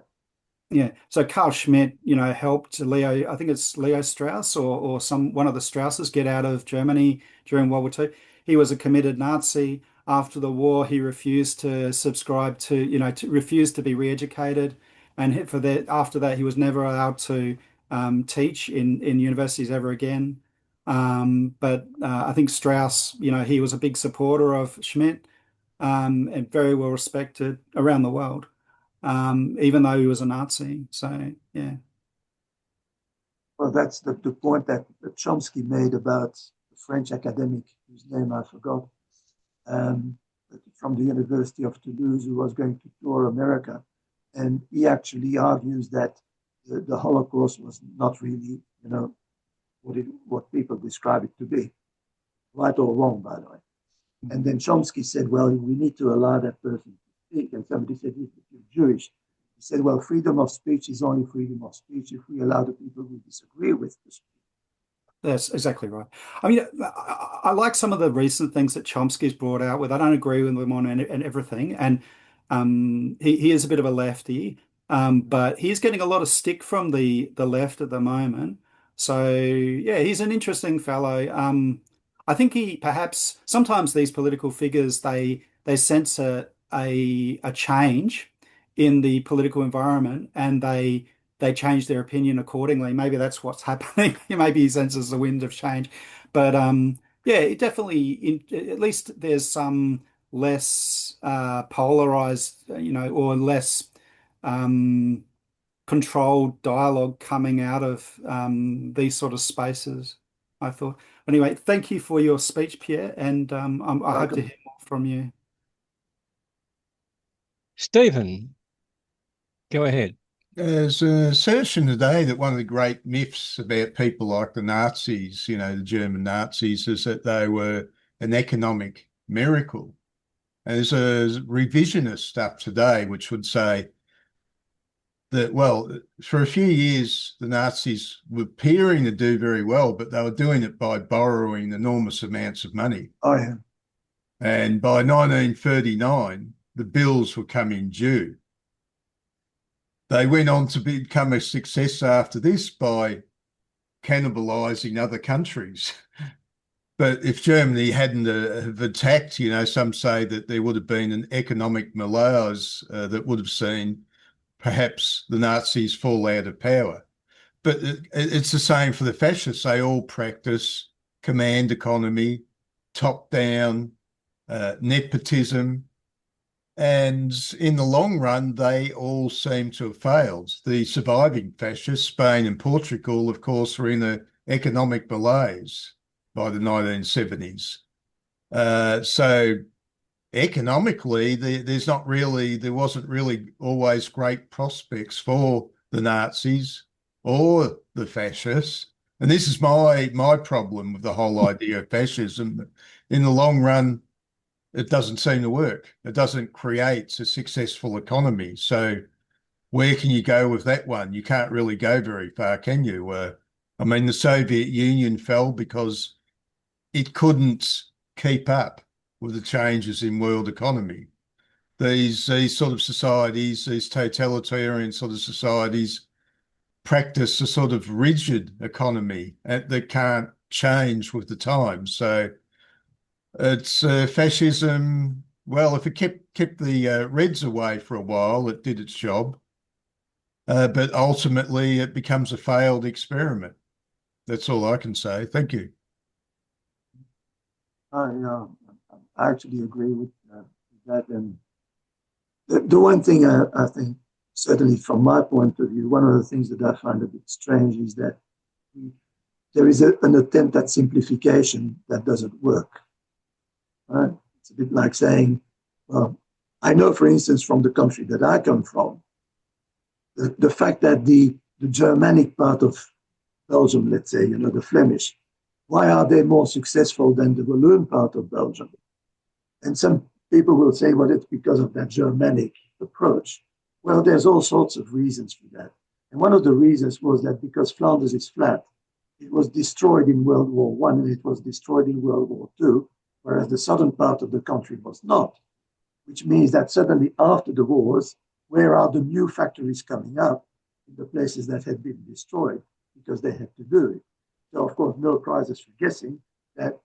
Yeah. So Carl Schmitt, helped Leo, I think it's Leo Strauss or one of the Strausses get out of Germany during World War II. He was a committed Nazi. After the war, he refused to subscribe refused to be re-educated. And after that, he was never allowed to teach in universities ever again. But I think Strauss, he was a big supporter of Schmitt and very well respected around the world, even though he was a Nazi. So, yeah. Well, that's the point that Chomsky made about the French academic, whose name I forgot, from the University of Toulouse, who was going to tour America. And he actually argues that the Holocaust was not really, what people describe it to be, right or wrong, by the way. And then Chomsky said, well, we need to allow that person to speak. And somebody said, if you're Jewish, he said, well, freedom of speech is only freedom of speech if we allow the people we disagree with to speak. That's exactly right. I mean, I like some of the recent things that Chomsky's brought out with. I don't agree with him on and everything. And he is a bit of a lefty, but he's getting a lot of stick from the left at the moment. So yeah, he's an interesting fellow. I think he perhaps sometimes these political figures they sense a change in the political environment and they change their opinion accordingly. Maybe that's what's happening. Maybe he senses the wind of change. But yeah, it definitely, at least there's some less polarized, or less controlled dialogue coming out of these sort of spaces, I thought. Anyway, thank you for your speech, Pierre, and I hope to hear more from you. Stephen, go ahead. There's an assertion today that one of the great myths about people like the Nazis, the German Nazis, is that they were an economic miracle. And there's a revisionist stuff today which would say that, well, for a few years, the Nazis were appearing to do very well, but they were doing it by borrowing enormous amounts of money. Oh, yeah. And by 1939, the bills were coming due. They went on to become a success after this by cannibalizing other countries. But if Germany hadn't have attacked, some say that there would have been an economic malaise that would have seen perhaps the Nazis fall out of power. But it's the same for the fascists. They all practice command economy, top-down, nepotism. And in the long run, they all seem to have failed. The surviving fascists, Spain and Portugal, of course, were in an economic malaise by the 1970s. So economically, there wasn't really always great prospects for the Nazis or the fascists. And this is my problem with the whole idea of fascism. In the long run, it doesn't seem to work. It doesn't create a successful economy. So where can you go with that one? You can't really go very far, can you? The Soviet Union fell because it couldn't keep up with the changes in world economy. these sort of societies, these totalitarian sort of societies, practice a sort of rigid economy that can't change with the times. So it's fascism. Well, if it kept the Reds away for a while, it did its job. But ultimately, it becomes a failed experiment. That's all I can say. Thank you. I actually agree with that. And the one thing I think, certainly from my point of view, one of the things that I find a bit strange is that there is an attempt at simplification that doesn't work. Right? It's a bit like saying, well, I know, for instance, from the country that I come from, the fact that the Germanic part of Belgium, let's say, the Flemish, why are they more successful than the Walloon part of Belgium? And some people will say, well, it's because of that Germanic approach. Well, there's all sorts of reasons for that. And one of the reasons was that because Flanders is flat, it was destroyed in World War I and it was destroyed in World War II, whereas the southern part of the country was not, which means that suddenly after the wars, where are the new factories coming up in the places that had been destroyed because they had to do it? So, of course, no prizes for guessing that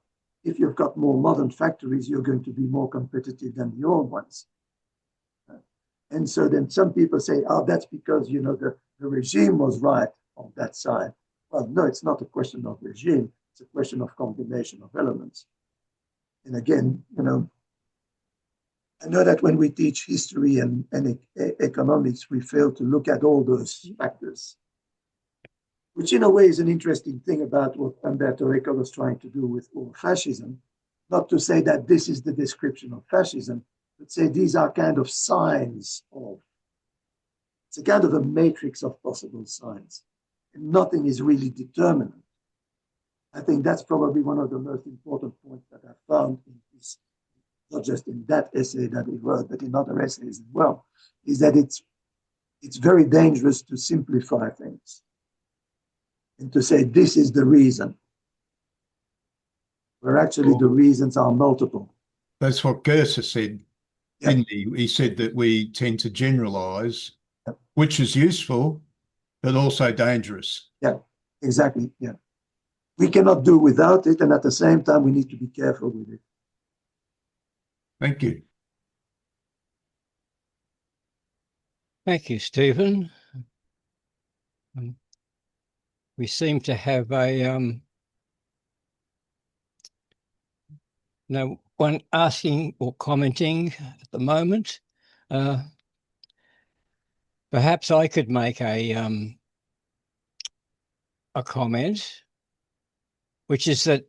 if you've got more modern factories, you're going to be more competitive than the old ones. And so then some people say, oh, that's because, the regime was right on that side. Well, no, it's not a question of regime. It's a question of combination of elements. And again, I know that when we teach history and economics, we fail to look at all those factors, which in a way is an interesting thing about what Umberto Eco was trying to do with Ur-Fascism. Not to say that this is the description of fascism, but say these are kind of signs of, it's a kind of a matrix of possible signs. And nothing is really determinate. I think that's probably one of the most important points that I found in this, not just in that essay that he wrote, but in other essays as well, is that it's very dangerous to simplify things and to say this is the reason, where actually the reasons are multiple. That's what Goethe said, didn't he? He said that we tend to generalize, which is useful, but also dangerous. Yeah, exactly. Yeah. We cannot do without it, and at the same time, we need to be careful with it. Thank you. Thank you, Stephen. We seem to have no one asking or commenting at the moment. Perhaps I could make a comment, which is that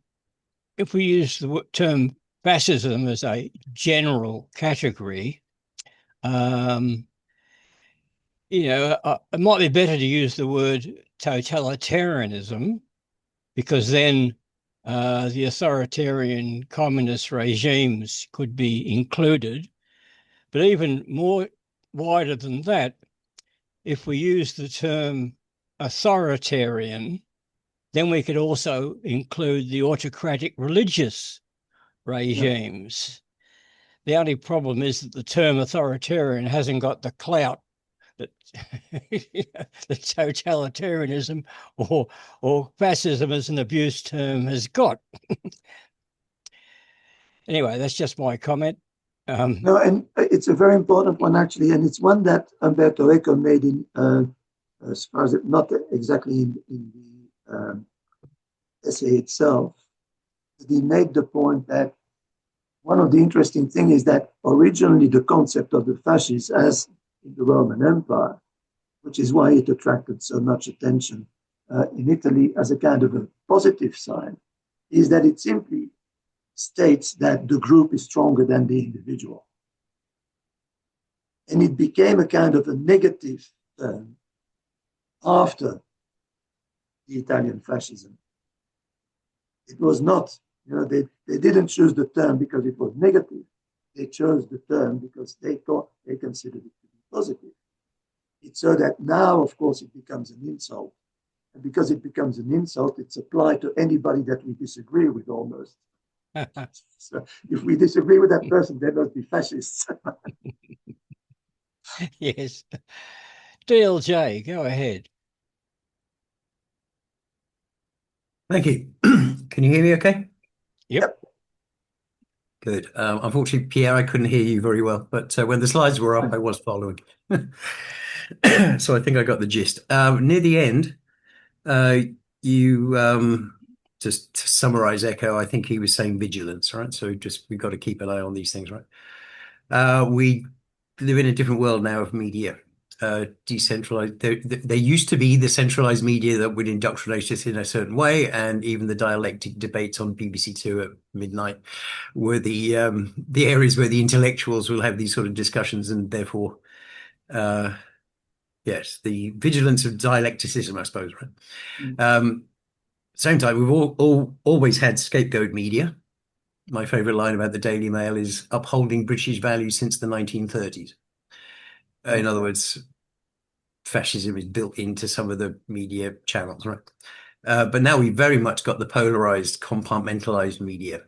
if we use the term fascism as a general category, it might be better to use the word totalitarianism, because then the authoritarian communist regimes could be included. But even more wider than that, if we use the term authoritarian, then we could also include the autocratic religious regimes. The only problem is that the term authoritarian hasn't got the clout that the totalitarianism or fascism as an abuse term has got. Anyway, that's just my comment. No, and it's a very important one, actually, and it's one that Umberto Eco made in, as far as not exactly in the essay itself. He made the point that one of the interesting things is that originally the concept of the fascists, as in the Roman Empire, which is why it attracted so much attention in Italy as a kind of a positive sign, is that it simply states that the group is stronger than the individual. And it became a kind of a negative term after the Italian fascism. It was not, they didn't choose the term because it was negative. They chose the term because they thought they considered it to be positive. It's so that now, of course, it becomes an insult. And because it becomes an insult, it's applied to anybody that we disagree with almost. So if we disagree with that person, they must be fascists. Yes. DLJ, go ahead. Thank you. Can you hear me okay? Yep. Good. Unfortunately, Pierre, I couldn't hear you very well, but when the slides were up, I was following. So I think I got the gist. Near the end, you just to summarize Eco, I think he was saying vigilance, right? So just we've got to keep an eye on these things, right? We live in a different world now of media. Decentralized. There used to be the centralized media that would indoctrinate us in a certain way, and even the dialectic debates on BBC Two at midnight were the areas where the intellectuals will have these sort of discussions, and therefore, yes, the vigilance of dialecticism, I suppose, right? Same time, we've always had scapegoat media. My favorite line about the Daily Mail is upholding British values since the 1930s. In other words, fascism is built into some of the media channels, right? But now we've very much got the polarized, compartmentalized media,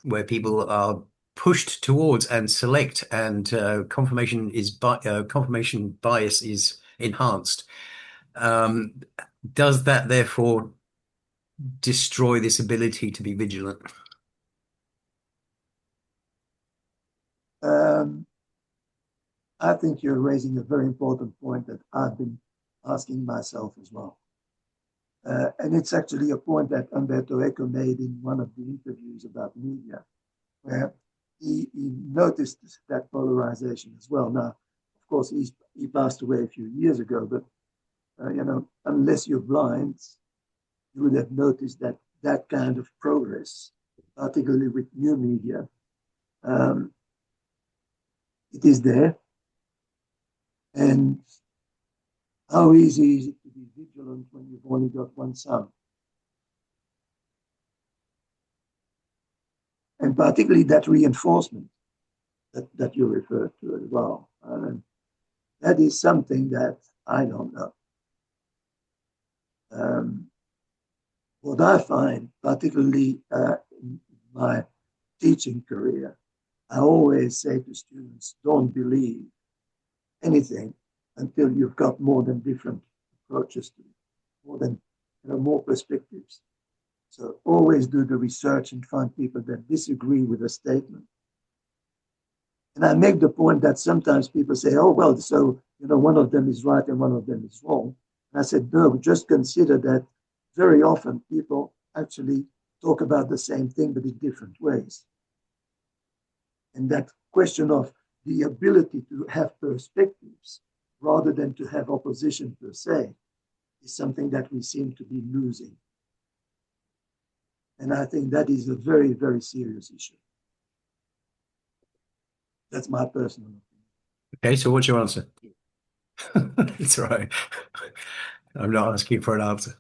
where people are pushed towards and select, and confirmation bias is enhanced. Does that therefore destroy this ability to be vigilant? I think you're raising a very important point that I've been asking myself as well. And it's actually a point that Umberto Eco made in one of the interviews about media, where he noticed that polarization as well. Now, of course, he passed away a few years ago, but unless you're blind, you would have noticed that kind of progress, particularly with new media, it is there. And how easy is it to be vigilant when you've only got one son? And particularly that reinforcement that you referred to as well. That is something that I don't know. What I find, particularly in my teaching career, I always say to students, don't believe anything until you've got more than different approaches to it, more perspectives. So always do the research and find people that disagree with a statement. And I make the point that sometimes people say, oh, well, so, one of them is right and one of them is wrong. And I said, no, just consider that very often people actually talk about the same thing, but in different ways. And that question of the ability to have perspectives rather than to have opposition per se is something that we seem to be losing. And I think that is a very, very serious issue. That's my personal opinion. Okay, so what's your answer? It's all right. I'm not asking for an answer.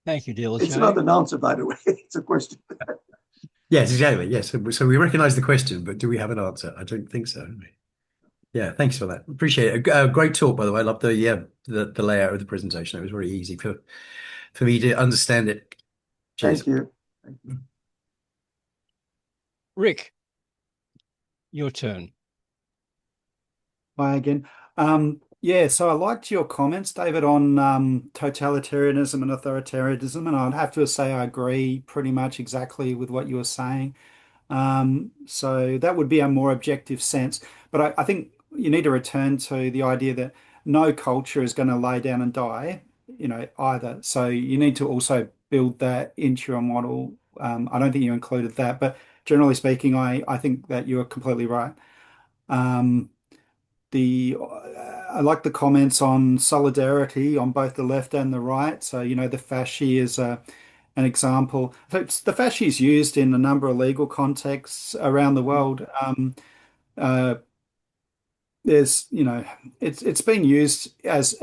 Thank you, DLJ. It's not an answer, by the way. It's a question. Yes, exactly. Yes. So we recognize the question, but do we have an answer? I don't think so. Yeah, thanks for that. Appreciate it. Great talk, by the way. I love the layout of the presentation. It was very easy for me to understand it. Cheers. Thank you. Thank you. Rick, your turn. Hi again. So I liked your comments, David, on totalitarianism and authoritarianism, and I'd have to say I agree pretty much exactly with what you were saying. So that would be a more objective sense. But I think you need to return to the idea that no culture is going to lay down and die, either. So you need to also build that into your model. I don't think you included that, but generally speaking, I think that you're completely right. I like the comments on solidarity on both the left and the right. So, the fasci is an example. The fasci is used in a number of legal contexts around the world. It's been used as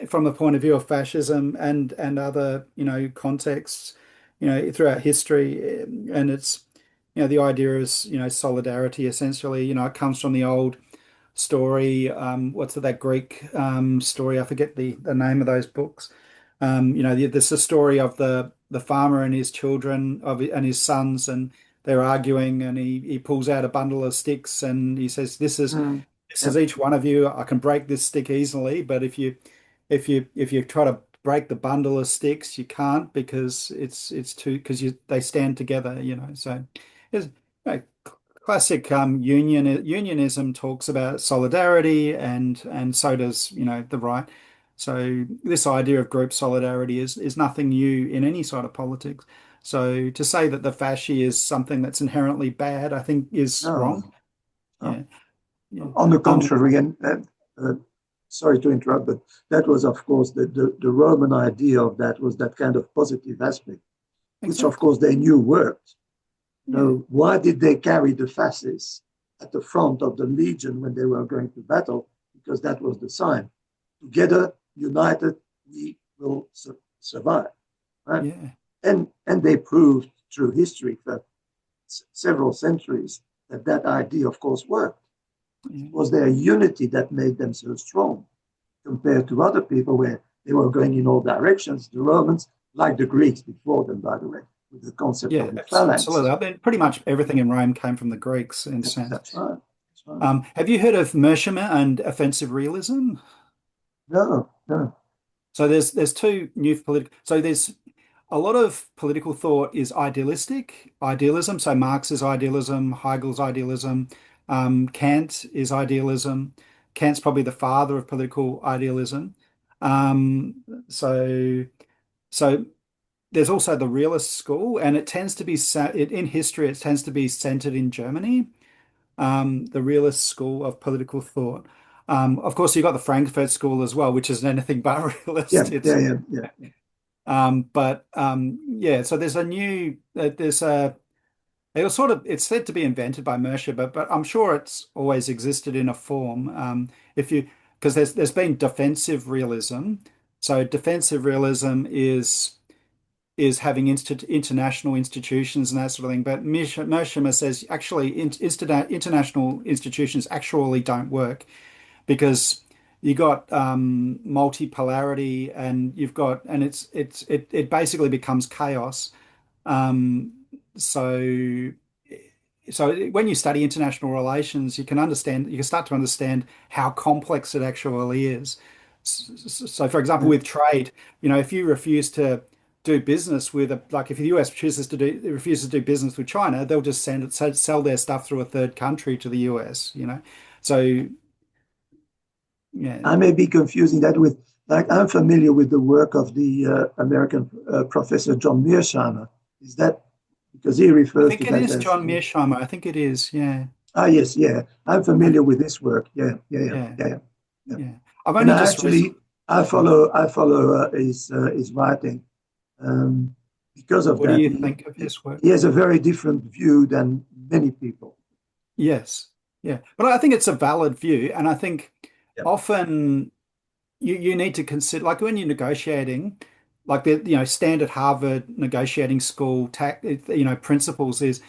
from the point of view of fascism and other, contexts, throughout history. And it's, the idea is, solidarity essentially, it comes from the old story. What's that Greek story? I forget the name of those books. There's the story of the the farmer and his children and his sons, and they're arguing, and he pulls out a bundle of sticks and he says, this is each one of you. I can break this stick easily, but if you try to break the bundle of sticks, you can't because they stand together, So it's classic unionism talks about solidarity, and so does the right. So this idea of group solidarity is nothing new in any sort of politics. So to say that the fasci is something that's inherently bad, I think is wrong. No. Yeah. On the contrary, and sorry to interrupt, but that was, of course, the Roman idea of that was that kind of positive aspect, which, of course, they knew worked. So why did they carry the fasces at the front of the legion when they were going to battle? Because that was the sign. Together, united, we will survive. Right? Yeah. And they proved through history for several centuries that idea, of course, worked. It was their unity that made them so strong compared to other people where they were going in all directions. The Romans, like the Greeks before them, by the way, with the concept of the phalanx. Absolutely. I mean, pretty much everything in Rome came from the Greeks in a sense. That's right. That's right. Have you heard of Mershimer and offensive realism? No. So there's two new political. So there's a lot of political thought is idealism. So Marx is idealism, Hegel's idealism, Kant is idealism. Kant's probably the father of political idealism. So there's also the realist school, and it tends to be in history. It tends to be centered in Germany. The realist school of political thought. Of course, you've got the Frankfurt School as well, which isn't anything but realist. Yeah. So there's it's said to be invented by Mercer, but I'm sure it's always existed in a form. Because there's been defensive realism. So defensive realism is having international institutions and that sort of thing. But Mershimer says actually international institutions actually don't work because you got multipolarity and it basically becomes chaos. So when you study international relations, you can start to understand how complex it actually is. So for example, with trade, if you refuse to do business with if the US refuses to do business with China, they'll just sell their stuff through a third country to the US, So yeah. I may be confusing that with, I'm familiar with the work of the American professor John Mearsheimer. Is that because he refers to that? I think it is John Mearsheimer. I think it is, yeah. Ah, yes, yeah. I'm familiar with this work. Yeah. I've only I follow his writing because of that. What do you think of his work? He has a very different view than many people. Yes, yeah. But I think it's a valid view, and I think often you need to consider, like when you're negotiating, like the standard Harvard negotiating school principles is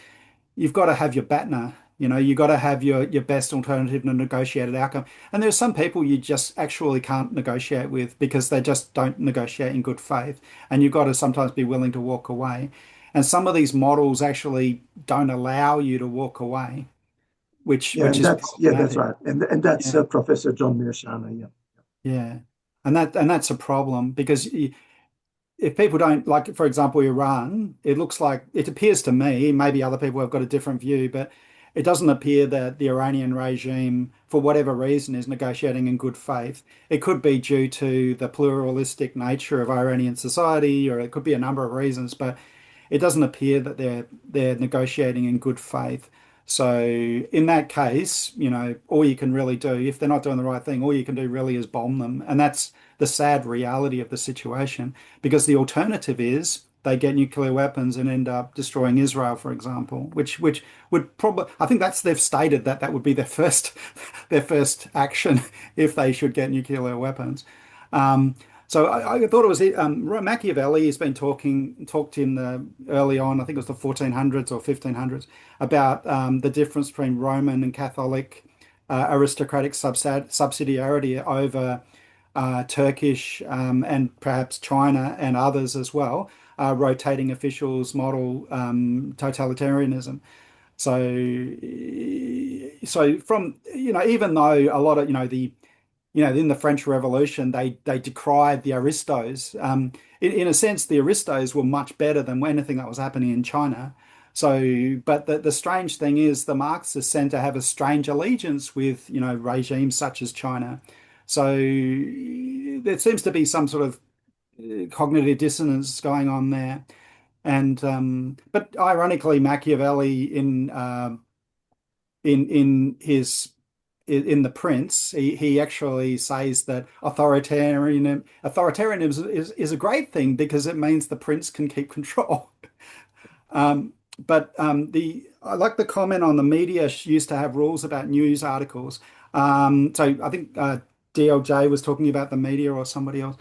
you've got to have your BATNA. You've got to have your best alternative and a negotiated outcome. And there are some people you just actually can't negotiate with because they just don't negotiate in good faith. And you've got to sometimes be willing to walk away. And some of these models actually don't allow you to walk away, which is that's right. And that's Professor John Mearsheimer. Yeah. And that's a problem because if people don't, like, for example, Iran, it appears to me, maybe other people have got a different view, but it doesn't appear that the Iranian regime, for whatever reason, is negotiating in good faith. It could be due to the pluralistic nature of Iranian society, or it could be a number of reasons, but it doesn't appear that they're negotiating in good faith. So in that case, all you can really do, if they're not doing the right thing, all you can do really is bomb them. And that's the sad reality of the situation, because the alternative is they get nuclear weapons and end up destroying Israel, for example, which would probably, I think they've stated that would be their first action if they should get nuclear weapons. So I thought it was Machiavelli has been talked in early on, I think it was the 1400s or 1500s, about the difference between Roman and Catholic aristocratic subsidiarity over Turkish and perhaps China and others as well. rotating officials model totalitarianism. So from, even though a lot of, in the French Revolution, they decried the aristos. In a sense, the aristos were much better than anything that was happening in China. So, but the strange thing is the Marxists tend to have a strange allegiance with, regimes such as China. So there seems to be some sort of cognitive dissonance going on there. And but ironically, Machiavelli in The Prince, he actually says that authoritarianism is a great thing because it means the prince can keep control. But I like the comment on the media used to have rules about news articles. So I think DLJ was talking about the media or somebody else.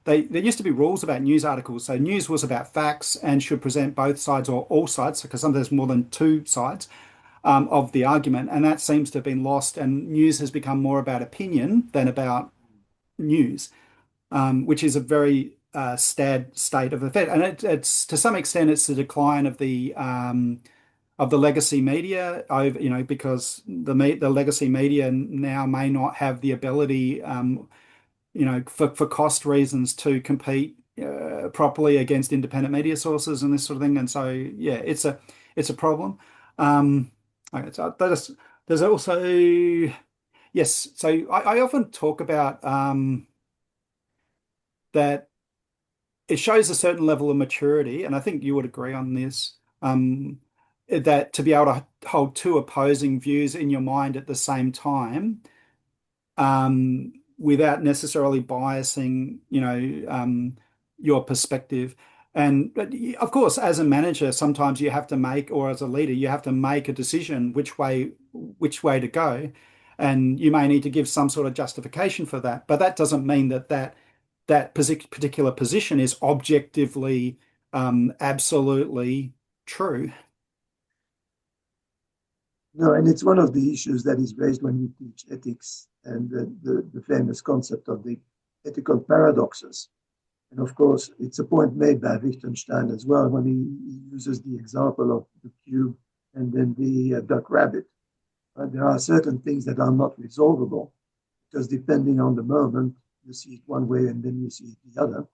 There used to be rules about news articles. So news was about facts and should present both sides or all sides, because sometimes there's more than two sides of the argument, and that seems to have been lost. And news has become more about opinion than about news, which is a very sad state of affairs. And it's to some extent it's the decline of the legacy media over, because the legacy media now may not have the ability, for cost reasons to compete properly against independent media sources and this sort of thing. And so, yeah, it's a problem. Okay, so there's also, yes. So I often talk about that it shows a certain level of maturity, and I think you would agree on this, that to be able to hold two opposing views in your mind at the same time, without necessarily biasing, your perspective. And of course, as a manager, sometimes you have to make, or as a leader, you have to make a decision which way to go, and you may need to give some sort of justification for that. But that doesn't mean that particular position is objectively, absolutely true. No, and it's one of the issues that is raised when you teach ethics, and the famous concept of the ethical paradoxes. And of course, it's a point made by Wittgenstein as well when he uses the example of the cube and then the duck rabbit. There are certain things that are not resolvable because depending on the moment, you see it one way and then you see it the other.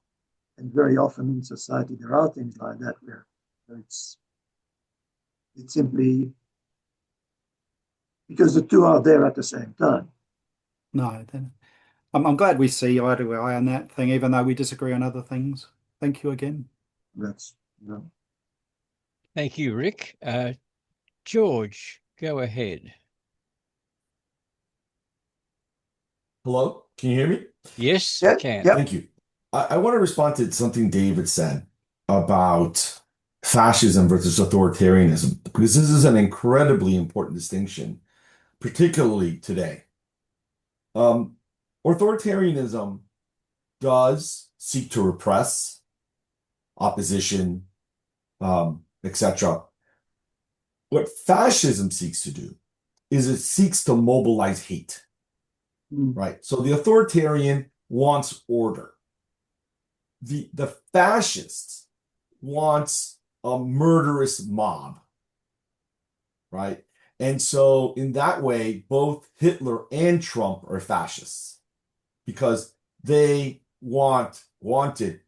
And very often in society, there are things like that where it's simply because the two are there at the same time. No, then I'm glad we see eye to eye on that thing, even though we disagree on other things. Thank you again. Thank you, Rick. George, go ahead. Hello, can you hear me? Yes, I can. Yep. Thank you. I want to respond to something David said about fascism versus authoritarianism, because this is an incredibly important distinction, particularly today. Authoritarianism does seek to repress opposition, etc. What fascism seeks to do is it seeks to mobilize hate, right? So the authoritarian wants order. The fascists wants a murderous mob, right? And so in that way, both Hitler and Trump are fascists because they wanted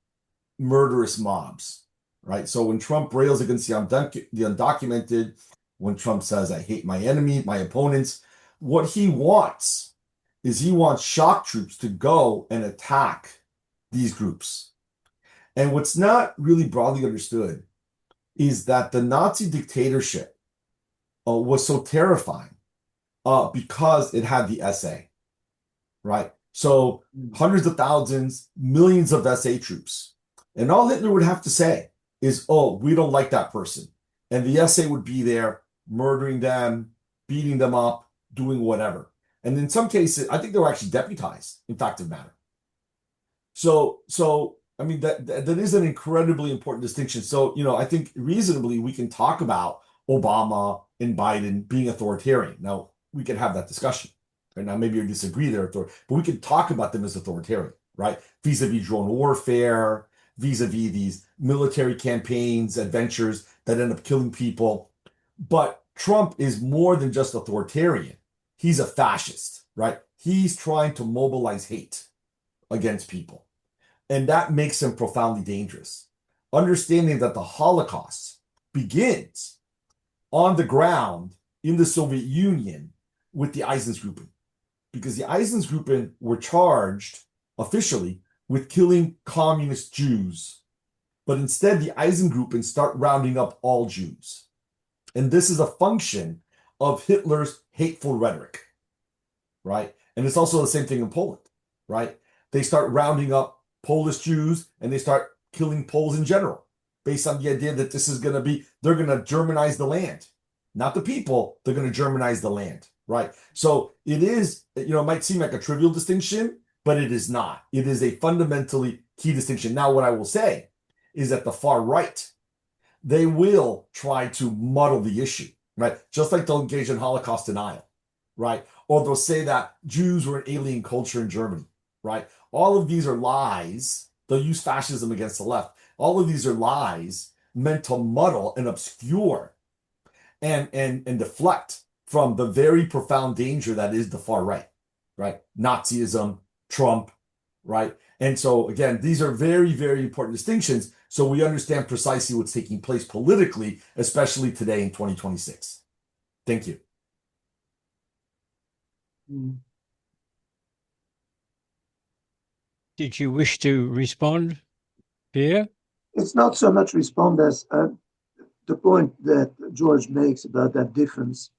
murderous mobs, right? So when Trump rails against the undocumented, when Trump says, I hate my enemy, my opponents, what he wants is he wants shock troops to go and attack these groups. And what's not really broadly understood is that the Nazi dictatorship was so terrifying because it had the SA, right? So hundreds of thousands, millions of SA troops. And all Hitler would have to say is, oh, we don't like that person. And the SA would be there murdering them, beating them up, doing whatever. And in some cases, I think they were actually deputized, in fact of matter. So I mean, that is an incredibly important distinction. So, I think reasonably we can talk about Obama and Biden being authoritarian. Now, we can have that discussion. Right? Now, maybe you disagree there, but we can talk about them as authoritarian, right? Vis-a-vis drone warfare, vis-a-vis these military campaigns, adventures that end up killing people. But Trump is more than just authoritarian. He's a fascist, right? He's trying to mobilize hate against people. And that makes him profoundly dangerous. Understanding that the Holocaust begins on the ground in the Soviet Union with the Einsatzgruppen, because the Einsatzgruppen were charged officially with killing communist Jews. But instead, the Einsatzgruppen start rounding up all Jews. And this is a function of Hitler's hateful rhetoric, right? And it's also the same thing in Poland, right? They start rounding up Polish Jews and they start killing Poles in general, based on the idea that this is going to be, they're going to Germanize the land. Not the people, they're going to Germanize the land, right? So it is, it might seem like a trivial distinction, but it is not. It is a fundamentally key distinction. Now, what I will say is that the far right, they will try to muddle the issue, right? Just like they'll engage in Holocaust denial, right? Or they'll say that Jews were an alien culture in Germany, right? All of these are lies. They'll use fascism against the left. All of these are lies meant to muddle and obscure and deflect from the very profound danger that is the far right, right? Nazism, Trump, right? And so, again, these are very, very important distinctions so we understand precisely what's taking place politically, especially today in 2026. Thank you. Did you wish to respond, Pierre? It's not so much respond as the point that George makes about that difference.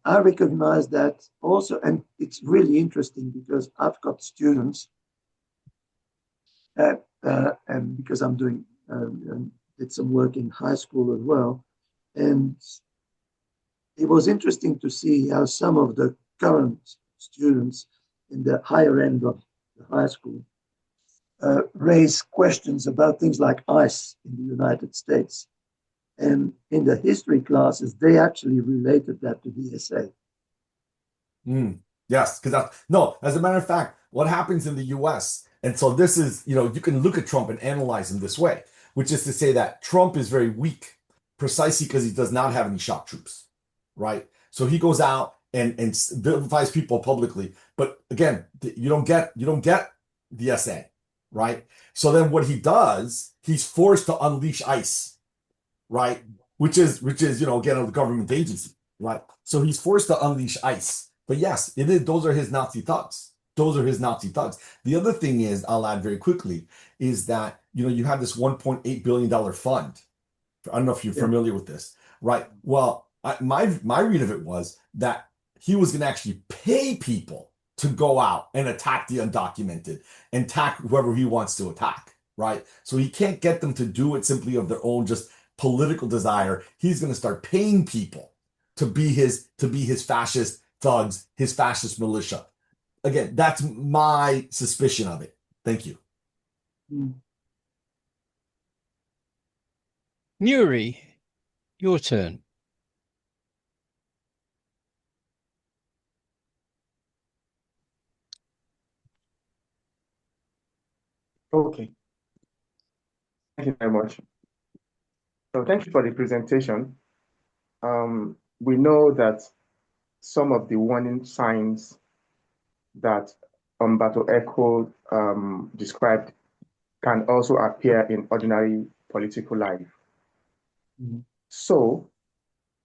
I recognize that also, and it's really interesting because I've got students, and because I'm doing did some work in high school as well, and it was interesting to see how some of the current students in the higher end of the high school raise questions about things like ICE in the United States. And in the history classes, they actually related that to the SA. Yes, because as a matter of fact, what happens in the US, and so this is, you can look at Trump and analyze him this way, which is to say that Trump is very weak precisely because he does not have any shock troops, right? So he goes out and vilifies people publicly. But again, you don't get the SA, right? So then what he does, he's forced to unleash ICE, right? Which is again, a government agency, right? So he's forced to unleash ICE. But yes, it is. Those are his Nazi thugs. Those are his Nazi thugs. The other thing is, I'll add very quickly, is that you have this $1.8 billion fund. I don't know if you're familiar with this, right? Well, my read of it was that he was going to actually pay people to go out and attack the undocumented and attack whoever he wants to attack, right? So he can't get them to do it simply of their own just political desire. He's going to start paying people to be his fascist thugs, his fascist militia. Again, that's my suspicion of it. Thank you. Muri, your turn. Okay. Thank you very much. So thank you for the presentation. We know that some of the warning signs that Umberto Eco described can also appear in ordinary political life. So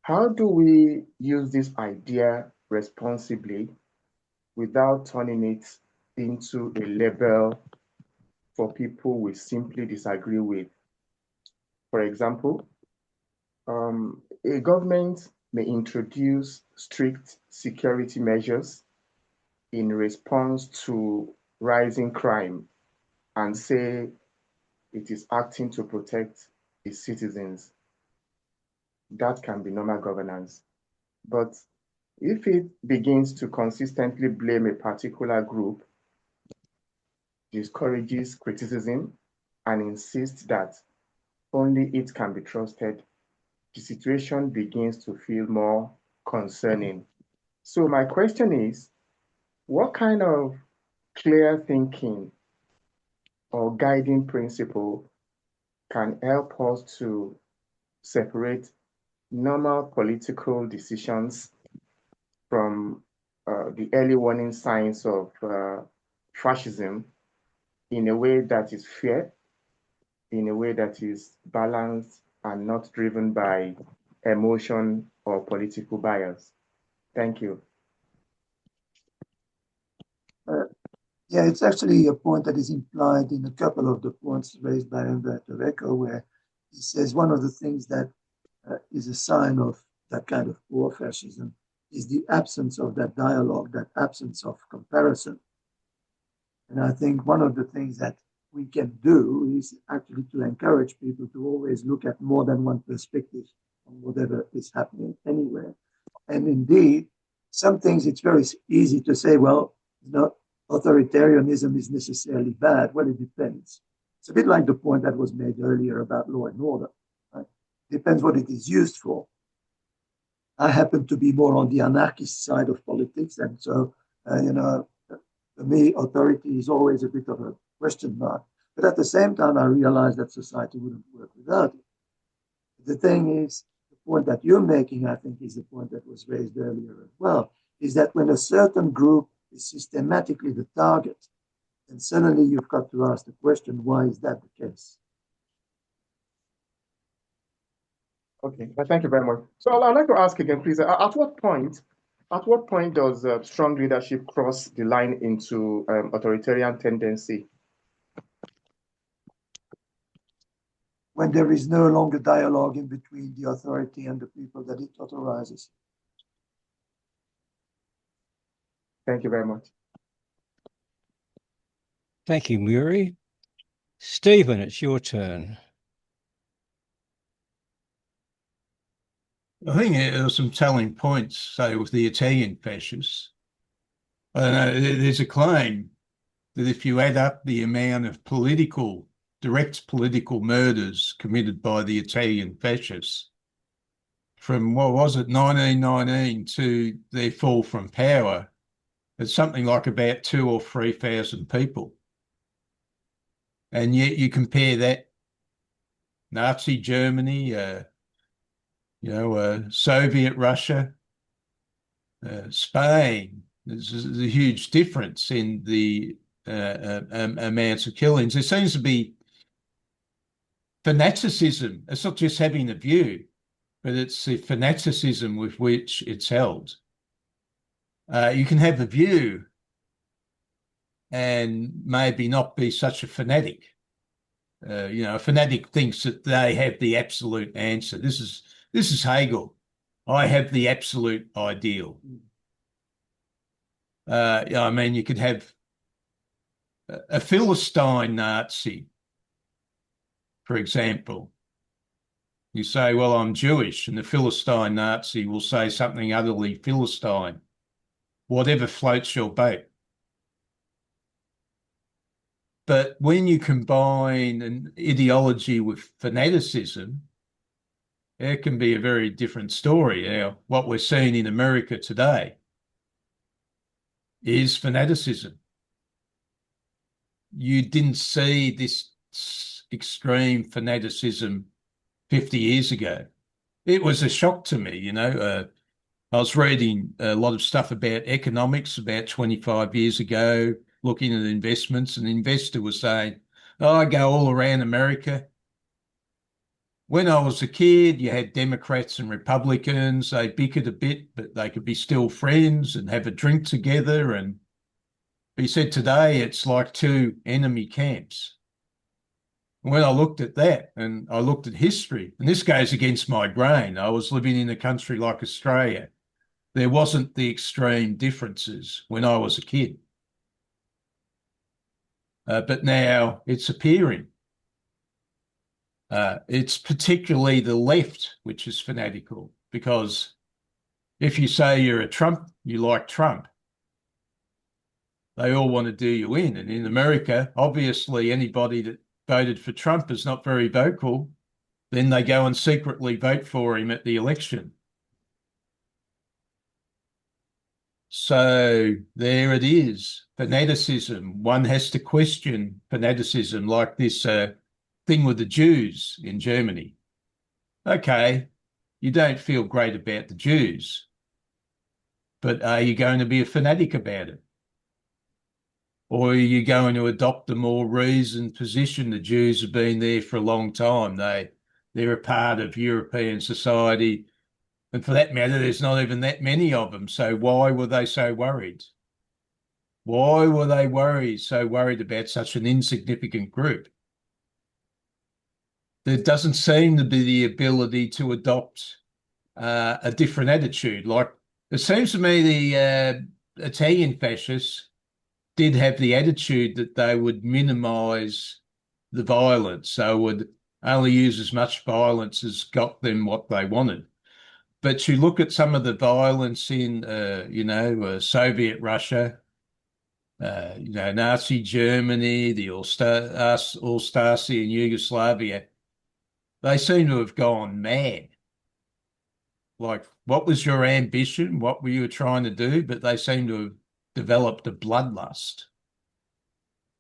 how do we use this idea responsibly without turning it into a label for people we simply disagree with? For example, a government may introduce strict security measures in response to rising crime and say it is acting to protect its citizens. That can be normal governance. But if it begins to consistently blame a particular group, discourages criticism, and insists that only it can be trusted, the situation begins to feel more concerning. So my question is, what kind of clear thinking or guiding principle can help us to separate normal political decisions from the early warning signs of fascism in a way that is fair, in a way that is balanced and not driven by emotion or political bias. Thank you. Yeah, it's actually a point that is implied in a couple of the points raised by Umberto Eco, where he says one of the things that is a sign of that kind of poor fascism is the absence of that dialogue, that absence of comparison. And I think one of the things that we can do is actually to encourage people to always look at more than one perspective on whatever is happening anywhere. And indeed, some things it's very easy to say, well, authoritarianism is necessarily bad. Well, it depends. It's a bit like the point that was made earlier about law and order. Right? Depends what it is used for. I happen to be more on the anarchist side of politics, and so, for me, authority is always a bit of a question mark. But at the same time, I realize that society wouldn't work without it. The thing is, the point that you're making, I think, is the point that was raised earlier as well, is that when a certain group is systematically the target, then suddenly you've got to ask the question, why is that the case? Okay, thank you very much. So I'd like to ask again, please, at what point does strong leadership cross the line into authoritarian tendency? When there is no longer dialogue in between the authority and the people that it authorizes. Thank you very much. Thank you, Muri. Stephen, it's your turn. I think there are some telling points, say, with the Italian fascists. I don't know, there's a claim that if you add up the amount of direct political murders committed by the Italian fascists from, 1919 to their fall from power, it's something like about 2,000 or 3,000 people. And yet you compare that, Nazi Germany, Soviet Russia, Spain, there's a huge difference in the amounts of killings. There seems to be fanaticism. It's not just having a view, but it's the fanaticism with which it's held. You can have a view and maybe not be such a fanatic. A fanatic thinks that they have the absolute answer. This is Hegel. I have the absolute ideal. You could have a Philistine Nazi, for example. You say, well, I'm Jewish, and the Philistine Nazi will say something utterly Philistine, whatever floats your boat. But when you combine an ideology with fanaticism, it can be a very different story. What we're seeing in America today is fanaticism. You didn't see this extreme fanaticism 50 years ago. It was a shock to me, I was reading a lot of stuff about economics about 25 years ago, looking at investments, and an investor was saying, I go all around America. When I was a kid, you had Democrats and Republicans. They bickered a bit, but they could be still friends and have a drink together. And he said today it's like two enemy camps. When I looked at that and I looked at history, and this goes against my grain, I was living in a country like Australia. There wasn't the extreme differences when I was a kid. But now it's appearing. It's particularly the left which is fanatical, because if you say you're a Trump, you like Trump, they all want to do you in. And in America, obviously, anybody that voted for Trump is not very vocal. Then they go and secretly vote for him at the election. So there it is, fanaticism. One has to question fanaticism, like this thing with the Jews in Germany. Okay, you don't feel great about the Jews, but are you going to be a fanatic about it? Or are you going to adopt a more reasoned position? The Jews have been there for a long time. They're a part of European society. And for that matter, there's not even that many of them. So why were they so worried? Why were they so worried about such an insignificant group? There doesn't seem to be the ability to adopt a different attitude. Like it seems to me the Italian fascists did have the attitude that they would minimize the violence, so would only use as much violence as got them what they wanted. But you look at some of the violence in, Soviet Russia, Nazi Germany, the All-Stasi in Yugoslavia, they seem to have gone mad. Like, what was your ambition? What were you trying to do? But they seem to have developed a bloodlust.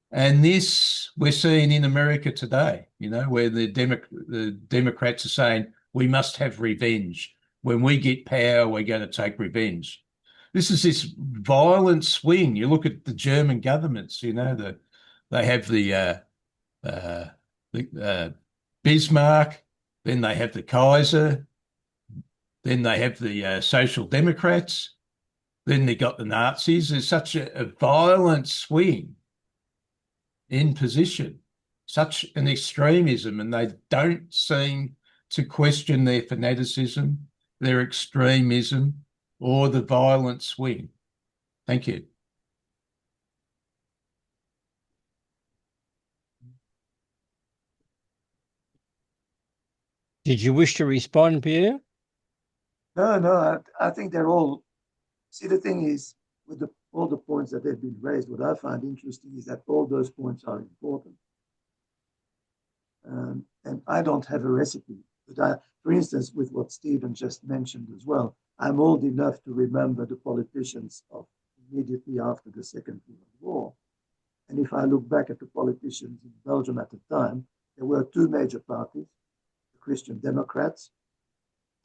And this we're seeing in America today, where the Democrats are saying we must have revenge. When we get power, we're going to take revenge. This is this violent swing. You look at the German governments, they have the Bismarck, then they have the Kaiser, then they have the Social Democrats, then they got the Nazis. There's such a violent swing in position, such an extremism, and they don't seem to question their fanaticism, their extremism, or the violent swing. Thank you. Did you wish to respond, Pierre? No, I think they're all. See, the thing is, with all the points that have been raised, what I find interesting is that all those points are important. And I don't have a recipe, but for instance, with what Stephen just mentioned as well, I'm old enough to remember the politicians of immediately after the Second World War. And if I look back at the politicians in Belgium at the time, there were two major parties, the Christian Democrats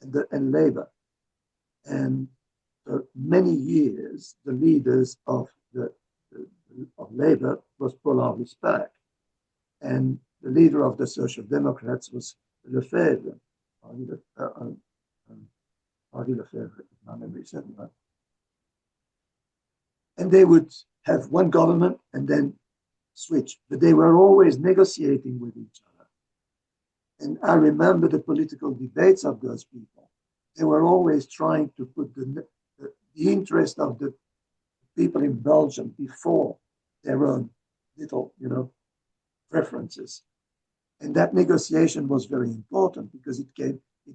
and Labour. And for many years, the leaders of Labour was Paul Osselaer, and the leader of the Social Democrats was Lefebvre. Henri Lefebvre, if my memory serves me right. And they would have one government and then switch, but they were always negotiating with each other. And I remember the political debates of those people. They were always trying to put the interest of the people in Belgium before their own little, preferences. And that negotiation was very important because it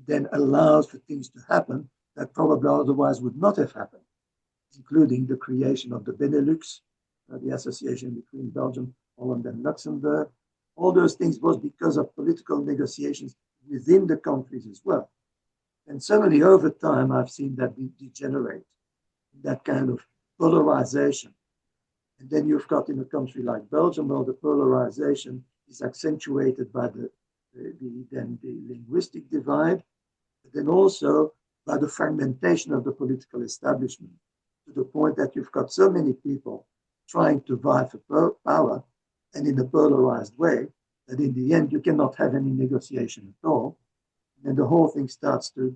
then allows for things to happen that probably otherwise would not have happened, including the creation of the Benelux, the association between Belgium, Holland, and Luxembourg. All those things was because of political negotiations within the countries as well. And suddenly over time, I've seen that degenerate, that kind of polarization. And then you've got in a country like Belgium, where the polarization is accentuated by the linguistic divide, but then also by the fragmentation of the political establishment, to the point that you've got so many people trying to vie for power and in a polarized way that in the end you cannot have any negotiation at all. And the whole thing starts to,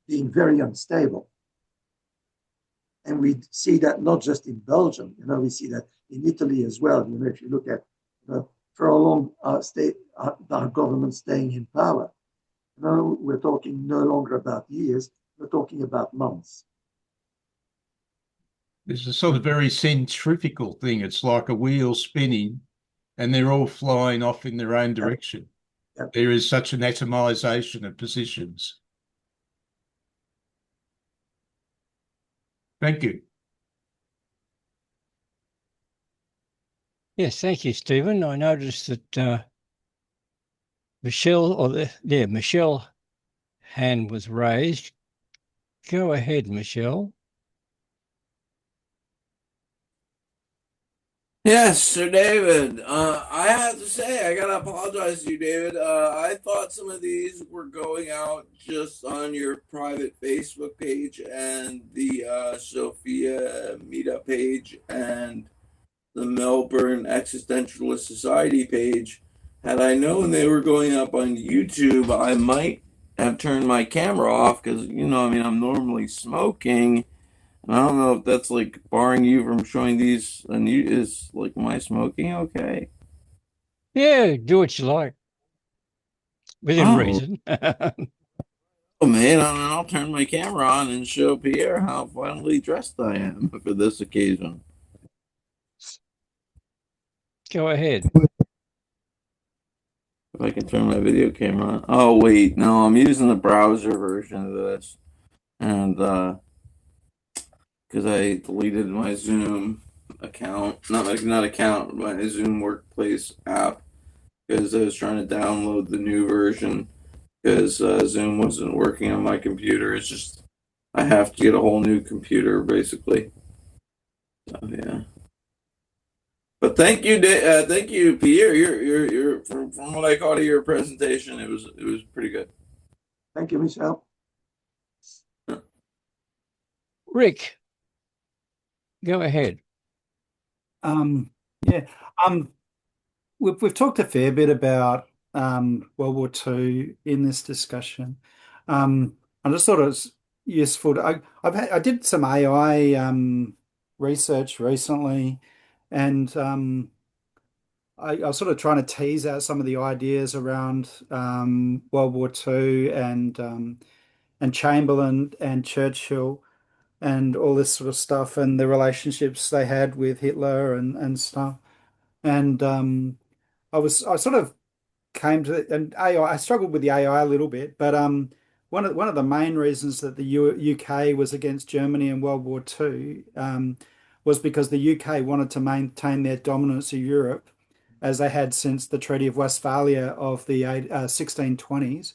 being very unstable. And we see that not just in Belgium, we see that in Italy as well. If you look at, for how long our government staying in power, we're talking no longer about years, we're talking about months. There's a sort of very centrifugal thing. It's like a wheel spinning and they're all flying off in their own direction. Yep. There is such an atomization of positions. Thank you. Yes, thank you, Stephen. I noticed that Michelle hand was raised. Go ahead, Michelle. Yes, Sir David. I have to say, I gotta apologize to you, David. I thought some of these were going out just on your private Facebook page and the Sophia meetup page and the Melbourne Existentialist Society page. Had I known they were going up on YouTube, I might have turned my camera off because, I mean, I'm normally smoking. I don't know if that's like barring you from showing these, and you is like my smoking okay? Yeah, do what you like within Oh, reason. oh man, I'll turn my camera on and show Pierre how finely dressed I am for this occasion. Go ahead. If I can turn my video camera on. Oh wait, no, I'm using the browser version of this, and because I deleted my Zoom account, not account, my Zoom Workplace app, because I was trying to download the new version because Zoom wasn't working on my computer. It's just I have to get a whole new computer basically. So yeah. But thank you, Pierre. You're from what I caught of your presentation, it was pretty good. Thank you, Michelle. Rick, go ahead. Yeah. We've talked a fair bit about World War II in this discussion. I just thought it was useful. I did some AI research recently, and I was sort of trying to tease out some of the ideas around World War II and Chamberlain and Churchill and all this sort of stuff and the relationships they had with Hitler and stuff. And I sort of came to and AI. I struggled with the AI a little bit, but one of the main reasons that the UK was against Germany in World War II was because the UK wanted to maintain their dominance of Europe as they had since the Treaty of Westphalia of the 1620s,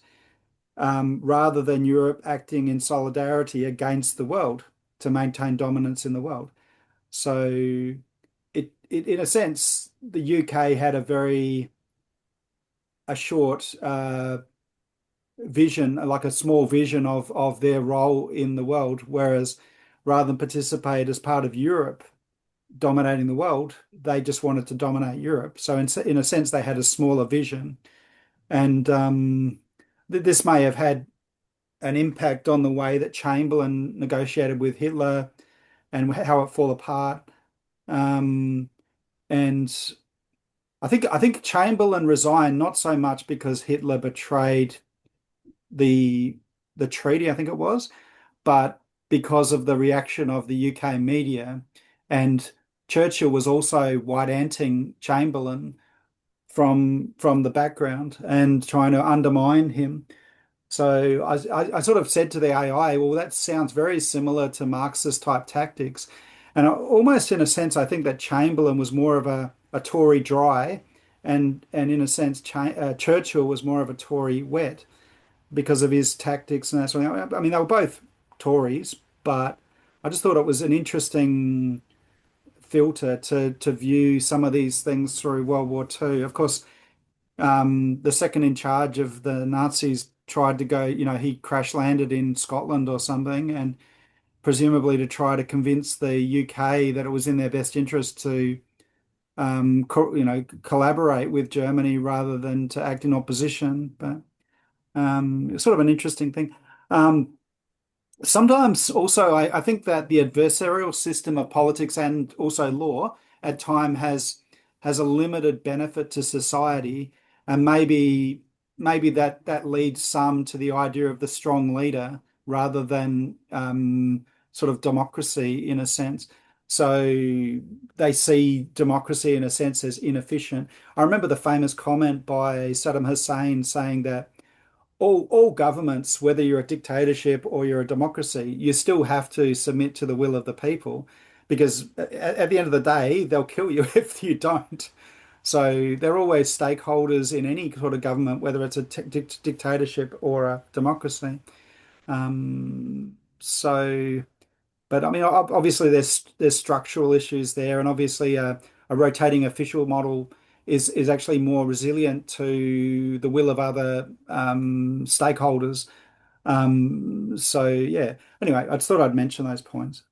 rather than Europe acting in solidarity against the world to maintain dominance in the world. So in a sense, the UK had a short vision, like a small vision of their role in the world, whereas rather than participate as part of Europe dominating the world, they just wanted to dominate Europe. So in a sense, they had a smaller vision, and this may have had an impact on the way that Chamberlain negotiated with Hitler and how it fall apart. Um, and I think Chamberlain resigned not so much because Hitler betrayed the the treaty, I think it was, but because of the reaction of the UK media. And Churchill was also white-anting Chamberlain from the background and trying to undermine him. So I sort of said to the AI, well, that sounds very similar to Marxist type tactics. And almost in a sense, I think that Chamberlain was more of a Tory dry, and in a sense, Churchill was more of a Tory wet because of his tactics and that sort of thing. I mean, they were both Tories, but I just thought it was an interesting filter to view some of these things through World War II. Of course, the second in charge of the Nazis tried to go, he crash landed in Scotland or something, and presumably to try to convince the UK that it was in their best interest to, collaborate with Germany rather than to act in opposition. But it's sort of an interesting thing. Um, Sometimes also, I think that the adversarial system of politics and also law at time has a limited benefit to society, and maybe that leads some to the idea of the strong leader rather than sort of democracy in a sense. So they see democracy in a sense as inefficient. I remember the famous comment by Saddam Hussein saying that all governments, whether you're a dictatorship or you're a democracy, you still have to submit to the will of the people, because at the end of the day, they'll kill you if you don't. So they're always stakeholders in any sort of government, whether it's a dictatorship or a democracy. So, but I mean, obviously there's structural issues there, and obviously a rotating official model is actually more resilient to the will of other stakeholders. So yeah. Anyway, I just thought I'd mention those points.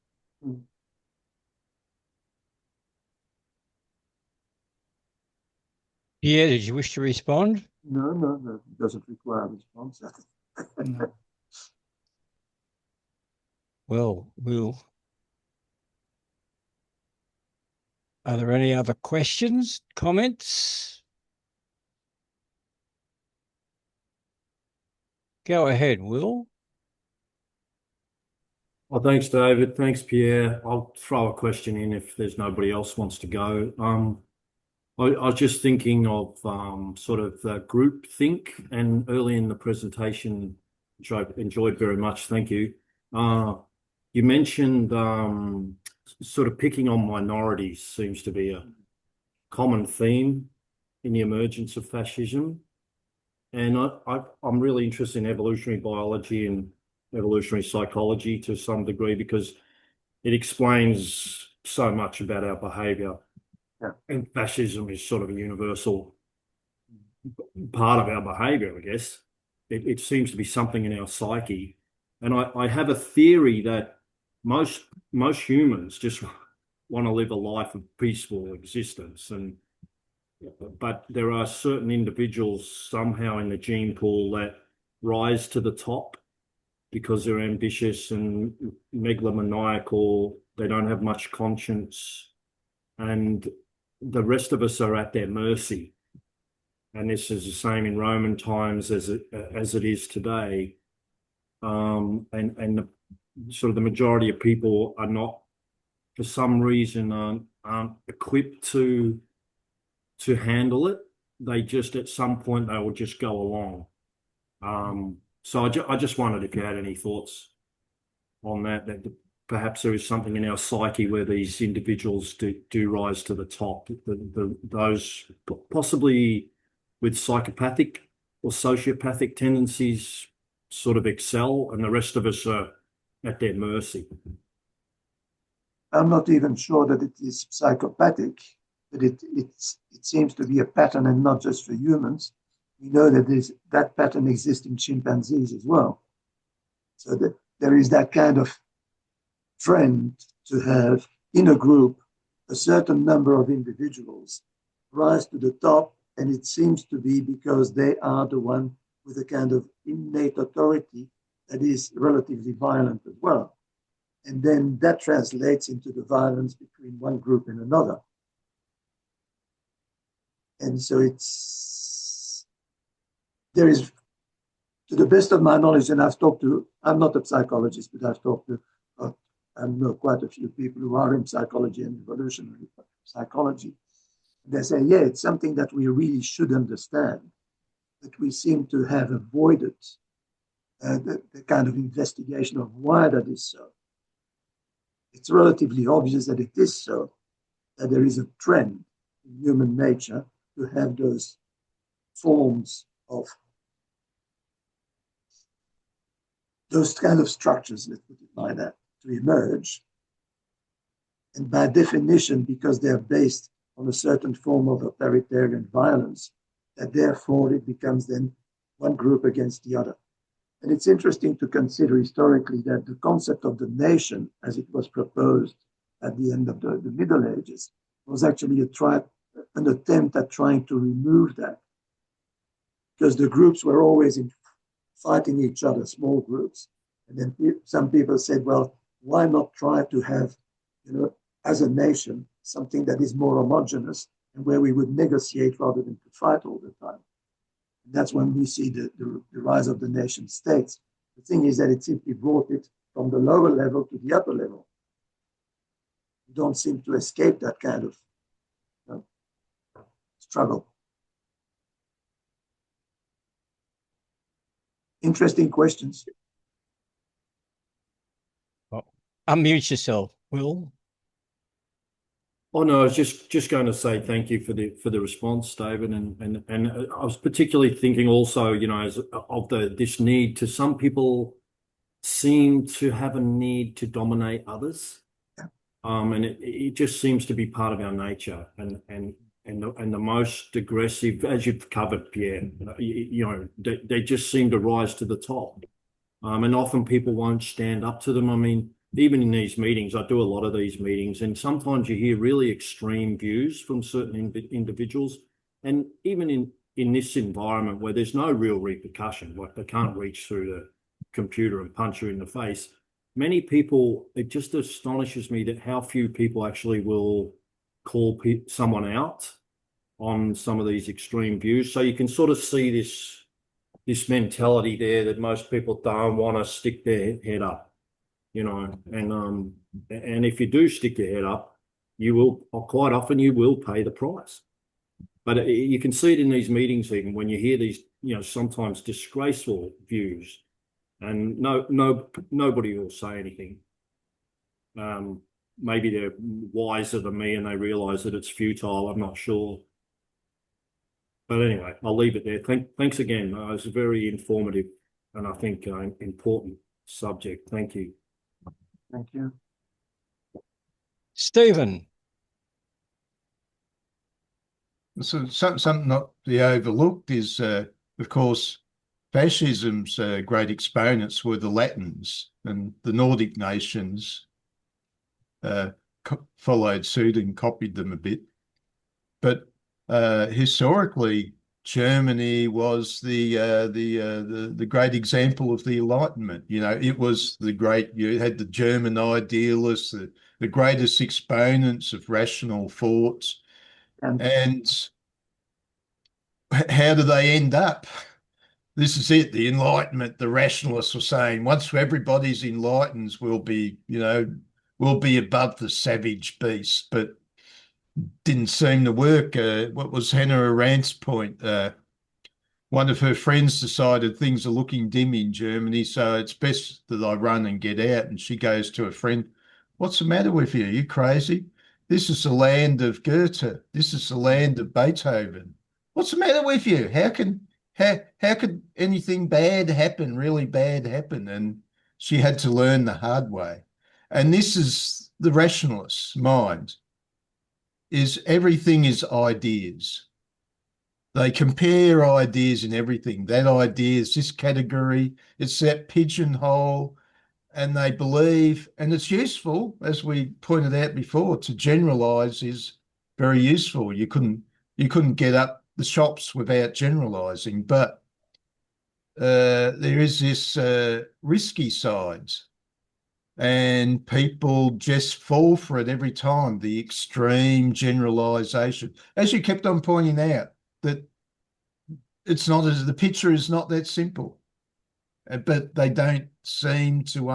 Pierre, did you wish to respond? No, it doesn't require a response. No. Well, are there any other questions, comments? Go ahead, Will. Well, thanks, David. Thanks, Pierre. I'll throw a question in if there's nobody else wants to go. I was just thinking of sort of group think, and early in the presentation, which I enjoyed very much, thank you. You mentioned sort of picking on minorities seems to be a common theme in the emergence of fascism. And I'm really interested in evolutionary biology and evolutionary psychology to some degree because it explains so much about our behavior. Yeah. And fascism is sort of a universal part of our behavior, I guess. It seems to be something in our psyche. And I have a theory that most humans just want to live a life of peaceful existence. But there are certain individuals somehow in the gene pool that rise to the top because they're ambitious and megalomaniacal. They don't have much conscience. And the rest of us are at their mercy. And this is the same in Roman times as it is today. And sort of the majority of people are not, for some reason, aren't equipped to handle it. They just, at some point, they will just go along. So I just wondered if you had any thoughts on that perhaps there is something in our psyche where these individuals do rise to the top. Those possibly with psychopathic or sociopathic tendencies sort of excel, and the rest of us are at their mercy. I'm not even sure that it is psychopathic, but it seems to be a pattern, and not just for humans. We know that that pattern exists in chimpanzees as well. So that there is that kind of trend to have in a group a certain number of individuals rise to the top, and it seems to be because they are the one with a kind of innate authority that is relatively violent as well. And then that translates into the violence between one group and another. And so there is, to the best of my knowledge, and I'm not a psychologist, but I've talked to, I know quite a few people who are in psychology and evolutionary psychology. They say, yeah, it's something that we really should understand, but we seem to have avoided the kind of investigation of why that is so. It's relatively obvious that it is so, that there is a trend in human nature to have those forms of those kind of structures, let's put it like that, to emerge. And by definition, because they're based on a certain form of authoritarian violence, that therefore it becomes then one group against the other. And it's interesting to consider historically that the concept of the nation, as it was proposed at the end of the Middle Ages, was actually an attempt at trying to remove that. Because the groups were always fighting each other, small groups. And then some people said, well, why not try to have, as a nation, something that is more homogeneous and where we would negotiate rather than to fight all the time. And that's when we see the rise of the nation states. The thing is that it simply brought it from the lower level to the upper level. You don't seem to escape that kind of struggle. Interesting questions. Well, unmute yourself, Will. Oh no, I was just going to say thank you for the response, David, and I was particularly thinking also, of this need to, some people seem to have a need to dominate others. Yeah. And it just seems to be part of our nature, and the most aggressive, as you've covered, Pierre, they just seem to rise to the top. And often people won't stand up to them. I mean, even in these meetings, I do a lot of these meetings, and sometimes you hear really extreme views from certain individuals. And even in this environment where there's no real repercussion, like they can't reach through the computer and punch you in the face, many people, it just astonishes me that how few people actually will call someone out on some of these extreme views. So you can sort of see this mentality there that most people don't want to stick their head up, and if you do stick your head up, you will, quite often you will pay the price. But you can see it in these meetings, even when you hear these, sometimes disgraceful views, and nobody will say anything. Maybe they're wiser than me and they realize that it's futile. I'm not sure. But anyway, I'll leave it there. Thanks again. It was a very informative and I think important subject. Thank you. Thank you. Stephen. So something not to be overlooked is, of course, fascism's great exponents were the Latins, and the Nordic nations followed suit and copied them a bit. But historically, Germany was the great example of the Enlightenment. It was you had the German idealists, the greatest exponents of rational thought. And how do they end up? This is it, the Enlightenment. The rationalists were saying, once everybody's enlightened, we'll be above the savage beast. But didn't seem to work. What was Hannah Arendt's point? One of her friends decided things are looking dim in Germany, so it's best that I run and get out. And she goes to a friend, "What's the matter with you? Are you crazy? This is the land of Goethe. This is the land of Beethoven. What's the matter with you? How could anything bad happen, really bad happen?" And she had to learn the hard way. And this is the rationalist's mind, is everything is ideas. They compare ideas in everything. That idea is this category, it's that pigeonhole, and they believe, and it's useful, as we pointed out before, to generalize is very useful. You couldn't get up the shops without generalizing, but there is this risky side, and people just fall for it every time, the extreme generalization. As you kept on pointing out, that the picture is not that simple, but they don't seem to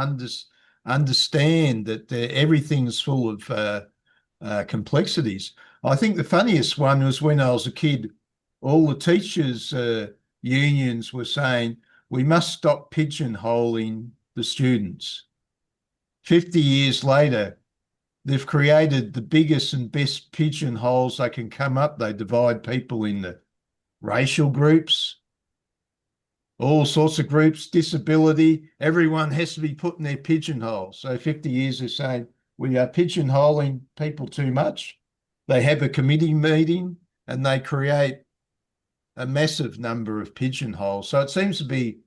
understand that everything's full of complexities. I think the funniest one was when I was a kid, all the teachers' unions were saying, we must stop pigeonholing the students. 50 years later, they've created the biggest and best pigeonholes they can come up. They divide people into racial groups, all sorts of groups, disability. Everyone has to be put in their pigeonhole. So 50 years they're saying, we are pigeonholing people too much. They have a committee meeting and they create a massive number of pigeonholes. So it seems to be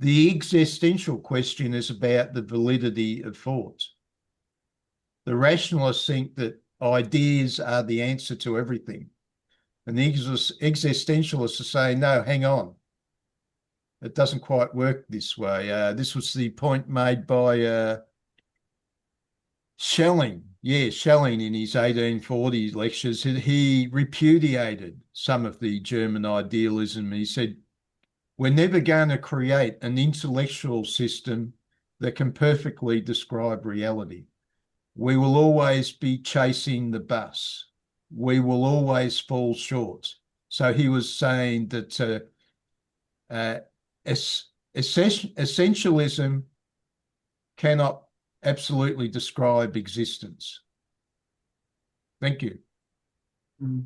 the existential question is about the validity of thought. The rationalists think that ideas are the answer to everything. And the existentialists are saying, no, hang on. It doesn't quite work this way. This was the point made by Schelling. Yeah, Schelling in his 1840 lectures, he repudiated some of the German idealism. He said, we're never going to create an intellectual system that can perfectly describe reality. We will always be chasing the bus. We will always fall short. So he was saying that essentialism cannot absolutely describe existence. Thank you. Mm.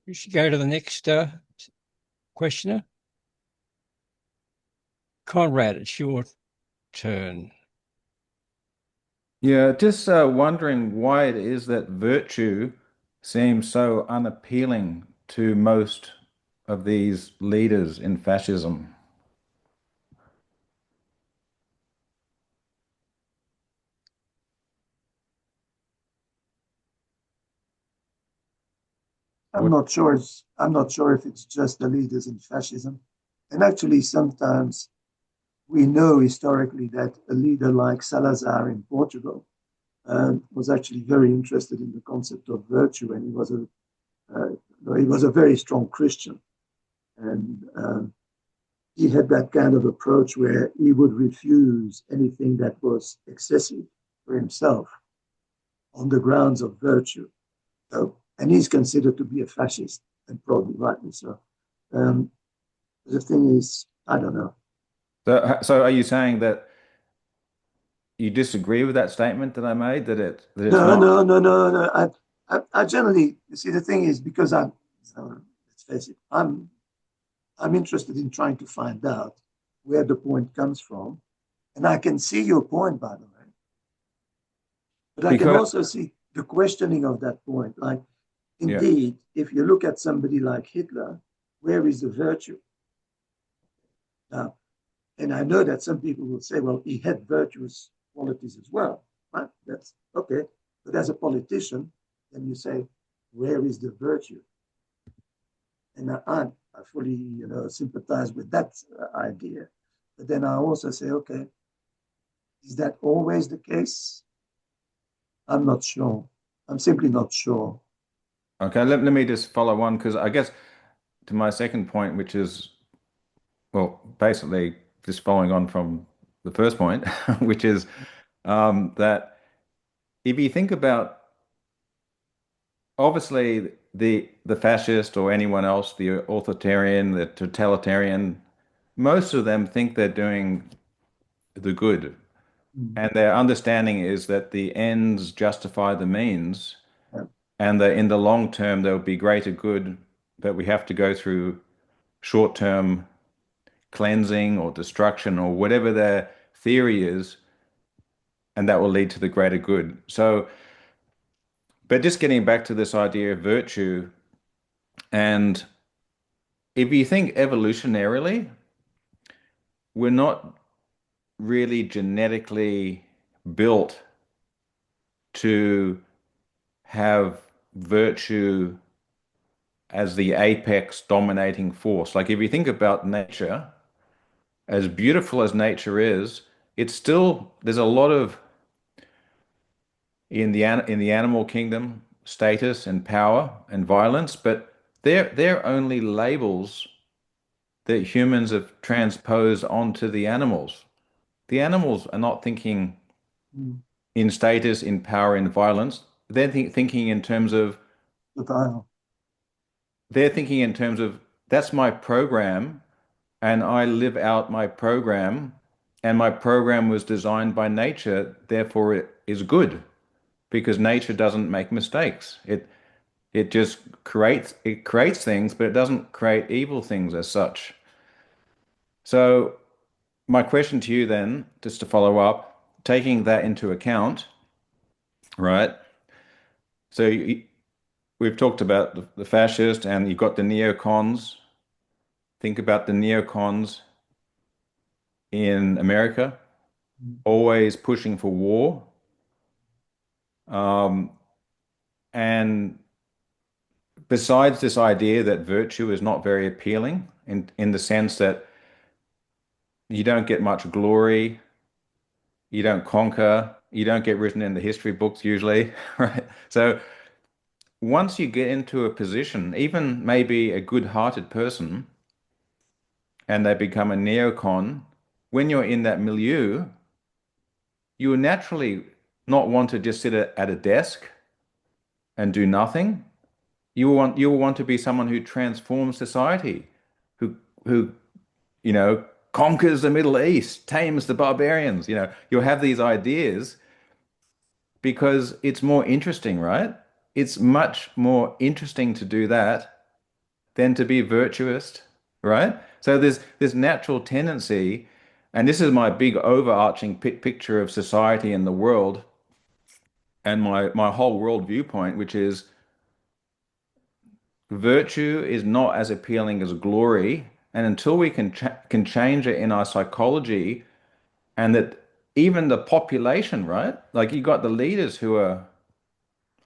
You should go to the next questioner. Conrad, it's your turn. Yeah, just wondering why it is that virtue seems so unappealing to most of these leaders in fascism. I'm not sure. I'm not sure if it's just the leaders in fascism, and actually sometimes we know historically that a leader like Salazar in Portugal was actually very interested in the concept of virtue, and he was a very strong Christian, and he had that kind of approach where he would refuse anything that was excessive for himself on the grounds of virtue. So, and he's considered to be a fascist, and probably rightly so. The thing is, I don't know. So are you saying that you disagree with that statement that I made, that it's No, not? no. I generally, you see, the thing is, because let's face it, I'm interested in trying to find out where the point comes from, and I can see your point, by the way, but I can also see the questioning of that point. Like, indeed, if you look at somebody like Hitler, where is the virtue? Now, and I know that some people will say, well, he had virtuous qualities as well, right? That's okay. But as a politician, then you say, where is the virtue? And I fully, sympathize with that idea. But then I also say, okay, is that always the case? I'm not sure. I'm simply not sure. Okay, let me just follow on, because I guess to my second point, which is, well, basically just following on from the first point, which is that if you think about, obviously, the fascist or anyone else, the authoritarian, the totalitarian, most of them think they're doing the good. And their understanding is that the ends justify the means, and that in the long term there will be greater good, but we have to go through short-term cleansing or destruction or whatever their theory is, and that will lead to the greater good. So, but just getting back to this idea of virtue, and if you think evolutionarily, we're not really genetically built to have virtue as the apex dominating force. Like if you think about nature, as beautiful as nature is, it's still, there's a lot of in the animal kingdom status and power and violence, but they're only labels that humans have transposed onto the animals. The animals are not thinking in status, in power, in violence. They're thinking in terms of they're thinking in terms of that's my program, and I live out my program, and my program was designed by nature, therefore it is good because nature doesn't make mistakes. It just creates things, but it doesn't create evil things as such. So my question to you then, just to follow up, taking that into account, right? So we've talked about the fascist, and you've got the neocons. Think about the neocons in America, always pushing for war. And besides this idea that virtue is not very appealing in the sense that you don't get much glory, you don't conquer, you don't get written in the history books usually, right? So once you get into a position, even maybe a good-hearted person, and they become a neocon, when you're in that milieu, you will naturally not want to just sit at a desk and do nothing. You will want to be someone who transforms society, who conquers the Middle East, tames the barbarians. You'll have these ideas because it's more interesting, right? It's much more interesting to do that than to be virtuous, right? So there's this natural tendency And this is my big overarching picture of society and the world, and my whole world viewpoint, which is virtue is not as appealing as glory, and until we can change it in our psychology, and that even the population, right? Like you got the leaders who are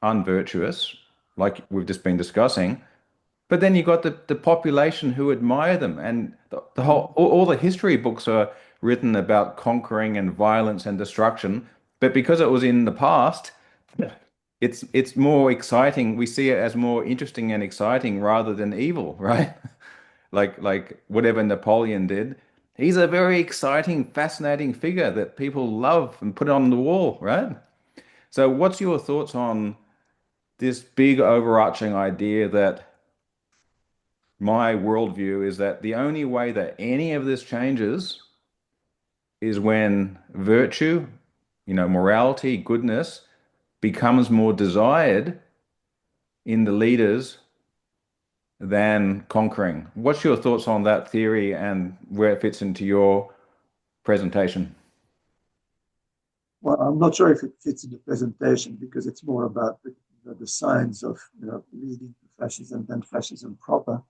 unvirtuous, like we've just been discussing, but then you got the population who admire them, and the whole all the history books are written about conquering and violence and destruction, but because it was in the past, it's more exciting. We see it as more interesting and exciting rather than evil, right? Like whatever Napoleon did. He's a very exciting, fascinating figure that people love and put on the wall, right? So what's your thoughts on this big overarching idea that my worldview is that the only way that any of this changes is when virtue, morality, goodness becomes more desired in the leaders than conquering. What's your thoughts on that theory and where it fits into your presentation? Well, I'm not sure if it fits in the presentation because it's more about the signs of leading to fascism than fascism proper.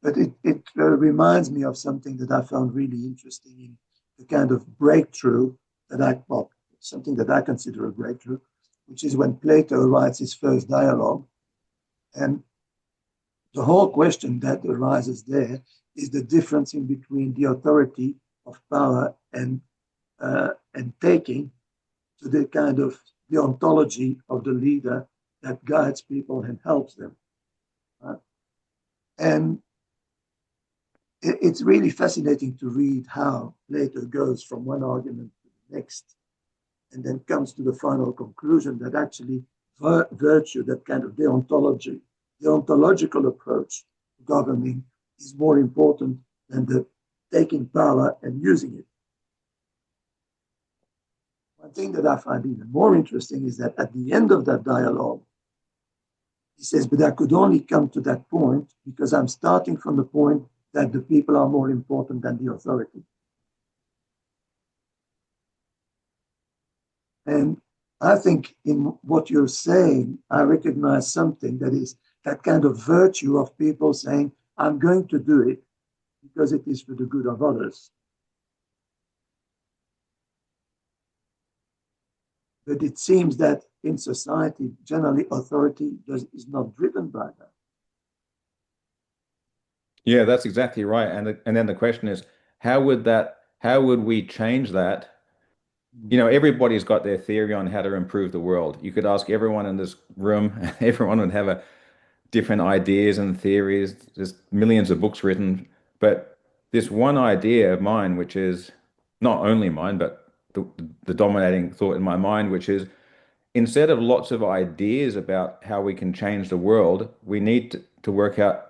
But it reminds me of something that I found really interesting in the kind of breakthrough something that I consider a breakthrough, which is when Plato writes his first dialogue. And the whole question that arises there is the difference in between the authority of power and taking to the kind of the ontology of the leader that guides people and helps them. And it's really fascinating to read how Plato goes from one argument to the next and then comes to the final conclusion that actually virtue, that kind of the ontological approach to governing is more important than the taking power and using it. One thing that I find even more interesting is that at the end of that dialogue, he says, but I could only come to that point because I'm starting from the point that the people are more important than the authority. And I think in what you're saying, I recognize something that is that kind of virtue of people saying, I'm going to do it because it is for the good of others. But it seems that in society, generally authority is not driven by that. Yeah, that's exactly right. And then the question is, how would we change that? Everybody's got their theory on how to improve the world. You could ask everyone in this room, everyone would have different ideas and theories. There's millions of books written, but this one idea of mine, which is not only mine, but the dominating thought in my mind, which is instead of lots of ideas about how we can change the world, we need to work out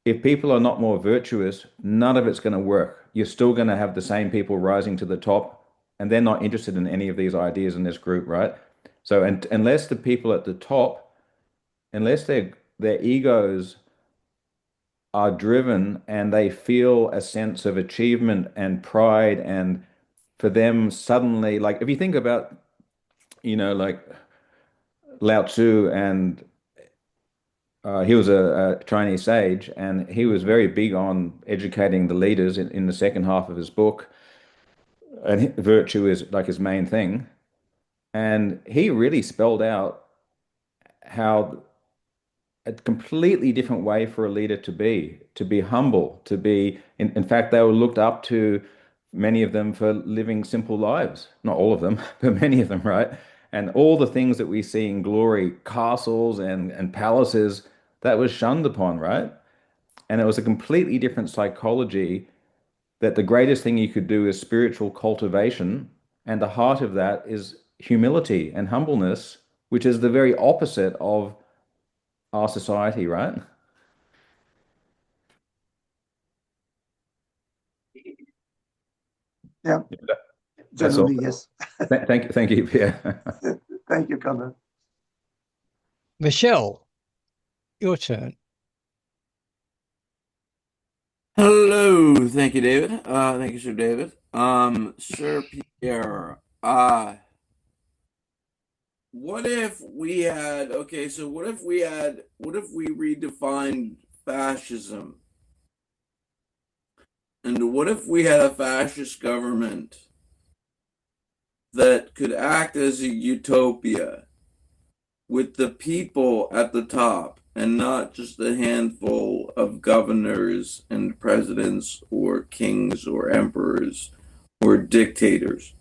if people are not more virtuous, none of it's going to work. You're still going to have the same people rising to the top, and they're not interested in any of these ideas in this group, right? So, and unless the people at the top, unless their egos are driven and they feel a sense of achievement and pride, and for them suddenly, like if you think about, like Lao Tzu, and he was a Chinese sage, and he was very big on educating the leaders in the second half of his book. And virtue is like his main thing. And he really spelled out how a completely different way for a leader to be humble, in fact, they were looked up to, many of them, for living simple lives. Not all of them, but many of them, right? And all the things that we see in glory, castles and palaces, that was shunned upon, right? And it was a completely different psychology, that the greatest thing you could do is spiritual cultivation. And the heart of that is humility and humbleness, which is the very opposite of our society, right? Yeah, That's all. generally, yes. Thank you, Pierre. Thank you, Connor. Michelle, your turn. Hello, thank you, David. Thank you, Sir David. Sir Pierre, what if we had, okay, so what if we redefined fascism? And what if we had a fascist government that could act as a utopia with the people at the top and not just a handful of governors and presidents or kings or emperors or dictators?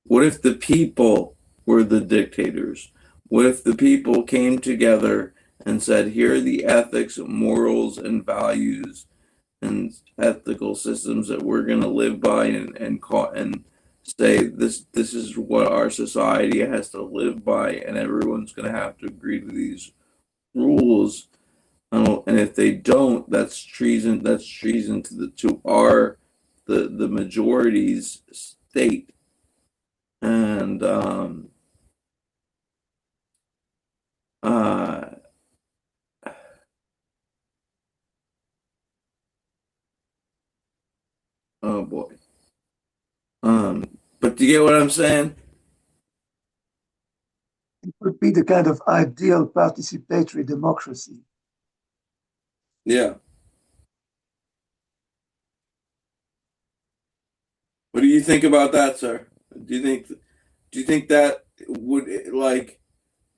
What if the people were the dictators? What if the people came together and said, here are the ethics, morals, and values and ethical systems that we're going to live by and say this is what our society has to live by, and everyone's going to have to agree to these rules. And if they don't, that's treason. That's treason to the majority's state. And oh boy. But do you get what I'm saying? It would be the kind of ideal participatory democracy. Yeah. What do you think about that, sir? Do you think that would like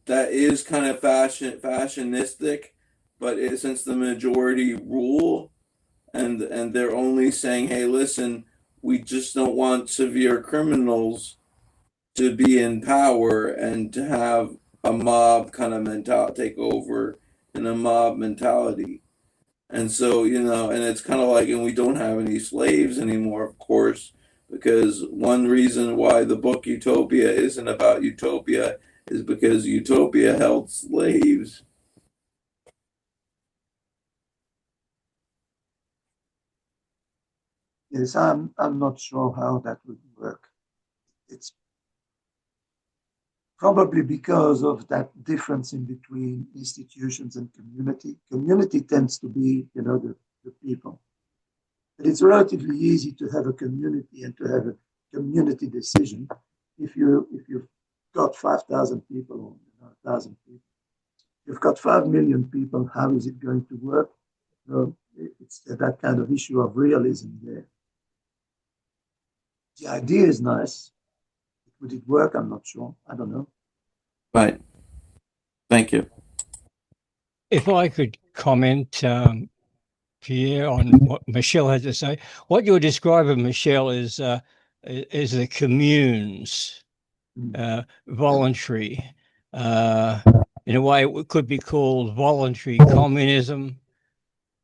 that is kind of fashionistic, but since the majority rule and they're only saying, hey, listen, we just don't want severe criminals to be in power and to have a mob kind of mentality take over and a mob mentality. And so, and it's kind of like, and we don't have any slaves anymore, of course, because one reason why the book Utopia isn't about utopia is because utopia held slaves. Yes, I'm not sure how that would work. It's probably because of that difference in between institutions and community. Community tends to be, the people. But it's relatively easy to have a community and to have a community decision if you've got 5,000 people or 1,000 people. You've got 5 million people. How is it going to work? It's that kind of issue of realism there. The idea is nice. Would it work? I'm not sure. I don't know. Right. Thank you. If I could comment, Pierre, on what Michelle had to say. What you're describing, Michelle, is the communes, voluntary. In a way, it could be called voluntary communism.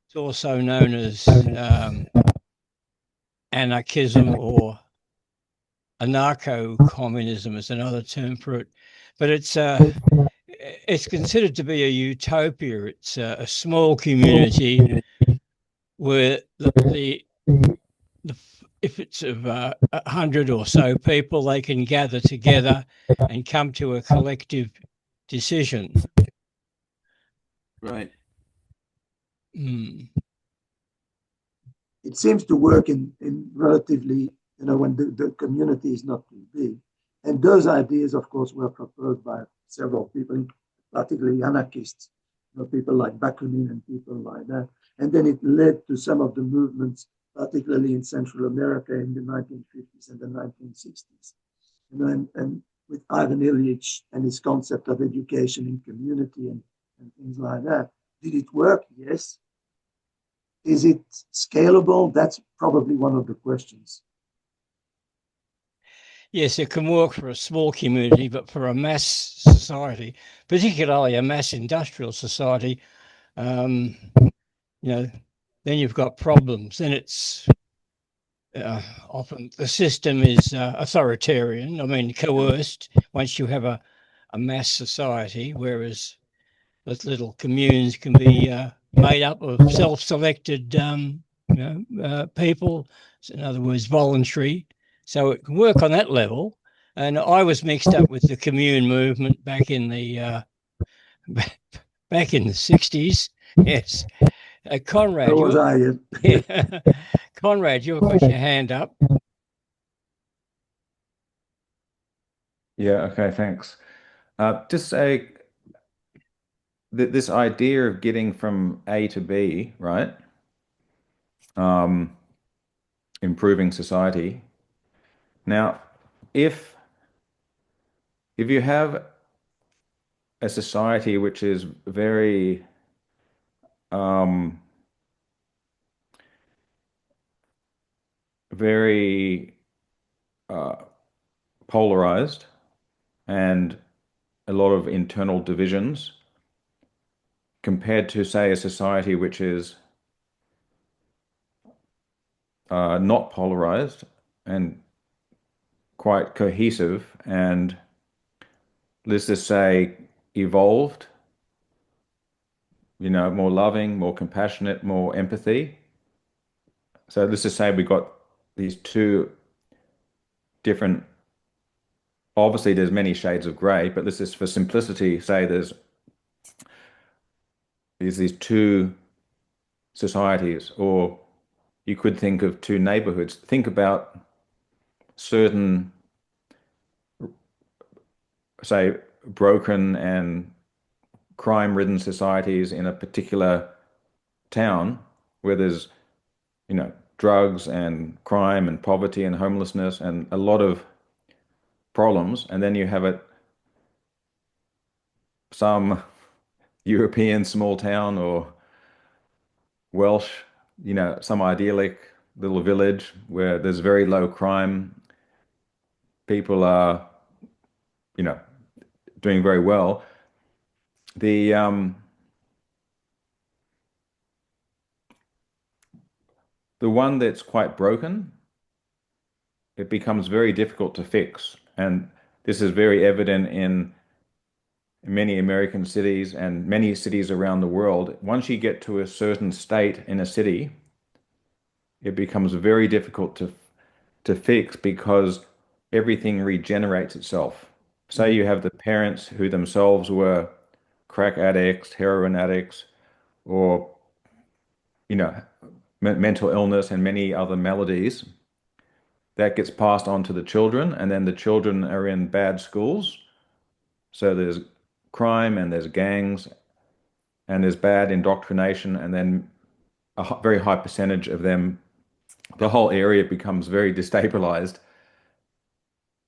It's also known as anarchism or anarcho-communism is another term for it. But it's considered to be a utopia. It's a small community where if it's of 100 or so people, they can gather together and come to a collective decision. Right. It seems to work in relatively, when the community is not too big. And those ideas, of course, were proposed by several people, particularly anarchists, people like Bakunin and people like that. And then it led to some of the movements, particularly in Central America in the 1950s and the 1960s. And with Ivan Ilyich and his concept of education in community and things like that. Did it work? Yes. Is it scalable? That's probably one of the questions. Yes, it can work for a small community, but for a mass society, particularly a mass industrial society, then you've got problems. Then it's often the system is authoritarian, coerced once you have a mass society, whereas those little communes can be made up of self-selected people, so in other words, voluntary. So it can work on that level. And I was mixed up with the commune movement back in the 60s. Yes. Conrad, so was I. Yeah. Conrad, you've got your hand up. Yeah, okay, thanks. Just this idea of getting from A to B, right? Um, Improving society. Now, if you have a society which is very um, very uh, polarized and a lot of internal divisions compared to, say, a society which is not polarized and quite cohesive and, let's just say, evolved, more loving, more compassionate, more empathy. So let's just say we got these two different, obviously there's many shades of gray, but let's just for simplicity say there's these two societies, or you could think of two neighborhoods. Think about certain, say, broken and crime-ridden societies in a particular town where there's, drugs and crime and poverty and homelessness and a lot of problems. And then you have some European small town or Welsh, some idyllic little village where there's very low crime. People are, you know, doing very well. The the one that's quite broken, it becomes very difficult to fix. And this is very evident in many American cities and many cities around the world. Once you get to a certain state in a city, it becomes very difficult to fix because everything regenerates itself. Say you have the parents who themselves were crack addicts, heroin addicts, or you know, mental illness and many other maladies. That gets passed on to the children, and then the children are in bad schools. So there's crime and there's gangs and there's bad indoctrination, and then a very high percentage of them, the whole area becomes very destabilized.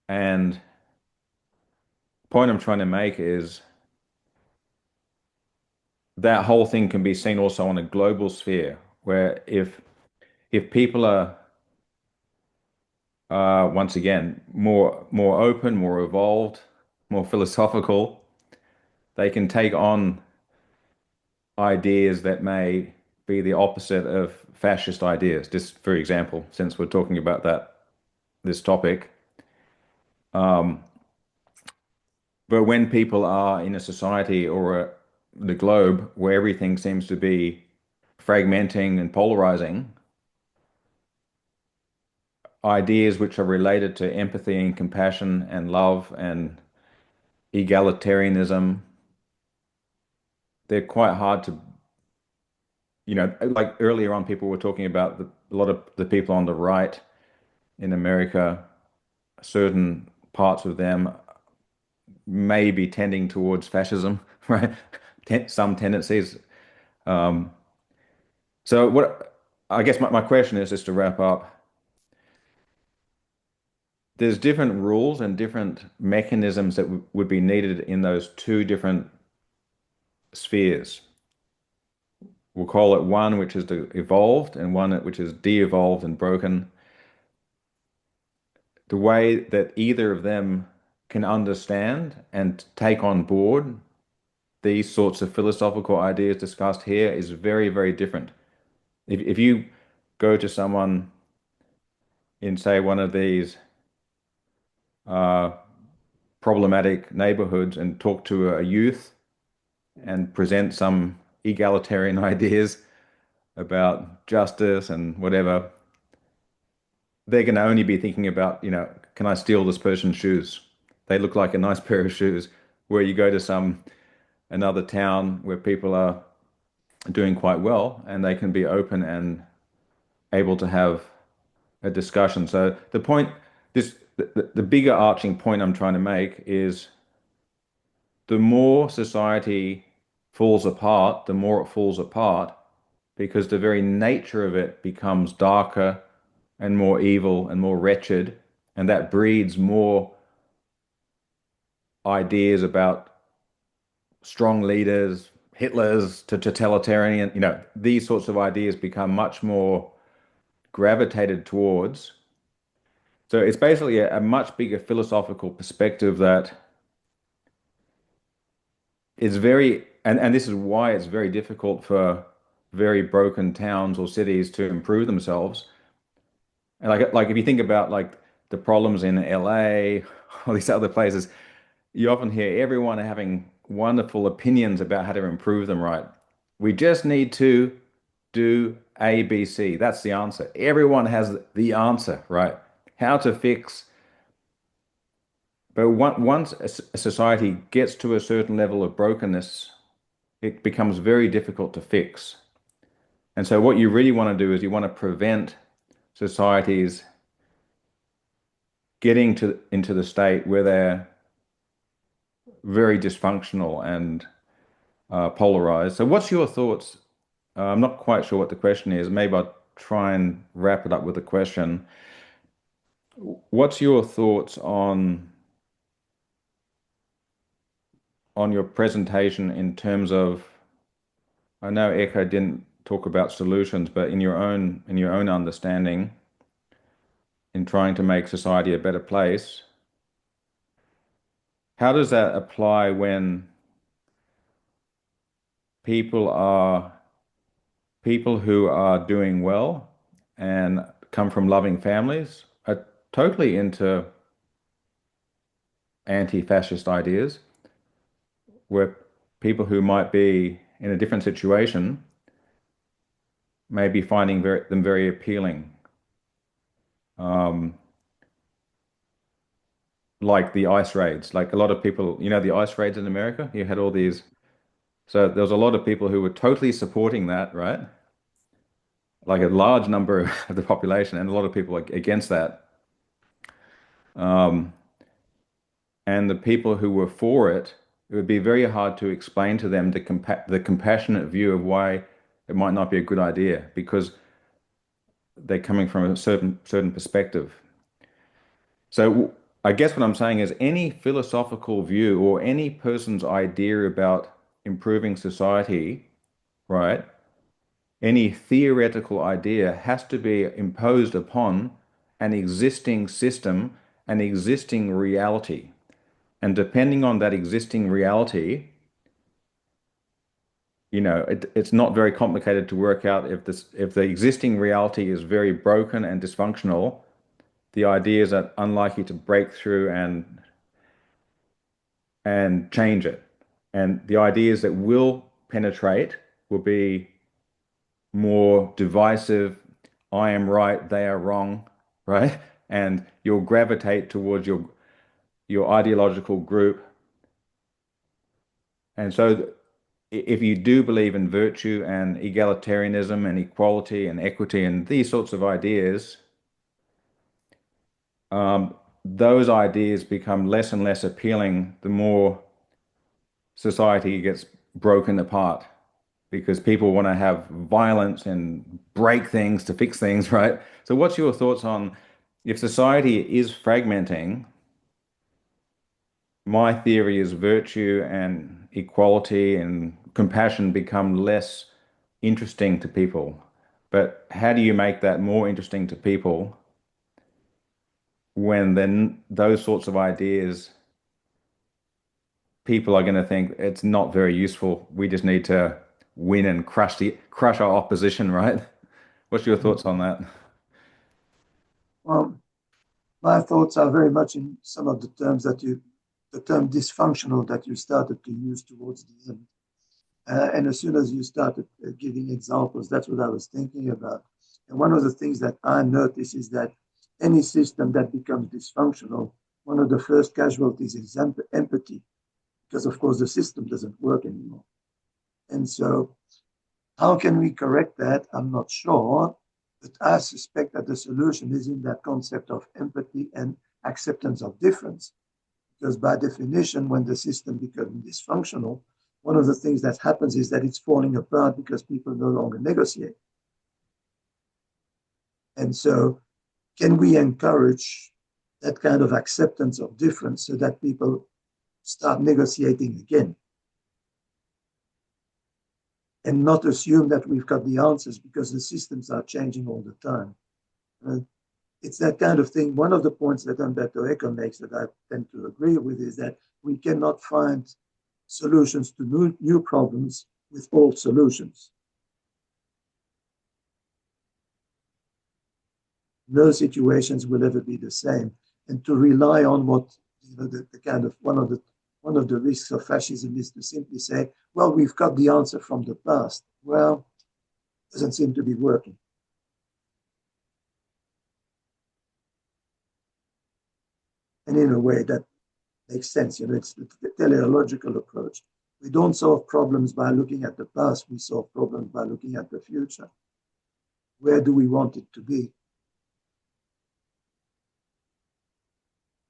And the point I'm trying to make is that whole thing can be seen also on a global sphere, where if people are once again more open, more evolved, more philosophical, they can take on ideas that may be the opposite of fascist ideas. Just for example, since we're talking about this topic. But when people are in a society or the globe where everything seems to be fragmenting and polarizing, ideas which are related to empathy and compassion and love and egalitarianism, they're quite hard to, like earlier on, people were talking about a lot of the people on the right in America, certain parts of them may be tending towards fascism, right? Some tendencies. Um, so what I guess my question is, just to wrap up, there's different rules and different mechanisms that would be needed in those two different spheres. We'll call it one which is evolved and one which is de-evolved and broken. The way that either of them can understand and take on board these sorts of philosophical ideas discussed here is very, very different. If you go to someone in, say, one of these uh, problematic neighborhoods and talk to a youth and present some egalitarian ideas about justice and whatever, they're going to only be thinking about, can I steal this person's shoes? They look like a nice pair of shoes. Where you go to another town where people are doing quite well and they can be open and able to have a discussion. So the point, this the bigger arching point I'm trying to make is the more society falls apart, the more it falls apart because the very nature of it becomes darker and more evil and more wretched, and that breeds more ideas about strong leaders, Hitlers to totalitarian, these sorts of ideas become much more gravitated towards. So it's basically a much bigger philosophical perspective that is very, and this is why it's very difficult for very broken towns or cities to improve themselves. And like if you think about like the problems in LA, all these other places, you often hear everyone having wonderful opinions about how to improve them, right? We just need to do A, B, C. That's the answer. Everyone has the answer, right? How to fix. But once a society gets to a certain level of brokenness, it becomes very difficult to fix. And so what you really want to do is you want to prevent societies getting into the state where they're very dysfunctional and polarized. So what's your thoughts? I'm not quite sure what the question is. Maybe I'll try and wrap it up with a question. What's your thoughts on your presentation in terms of, I know Eco didn't talk about solutions, but in your own understanding, in trying to make society a better place, how does that apply when people who are doing well and come from loving families are totally into anti-fascist ideas, where people who might be in a different situation may be finding them very appealing? Like the ICE raids, like a lot of people, the ICE raids in America, you had all these. So there was a lot of people who were totally supporting that, right? Like a large number of the population, and a lot of people against that. And the people who were for it, it would be very hard to explain to them the compassionate view of why it might not be a good idea, because they're coming from a certain perspective. So I guess what I'm saying is any philosophical view or any person's idea about improving society, right? Any theoretical idea has to be imposed upon an existing system, an existing reality. And depending on that existing reality, it's not very complicated to work out if the existing reality is very broken and dysfunctional, the ideas are unlikely to break through and change it. And the ideas that will penetrate will be more divisive. I am right, they are wrong, right? And you'll gravitate towards your ideological group. And so if you do believe in virtue and egalitarianism and equality and equity and these sorts of ideas, those ideas become less and less appealing the more society gets broken apart, because people want to have violence and break things to fix things, right? So what's your thoughts on, if society is fragmenting, my theory is virtue and equality and compassion become less interesting to people. But how do you make that more interesting to people when then those sorts of ideas, people are going to think it's not very useful. We just need to win and crush our opposition, right? What's your thoughts on that? Well, my thoughts are very much in some of the terms the term dysfunctional that you started to use towards the end. And as soon as you started giving examples, that's what I was thinking about. And one of the things that I notice is that any system that becomes dysfunctional, one of the first casualties is empathy, because of course the system doesn't work anymore. And so how can we correct that? I'm not sure, but I suspect that the solution is in that concept of empathy and acceptance of difference. Because by definition, when the system becomes dysfunctional, one of the things that happens is that it's falling apart because people no longer negotiate. And so, can we encourage that kind of acceptance of difference so that people start negotiating again? And not assume that we've got the answers because the systems are changing all the time. It's that kind of thing. One of the points that Umberto Eco makes that I tend to agree with is that we cannot find solutions to new problems with old solutions. No situations will ever be the same. And to rely on what, the kind of one of the risks of fascism is to simply say, well, we've got the answer from the past. Well, it doesn't seem to be working. And in a way that makes sense. It's the teleological approach. We don't solve problems by looking at the past. We solve problems by looking at the future. Where do we want it to be?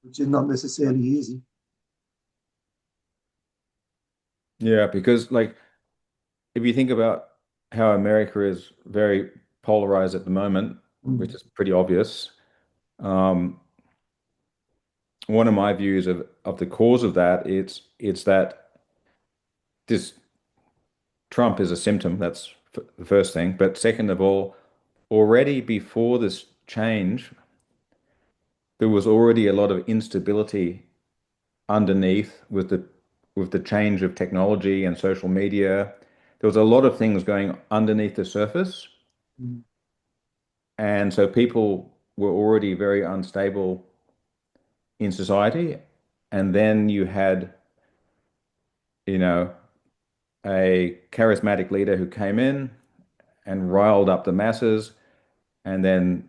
Which is not necessarily easy. Yeah, because like if you think about how America is very polarized at the moment, which is pretty obvious, one of my views of the cause of that, it's that this Trump is a symptom. That's the first thing. But second of all, already before this change, there was already a lot of instability underneath with the change of technology and social media. There was a lot of things going underneath the surface. And so people were already very unstable in society. And then you had, a charismatic leader who came in and riled up the masses. And then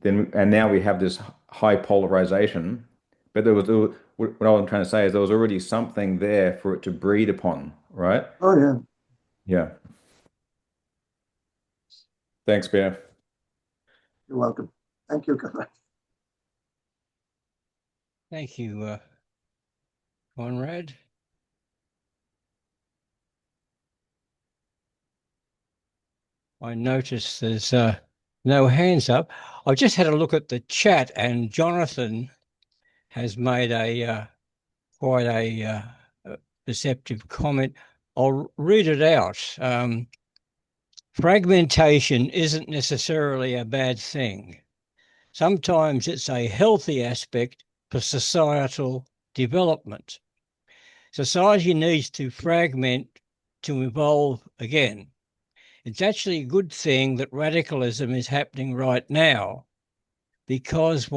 now we have this high polarization. But what I'm trying to say is there was already something there for it to breed upon, right? Oh, yeah. Yeah. Thanks, Pierre. You're welcome. Thank you, Conrad. Thank you, Conrad. I notice there's no hands up. I've just had a look at the chat, and Jonathan has made quite a perceptive comment. I'll read it out. Fragmentation isn't necessarily a bad thing. Sometimes it's a healthy aspect for societal development. Society needs to fragment to evolve again. It's actually a good thing that radicalism is happening right now, because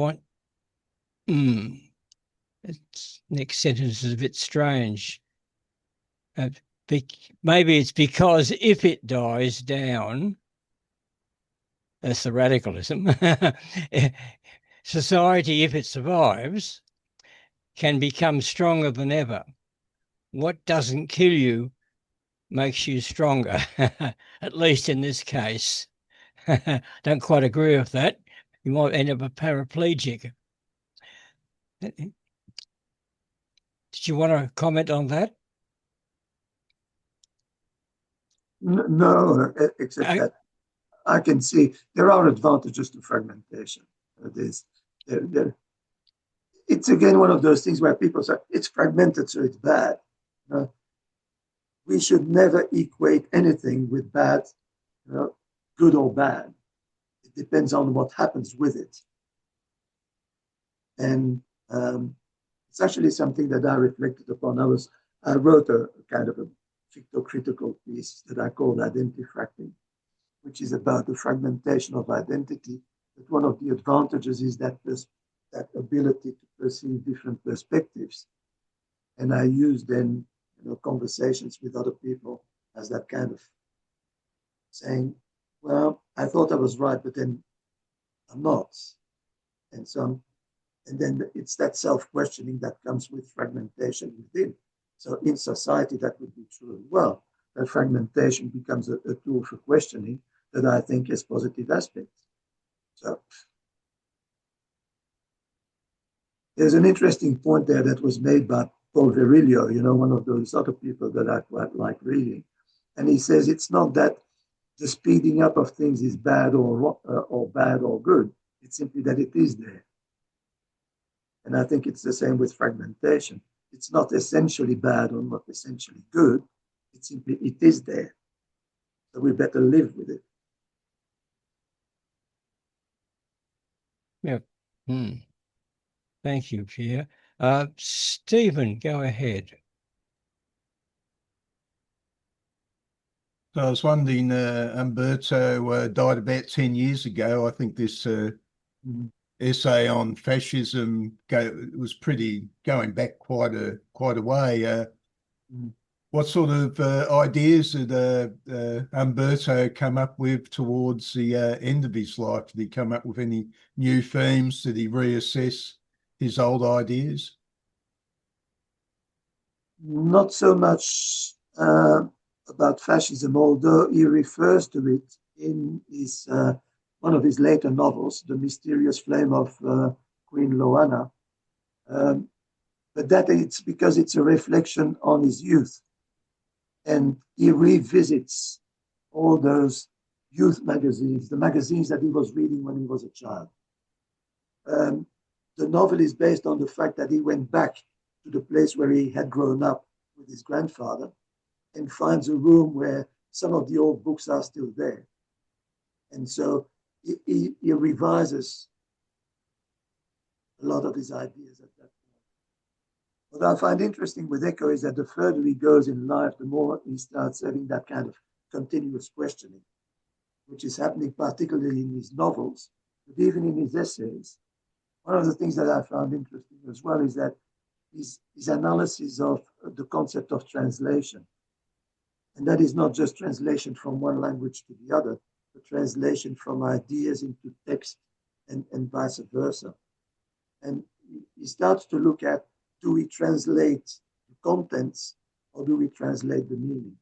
next sentence is a bit strange. Maybe it's because if it dies down, that's the radicalism, society, if it survives, can become stronger than ever. What doesn't kill you makes you stronger, at least in this case. Don't quite agree with that. You might end up a paraplegic. Did you want to comment on that? No, except that I can see there are advantages to fragmentation. It's again one of those things where people say it's fragmented, so it's bad. We should never equate anything with bad, good or bad. It depends on what happens with it. And it's actually something that I reflected upon. I wrote a kind of a fictocritical piece that I called Identifracting, which is about the fragmentation of identity. But one of the advantages is that ability to perceive different perspectives. And I use then conversations with other people as that kind of saying, well, I thought I was right, but then I'm not. And then it's that self-questioning that comes with fragmentation within. So in society, that would be true as well. That fragmentation becomes a tool for questioning that I think has positive aspects. So There's an interesting point there that was made by Paul Virilio, one of those other people that I quite like reading. And he says it's not that the speeding up of things is bad or bad or good. It's simply that it is there. And I think it's the same with fragmentation. It's not essentially bad or not essentially good. It's simply, it is there. So we better live with it. Yeah. Thank you, Pierre. Stephen, go ahead. So I was wondering, Umberto died about 10 years ago. I think this essay on fascism was going back quite a way. What sort of ideas did Umberto come up with towards the end of his life? Did he come up with any new themes? Did he reassess his old ideas? Not so much about fascism, although he refers to it in his one of his later novels, The Mysterious Flame of Queen Loana. But that it's because it's a reflection on his youth. And he revisits all those youth magazines, the magazines that he was reading when he was a child. The novel is based on the fact that he went back to the place where he had grown up with his grandfather and finds a room where some of the old books are still there. And so he revises a lot of his ideas at that point. What I find interesting with Eco is that the further he goes in life, the more he starts having that kind of continuous questioning, which is happening particularly in his novels, but even in his essays. One of the things that I found interesting as well is that his analysis of the concept of translation. And that is not just translation from one language to the other, but translation from ideas into text and vice versa. And he starts to look at, do we translate the contents or do we translate the meaning?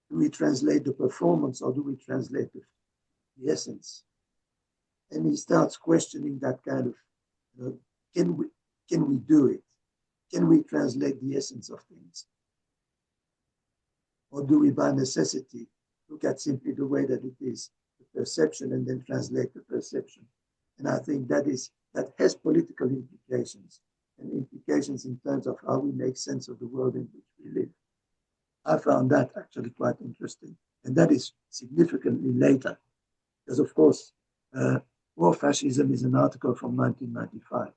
Do we translate the performance or do we translate the essence? And he starts questioning that kind of, can we do it? Can we translate the essence of things? Or do we, by necessity, look at simply the way that it is, the perception, and then translate the perception? And I think that has political implications and implications in terms of how we make sense of the world in which we live. I found that actually quite interesting. And that is significantly later, because of course, Ur-Fascism is an article from 1995.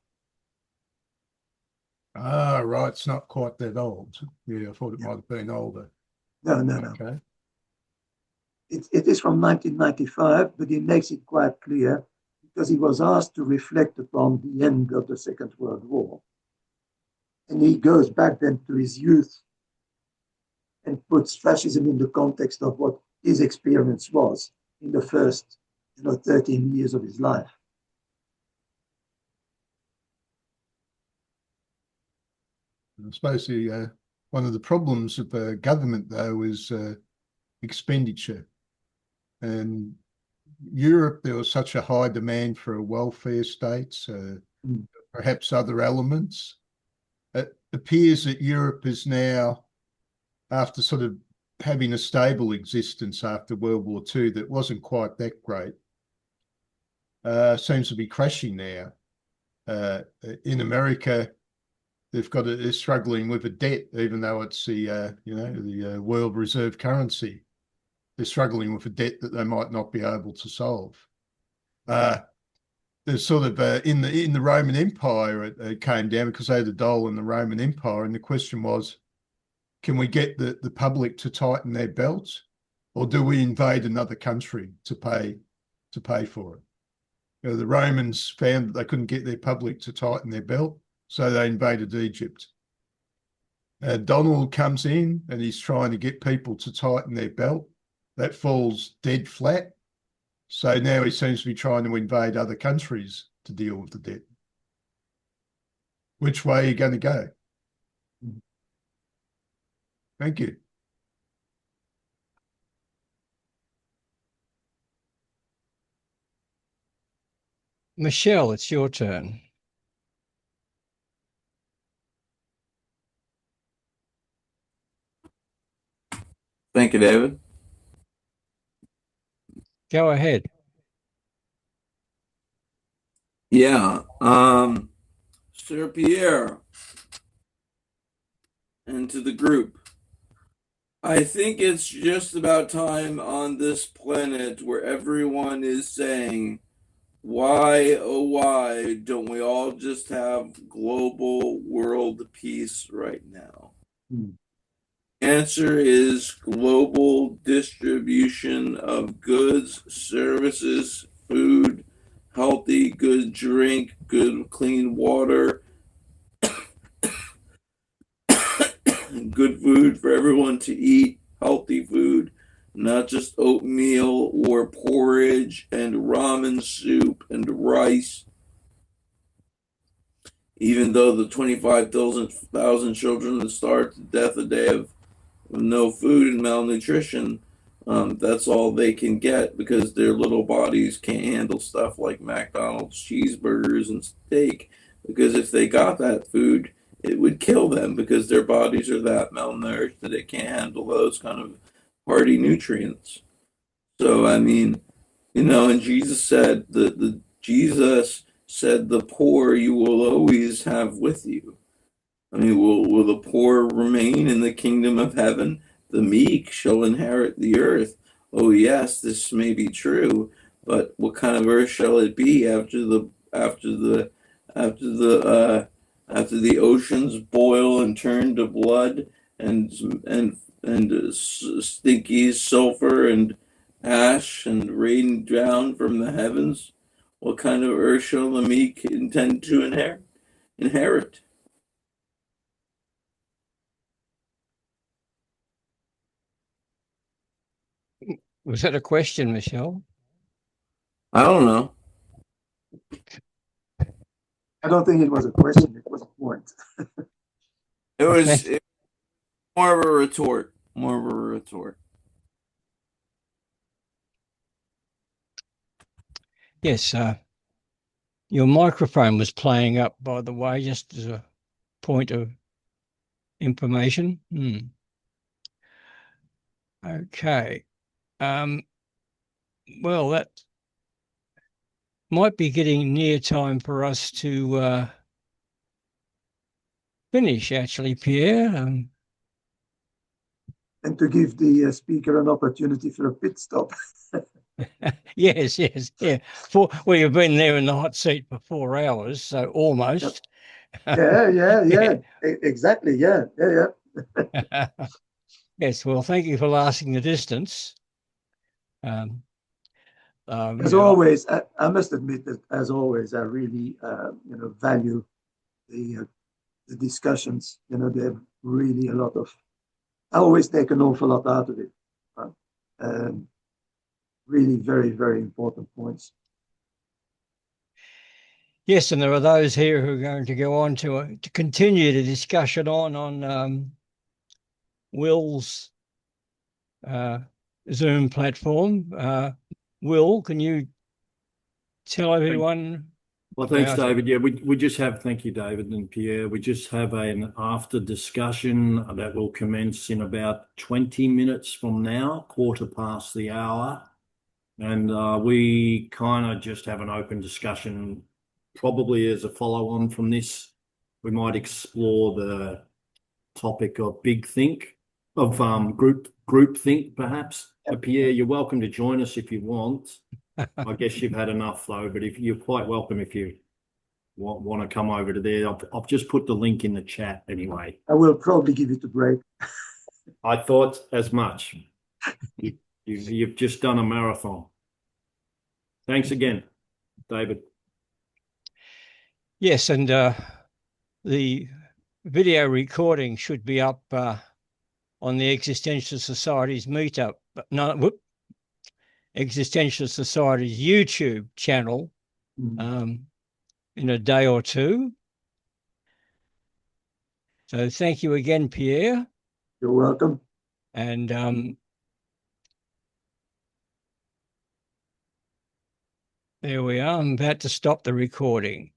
Ah, right. It's not quite that old. Yeah, I thought it might have been older. No. Okay. It is from 1995, but he makes it quite clear because he was asked to reflect upon the end of the Second World War. And he goes back then to his youth and puts fascism in the context of what his experience was in the first 13 years of his life. I suppose one of the problems of the government, though, is expenditure. And Europe, there was such a high demand for welfare states, perhaps other elements. It appears that Europe is now, after sort of having a stable existence after World War II that wasn't quite that great, seems to be crashing now. In America, they're struggling with a debt, even though it's the world reserve currency. They're struggling with a debt that they might not be able to solve. There's sort of in the Roman Empire, it came down because they had a dole in the Roman Empire, and the question was, can we get the public to tighten their belts, or do we invade another country to pay for it? The Romans found that they couldn't get their public to tighten their belt, so they invaded Egypt. Donald comes in and he's trying to get people to tighten their belt. That falls dead flat. So now he seems to be trying to invade other countries to deal with the debt. Which way are you going to go? Thank you. Michelle, it's your turn. Thank you, David. Go ahead. Yeah. Sir Pierre, and to the group. I think it's just about time on this planet where everyone is saying, why, oh, why don't we all just have global world peace right now? Answer is global distribution of goods, services, food, healthy, good drink, good clean water, good food for everyone to eat, healthy food, not just oatmeal or porridge and ramen soup and rice. Even though the 25,000 children that starve to death a day of no food and malnutrition, that's all they can get because their little bodies can't handle stuff like McDonald's cheeseburgers and steak. Because if they got that food, it would kill them because their bodies are that malnourished that it can't handle those kind of hearty nutrients. So I mean, and Jesus said the poor you will always have with you. I mean, will the poor remain in the kingdom of heaven? The meek shall inherit the earth. Oh yes, this may be true, but what kind of earth shall it be after the oceans boil and turn to blood and stinky sulfur and ash and rain down from the heavens? What kind of earth shall the meek intend to inherit? Was that a question, Michelle? I don't know. I don't think it was a question. It was a point. It was more of a retort. More of a retort. Yes. Your microphone was playing up, by the way, just as a point of information. Okay. Well, that might be getting near time for us to finish, actually, Pierre. And to give the speaker an opportunity for a pit stop. Yes, yeah. Well, you've been there in the hot seat for 4 hours, so almost. Yeah. Exactly. Yeah. Yes. Well, thank you for lasting the distance. As always, I must admit that as always, I really value the discussions. They're really a lot of. I always take an awful lot out of it. Really, very, very important points. Yes, and there are those here who are going to go on to continue the discussion on Will's Zoom platform. Will, can you tell everyone? Well, thanks, David. Yeah, we just have, thank you, David and Pierre. We just have an after discussion that will commence in about 20 minutes from now, 1/4 past the hour. And we kind of just have an open discussion, probably as a follow-on from this. We might explore the topic of group think, perhaps. Pierre, you're welcome to join us if you want. I guess you've had enough though, but if you're quite welcome if you want to come over to there. I've just put the link in the chat anyway. I will probably give it a break. I thought as much. You've just done a marathon. Thanks again, David. Yes, and the video recording should be up on the Existentialist Society's meetup. Existentialist Society's YouTube channel in a day or two. So thank you again, Pierre. You're welcome. And there we are. I'm about to stop the recording.